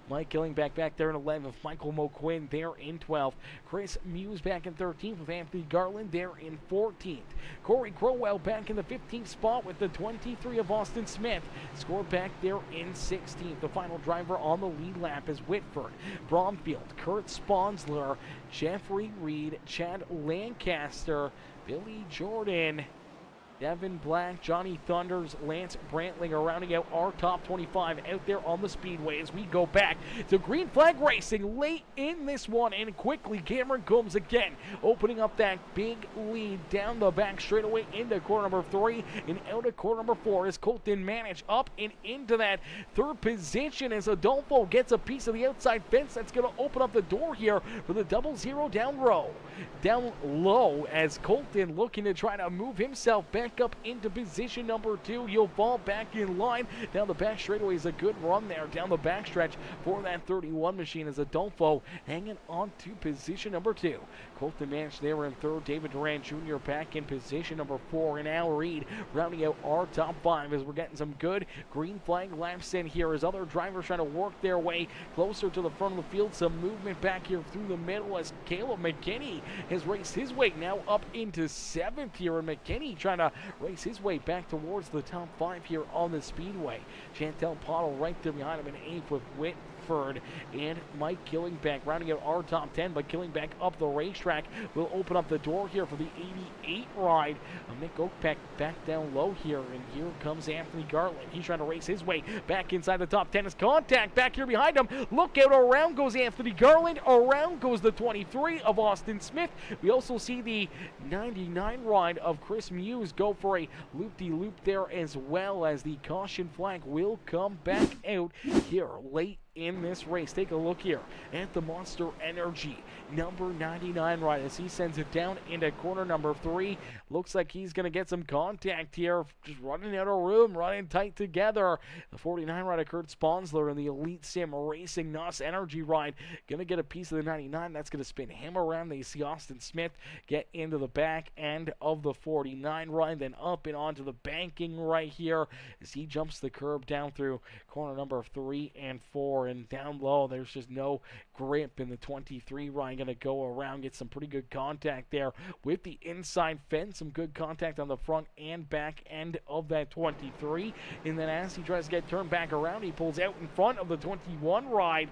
Mike Killingback back there in 11th. Michael Moquin there in 12th. Chris Muse back in 13th with Anthony Garland there in 14th. Corey Crowell back in the 15th spot with the 23 of Austin Smith. Scored back there in 16th. The final driver on the lead lap is Whitford. Bromfield, Kurt Sponsler, Jeffrey Reed, Chad Lancaster, Billy Jordan, Devin Black, Johnny Thunders, Lance Brantling are rounding out our top 25 out there on the speedway as we go back to green flag racing late in this one. And quickly, Cameron Combs again opening up that big lead down the back straightaway into corner number 3 and out of corner number 4 as Colton Manich up and into that third position as Adolfo gets a piece of the outside fence. That's going to open up the door here for the 00 down low as Colton looking to try to move himself back up into position number 2. You'll fall back in line. Down the back straightaway is a good run there down the backstretch for that 31 machine as Adolfo hanging on to position number 2. Colton Manich there in third. David Duran Jr. back in position number 4. And Al Reed rounding out our top 5 as we're getting some good green flag laps in here as other drivers trying to work their way closer to the front of the field. Some movement back here through the middle as Caleb McKinney has raced his way now up into 7th here, and McKinney trying to race his way back towards the top 5 here on the speedway. Chantel Pottle right there behind him in 8th with Whitford and Mike Killingback rounding out our top 10, but Killingback up the racetrack will open up the door here for the 88 ride of Nick Oakpeck back down low here, and here comes Anthony Garland. He's trying to race his way back inside the top 10 as contact back here behind him. Look out, around goes Anthony Garland, around goes the 23 of Austin Smith. We also see the 99 ride of Chris Muse go for a loop-de-loop there, as well as the caution flag will come back out here late in this race. Take a look here at the Monster Energy number 99 ride as he sends it down into corner number 3. Looks like he's going to get some contact here, just running out of room, running tight together. The 49 ride of Kurt Sponsler and the Elite Sim Racing NOS Energy ride going to get a piece of the 99. That's going to spin him around. They see Austin Smith get into the back end of the 49 ride, then up and onto the banking right here as he jumps the curb down through corner number 3 and 4. And down low, there's just no grip in the 23 ride. Going to go around, get some pretty good contact there with the inside fence. Some good contact on the front and back end of that 23. And then as he tries to get turned back around, he pulls out in front of the 21 ride.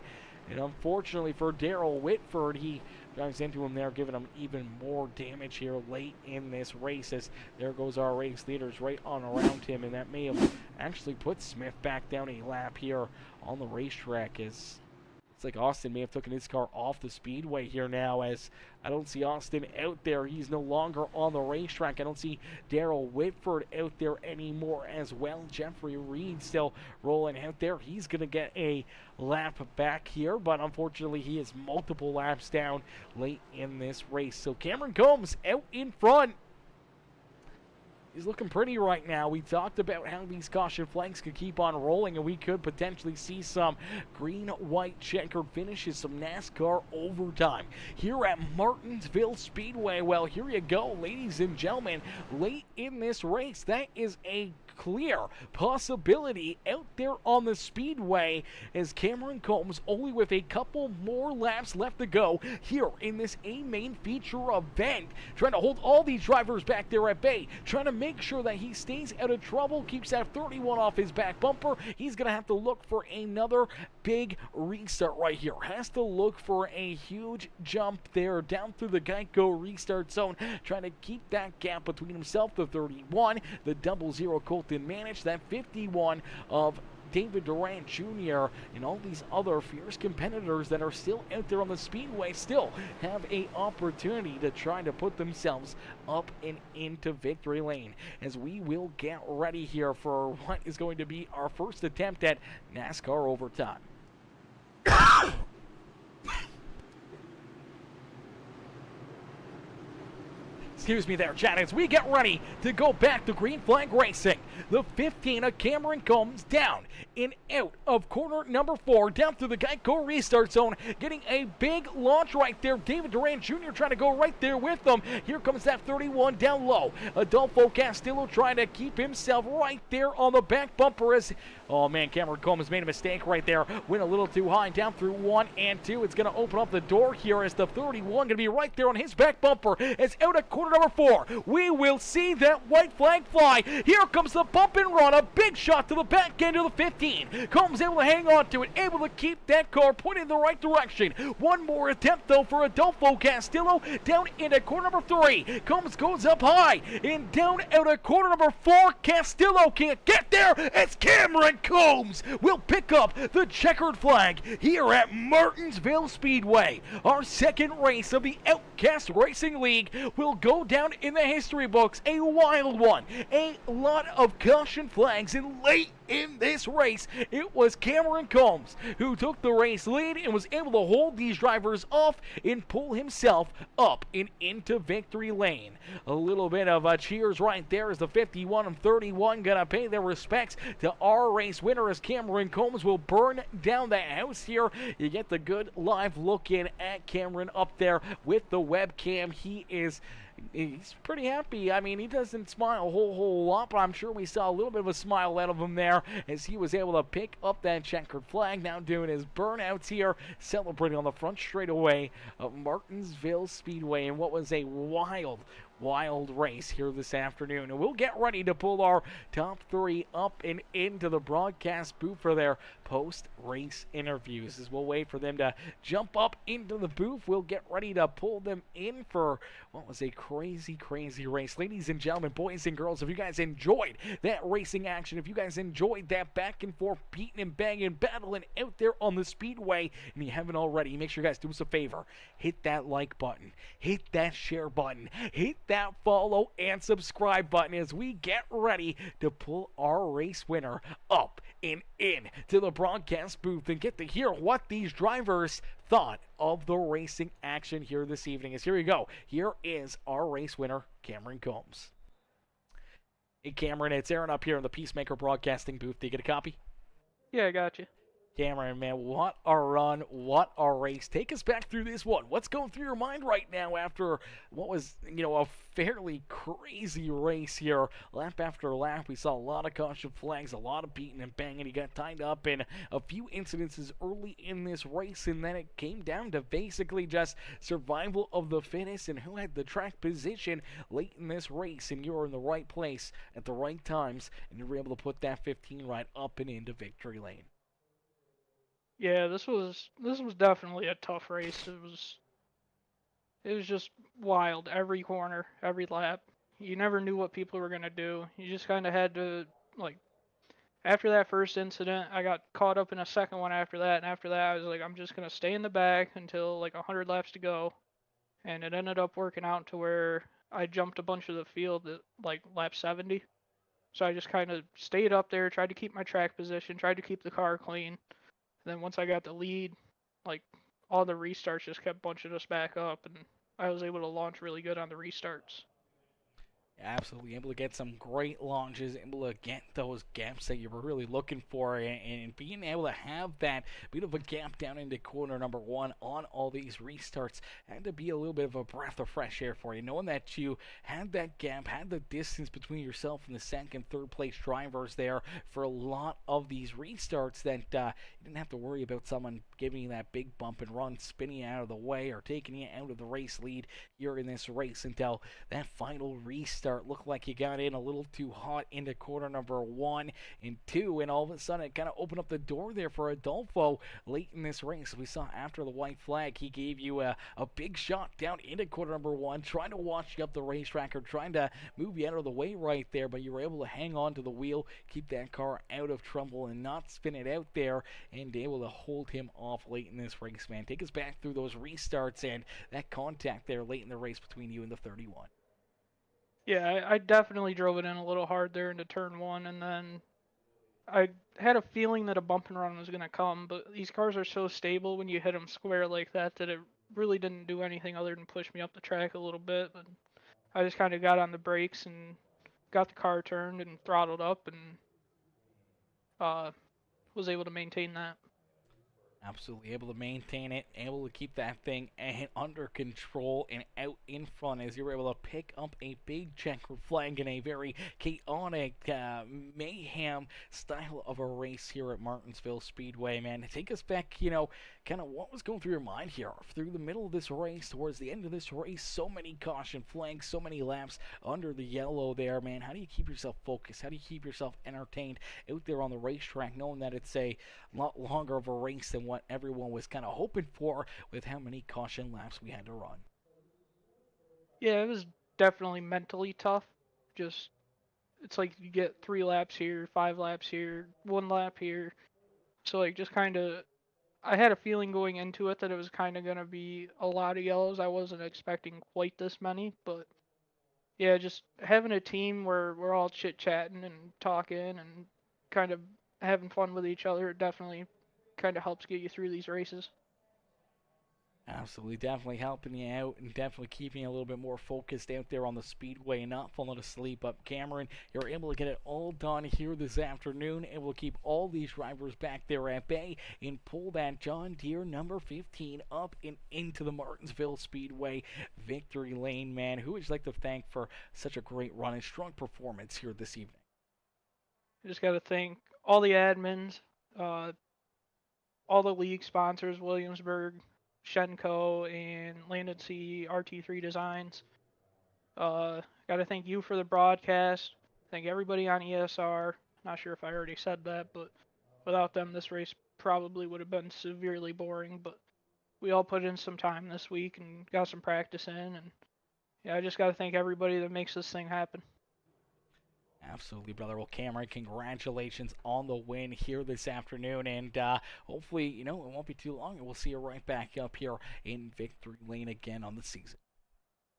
And unfortunately for Daryl Whitford, he drives into him there, giving him even more damage here late in this race as there goes our race leaders right on around him, and that may have actually put Smith back down a lap here on the racetrack as It's like Austin may have taken his car off the speedway here now, as I don't see Austin out there. He's no longer on the racetrack. I don't see Daryl Whitford out there anymore as well. Jeffrey Reed still rolling out there. He's going to get a lap back here, but unfortunately he is multiple laps down late in this race. So Cameron Combs out in front. He's looking pretty right now. We talked about how these caution flags could keep on rolling, and we could potentially see some green-white checkered finishes, some NASCAR overtime here at Martinsville Speedway. Well, here you go, ladies and gentlemen. Late in this race, that is a clear possibility out there on the speedway, as Cameron Combs, only with a couple more laps left to go here in this A-main feature event, trying to hold all these drivers back there at bay, trying to make sure that he stays out of trouble, keeps that 31 off his back bumper. He's going to have to look for another big restart right here. Has to look for a huge jump there down through the Geico restart zone, trying to keep that gap between himself, the 31, the 00 Colton Manich, that 51 of David Durant Jr., and all these other fierce competitors that are still out there on the speedway still have an opportunity to try to put themselves up and into victory lane, as we will get ready here for what is going to be our first attempt at NASCAR overtime. Excuse me there, Chad, as we get ready to go back to green flag racing. The 15 of Cameron Combs down and out of corner number 4, down through the Geico restart zone, getting a big launch right there. David Durant Jr. trying to go right there with them. Here comes that 31 down low. Adolfo Castillo trying to keep himself right there on the back bumper as, oh man, Cameron Combs made a mistake right there. Went a little too high down through 1 and 2. It's going to open up the door here as the 31 going to be right there on his back bumper. As out of corner number 4, we will see that white flag fly. Here comes the bump and run. A big shot to the back end of the 15. Combs able to hang on to it, able to keep that car pointed in the right direction. One more attempt though for Adolfo Castillo down into corner number 3. Combs goes up high and down out of corner number 4. Castillo can't get there as Cameron Combs will pick up the checkered flag here at Martinsville Speedway. Our second race of the Outcast Racing League will go down in the history books. A wild one. A lot of caution flags, and late in this race, it was Cameron Combs who took the race lead and was able to hold these drivers off and pull himself up and into victory lane. A little bit of a cheers right there as the 51 and 31 gonna pay their respects to our race winner, as Cameron Combs will burn down the house here. You get the good live look in at Cameron up there with the webcam. He's pretty happy. I mean, he doesn't smile a whole lot, but I'm sure we saw a little bit of a smile out of him there as he was able to pick up that checkered flag, now doing his burnouts here, celebrating on the front straightaway of Martinsville Speedway in what was a wild race here this afternoon. And we'll get ready to pull our top 3 up and into the broadcast booth for their post-race interviews. As we'll wait for them to jump up into the booth, we'll get ready to pull them in for what was a crazy race. Ladies and gentlemen, boys and girls, if you guys enjoyed that racing action, if you guys enjoyed that back and forth beating and banging, battling out there on the speedway, and you haven't already, make sure you guys do us a favor. Hit that like button. Hit that share button. Hit that follow and subscribe button as we get ready to pull our race winner up and in to the broadcast booth and get to hear what these drivers thought of the racing action here this evening. As here we go. Here is our race winner, Cameron Combs. Hey Cameron, it's Aaron up here in the Peacemaker Broadcasting booth. Do you get a copy? Yeah, I got you. Cameron, man, what a run, what a race. Take us back through this one. What's going through your mind right now after what was, a fairly crazy race here? Lap after lap, we saw a lot of caution flags, a lot of beating and banging. He got tied up in a few incidences early in this race, and then it came down to basically just survival of the fittest and who had the track position late in this race. And you were in the right place at the right times, and you were able to put that 15 right up and into victory lane. Yeah, this was definitely a tough race. It was just wild. Every corner, every lap. You never knew what people were gonna do. You just kind of had to After that first incident, I got caught up in a second one after that, and after that, I was like, I'm just gonna stay in the back until like 100 laps to go, and it ended up working out to where I jumped a bunch of the field at like lap 70. So I just kind of stayed up there, tried to keep my track position, tried to keep the car clean. And then once I got the lead, like all the restarts just kept bunching us back up, and I was able to launch really good on the restarts. Absolutely able to get some great launches, able to get those gaps that you were really looking for, and being able to have that bit of a gap down into corner number one on all these restarts had to be a little bit of a breath of fresh air for you, knowing that you had that gap, had the distance between yourself and the second, third place drivers there for a lot of these restarts, that you didn't have to worry about someone giving you that big bump and run, spinning you out of the way, or taking you out of the race lead here in this race until that final restart looked like you got in a little too hot into corner number 1 and 2, and all of a sudden it kind of opened up the door there for Adolfo late in this race. We saw after the white flag, he gave you a big shot down into corner number 1, trying to watch you up the racetrack or trying to move you out of the way right there, but you were able to hang on to the wheel, keep that car out of trouble and not spin it out there, and able to hold him off late in this race, man. Take us back through those restarts and that contact there late in the race between you and the 31. Yeah, I definitely drove it in a little hard there into turn one, and then I had a feeling that a bump and run was going to come, but these cars are so stable when you hit them square like that that it really didn't do anything other than push me up the track a little bit. But I just kind of got on the brakes and got the car turned and throttled up, and was able to maintain that. Absolutely able to maintain it, able to keep that thing under control and out in front as you're able to pick up a big checkered flag in a very chaotic mayhem style of a race here at Martinsville Speedway, man. Take us back, kind of what was going through your mind here through the middle of this race, towards the end of this race. So many caution flags, so many laps under the yellow there, man. How do you keep yourself focused? How do you keep yourself entertained out there on the racetrack, knowing that it's a lot longer of a race than what everyone was kind of hoping for with how many caution laps we had to run? Yeah, it was definitely mentally tough. Just, it's like you get 3 laps here, 5 laps here, 1 lap here. So, like, just kind of, I had a feeling going into it that it was kind of going to be a lot of yellows. I wasn't expecting quite this many, but yeah, just having a team where we're all chit-chatting and talking and kind of having fun with each other definitely kind of helps get you through these races. Absolutely, definitely helping you out and definitely keeping you a little bit more focused out there on the speedway and not falling asleep. But Cameron, you're able to get it all done here this afternoon, and we'll keep all these drivers back there at bay and pull that John Deere number 15 up and into the Martinsville Speedway victory lane, man. Who would you like to thank for such a great run and strong performance here this evening? I just got to thank all the admins, uh, all the league sponsors, Williamsburg, Shenco, and N Sea RT3 Designs. Got to thank you for the broadcast. Thank everybody on ESR. Not sure if I already said that, but without them, this race probably would have been severely boring. But we all put in some time this week and got some practice in. And yeah, I just got to thank everybody that makes this thing happen. Absolutely, brother. Well, Cameron, congratulations on the win here this afternoon, and hopefully, it won't be too long, and we'll see you right back up here in victory lane again on the season.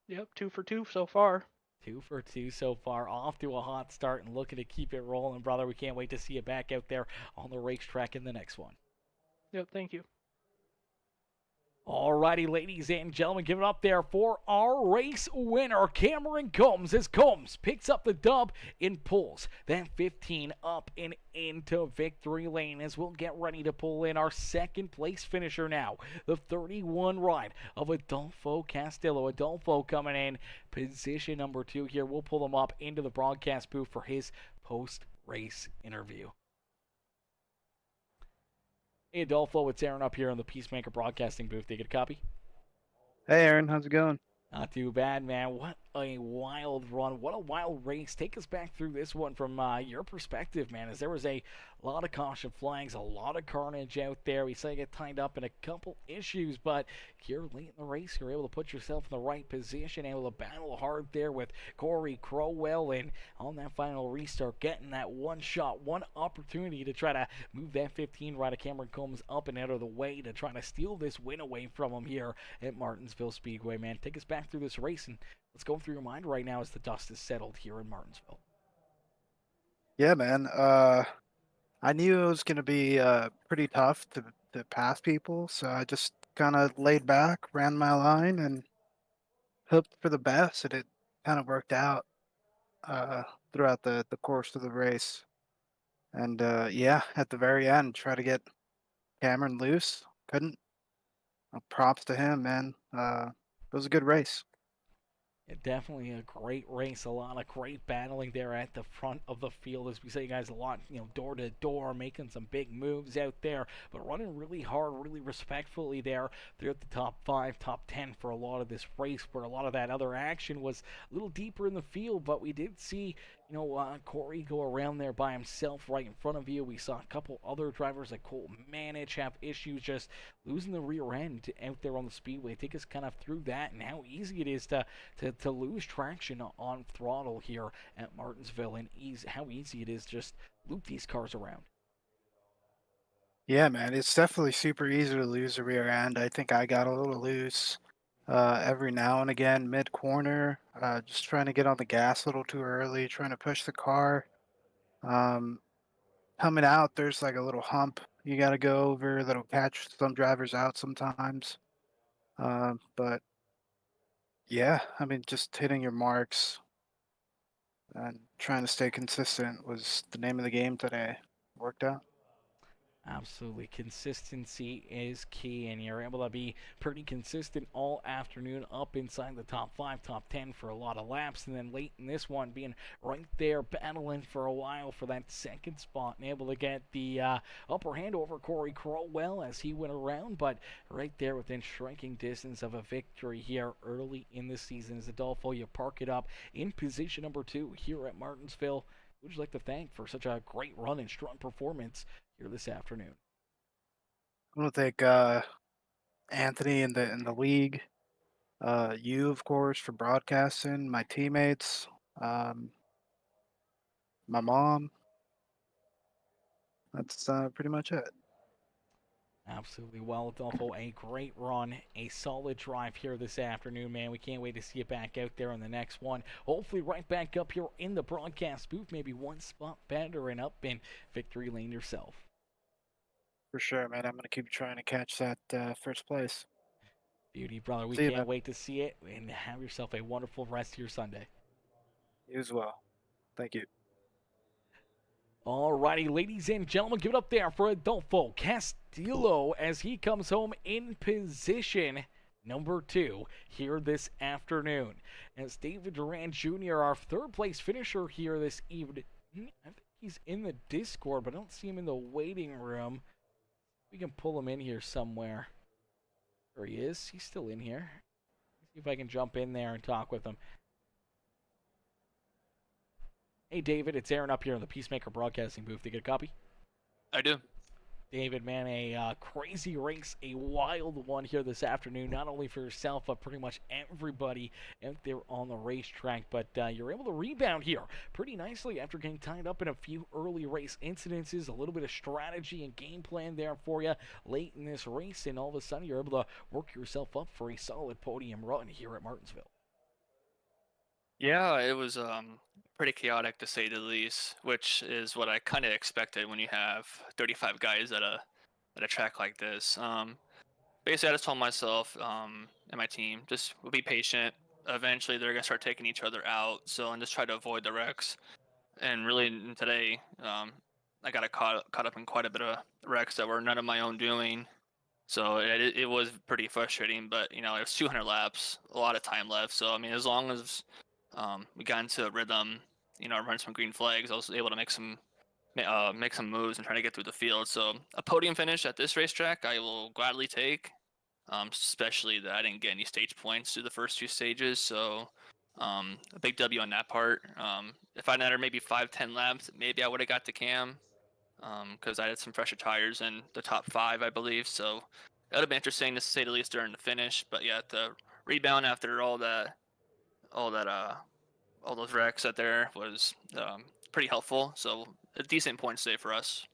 Yep, 2 for 2 so far. 2 for 2 so far, off to a hot start and looking to keep it rolling, brother. We can't wait to see you back out there on the racetrack in the next one. Yep, thank you. Alrighty, ladies and gentlemen, give it up there for our race winner, Cameron Combs, as Combs picks up the dub and pulls that 15 up and into victory lane as we'll get ready to pull in our second place finisher now, the 31 ride of Adolfo Castillo. Adolfo coming in position number 2 here. We'll pull him up into the broadcast booth for his post-race interview. Hey, Adolfo, it's Aaron up here in the Peacemaker Broadcasting booth. Did you get a copy? Hey, Aaron, how's it going? Not too bad, man. What a wild run. What a wild race. Take us back through this one from your perspective, man, as there was a lot of caution flags, a lot of carnage out there. We saw you get tied up in a couple issues, but here late in the race, you're able to put yourself in the right position, able to battle hard there with Corey Crowell, and on that final restart, getting that one shot, one opportunity to try to move that 15 rider Cameron Combs up and out of the way to try to steal this win away from him here at Martinsville Speedway, man. Take us back through this race and what's going through your mind right now as the dust is settled here in Martinsville. Yeah, man. I knew it was going to be pretty tough to pass people, so I just kind of laid back, ran my line, and hoped for the best, and it kind of worked out uh, throughout the course of the race. And yeah, at the very end, try to get Cameron loose. Couldn't. Props to him, man. It was a good race. Yeah, definitely a great race. A lot of great battling there at the front of the field. As we say, you guys, a lot, door to door, making some big moves out there, but running really hard, really respectfully there throughout the top 5, top 10 for a lot of this race, where a lot of that other action was a little deeper in the field, but we did see, Corey go around there by himself right in front of you. We saw a couple other drivers like Cole Manich have issues just losing the rear end out there on the speedway. Take us kind of through that and how easy it is to lose traction on throttle here at Martinsville, and how easy it is just loop these cars around. Yeah, man, it's definitely super easy to lose the rear end. I think I got a little loose every now and again, mid corner, just trying to get on the gas a little too early, trying to push the car. Um, Coming out, there's like a little hump you got to go over that'll catch some drivers out sometimes. But yeah, I mean, just hitting your marks and trying to stay consistent was the name of the game today. Worked out. Absolutely. Consistency is key, and you're able to be pretty consistent all afternoon up inside the top 5, top 10 for a lot of laps, and then late in this one being right there battling for a while for that second spot and able to get the upper hand over Corey Crowell as he went around, but right there within striking distance of a victory here early in the season as Adolfo, you park it up in position number 2 here at Martinsville. Would you like to thank for such a great run and strong performance here this afternoon? I want to thank Anthony in the league, you of course for broadcasting, my teammates, um, my mom. That's pretty much it. Absolutely. Well, Adolfo, a great run, a solid drive here this afternoon, man. We can't wait to see you back out there on the next one. Hopefully right back up here in the broadcast booth, maybe one spot better and up in victory lane yourself. For sure, man. I'm gonna keep trying to catch that first place. Beauty, brother. We See you, can't man. wait to see it, and have yourself a wonderful rest of your Sunday. You as well. Thank you. Alrighty, ladies and gentlemen, give it up there for Adolfo Castillo as he comes home in position number 2 here this afternoon. As David Duran Jr., our third place finisher here this evening, I think he's in the Discord, but I don't see him in the waiting room. We can pull him in here somewhere. There he is. He's still in here. Let's see if I can jump in there and talk with him. Hey, David, it's Aaron up here in the Peacemaker Broadcasting booth. Did you get a copy? I do. David, man, a crazy race, a wild one here this afternoon, not only for yourself, but pretty much everybody out there on the racetrack. But you're able to rebound here pretty nicely after getting tied up in a few early race incidences, a little bit of strategy and game plan there for you late in this race, and all of a sudden you're able to work yourself up for a solid podium run here at Martinsville. Yeah, it was pretty chaotic to say the least, which is what I kind of expected when you have 35 guys at a track like this. Basically, I just told myself and my team just be patient. Eventually, they're gonna start taking each other out. So, and just try to avoid the wrecks. And really, today, I got caught up in quite a bit of wrecks that were none of my own doing. So it was pretty frustrating. But it was 200 laps, a lot of time left. So I mean, as long as we got into a rhythm, run some green flags, I was able to make some moves and try to get through the field. So a podium finish at this racetrack, I will gladly take. Especially that I didn't get any stage points through the first 2 stages. So A big W on that part. If I'd had maybe 5-10 laps, maybe I would have got the cam, because I had some fresher tires in the top 5, I believe. So it would have been interesting to say the least during the finish. But yeah, the rebound after all those wrecks out there was pretty helpful. So a decent point stay for us.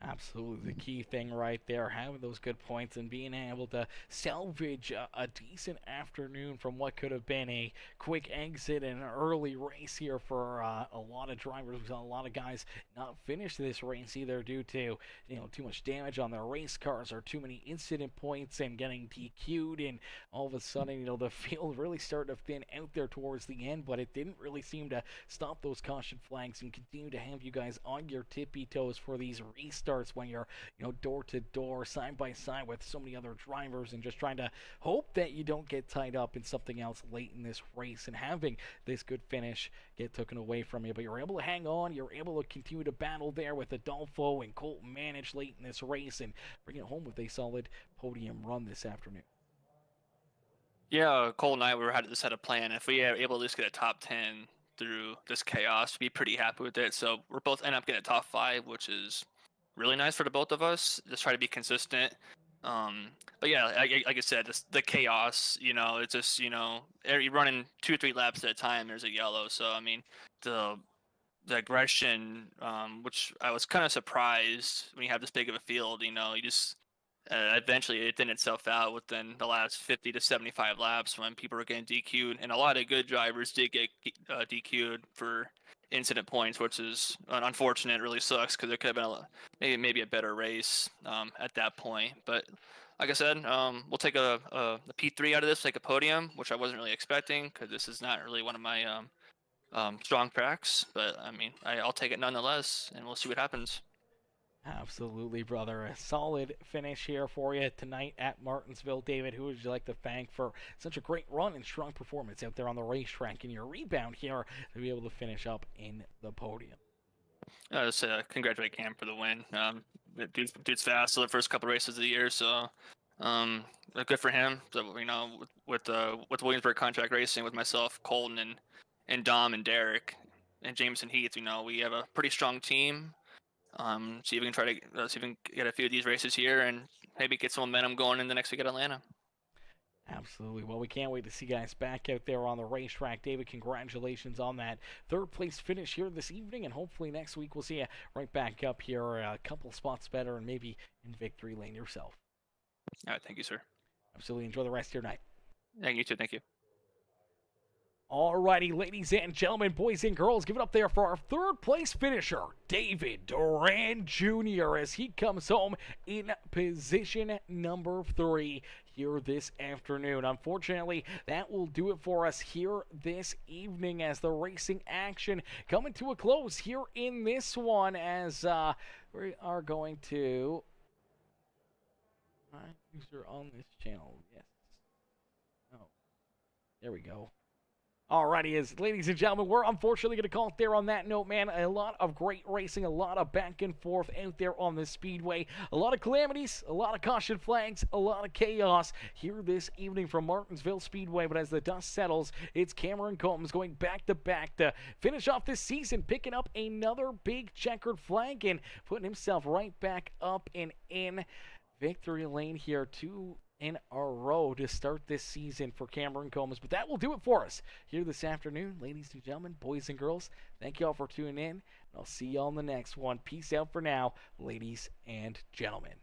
Absolutely, the key thing right there, having those good points and being able to salvage a decent afternoon from what could have been a quick exit and an early race here for a lot of drivers. We saw a lot of guys not finish this race either due to too much damage on their race cars or too many incident points and getting DQ'd, and all of a sudden the field really started to thin out there towards the end, but it didn't really seem to stop those caution flags and continue to have you guys on your tippy toes for these restarts when you're door to door, side by side with so many other drivers, and just trying to hope that you don't get tied up in something else late in this race and having this good finish get taken away from you. But you're able to hang on, you're able to continue to battle there with Adolfo and Colton Manage late in this race and bring it home with a solid podium run this afternoon. Yeah, Cole and I had a plan. If we are able to at least get a top 10 through this chaos, we'd be pretty happy with it. So we're both end up getting a top 5, which is really nice for the both of us. Just try to be consistent. But yeah, like I said, the chaos, it's just, you're running 2 or 3 laps at a time, there's a yellow. So, I mean, the aggression, which I was kind of surprised when you have this big of a field, you just, eventually it thinned itself out within the last 50 to 75 laps when people were getting DQ'd. And a lot of good drivers did get DQ'd for incident points, which is unfortunate. It really sucks because it could have been maybe a better race at that point. But like I said, we'll take a P3 out of this, take a podium, which I wasn't really expecting because this is not really one of my strong tracks. But I mean, I'll take it nonetheless, and we'll see what happens. Absolutely, brother. A solid finish here for you tonight at Martinsville. David, who would you like to thank for such a great run and strong performance out there on the racetrack and your rebound here to be able to finish up in the podium? Just congratulate Cam for the win. Dude's fast. So the first couple races of the year, so good for him. So with Williamsburg Contract Racing, with myself, Colton, and Dom and Derek and Jameson Heath, we have a pretty strong team. See if we can try to see if we can get a few of these races here and maybe get some momentum going in the next week at Atlanta. Absolutely. Well, we can't wait to see guys back out there on the racetrack. David, congratulations on that 3rd place finish here this evening, and hopefully next week we'll see you right back up here a couple spots better and maybe in victory lane yourself. All right. Thank you, sir. Absolutely. Enjoy the rest of your night. Yeah, you too. Thank you. Alrighty, ladies and gentlemen, boys and girls, give it up there for our 3rd place finisher, David Duran Jr., as he comes home in position number 3 here this afternoon. Unfortunately, that will do it for us here this evening as the racing action coming to a close here in this one, as we are going to user on this channel. Yes. Oh, there we go. Alrighty, ladies and gentlemen, we're unfortunately going to call it there on that note, man. A lot of great racing, a lot of back and forth out there on the speedway, a lot of calamities, a lot of caution flags, a lot of chaos here this evening from Martinsville Speedway. But as the dust settles, it's Cameron Combs going back-to-back to finish off this season, picking up another big checkered flag and putting himself right back up and in victory lane here. 2 in a row to start this season for Cameron Combs. But that will do it for us here this afternoon, ladies and gentlemen, boys and girls. Thank you all for tuning in, and I'll see you all in the next one. Peace out for now, ladies and gentlemen.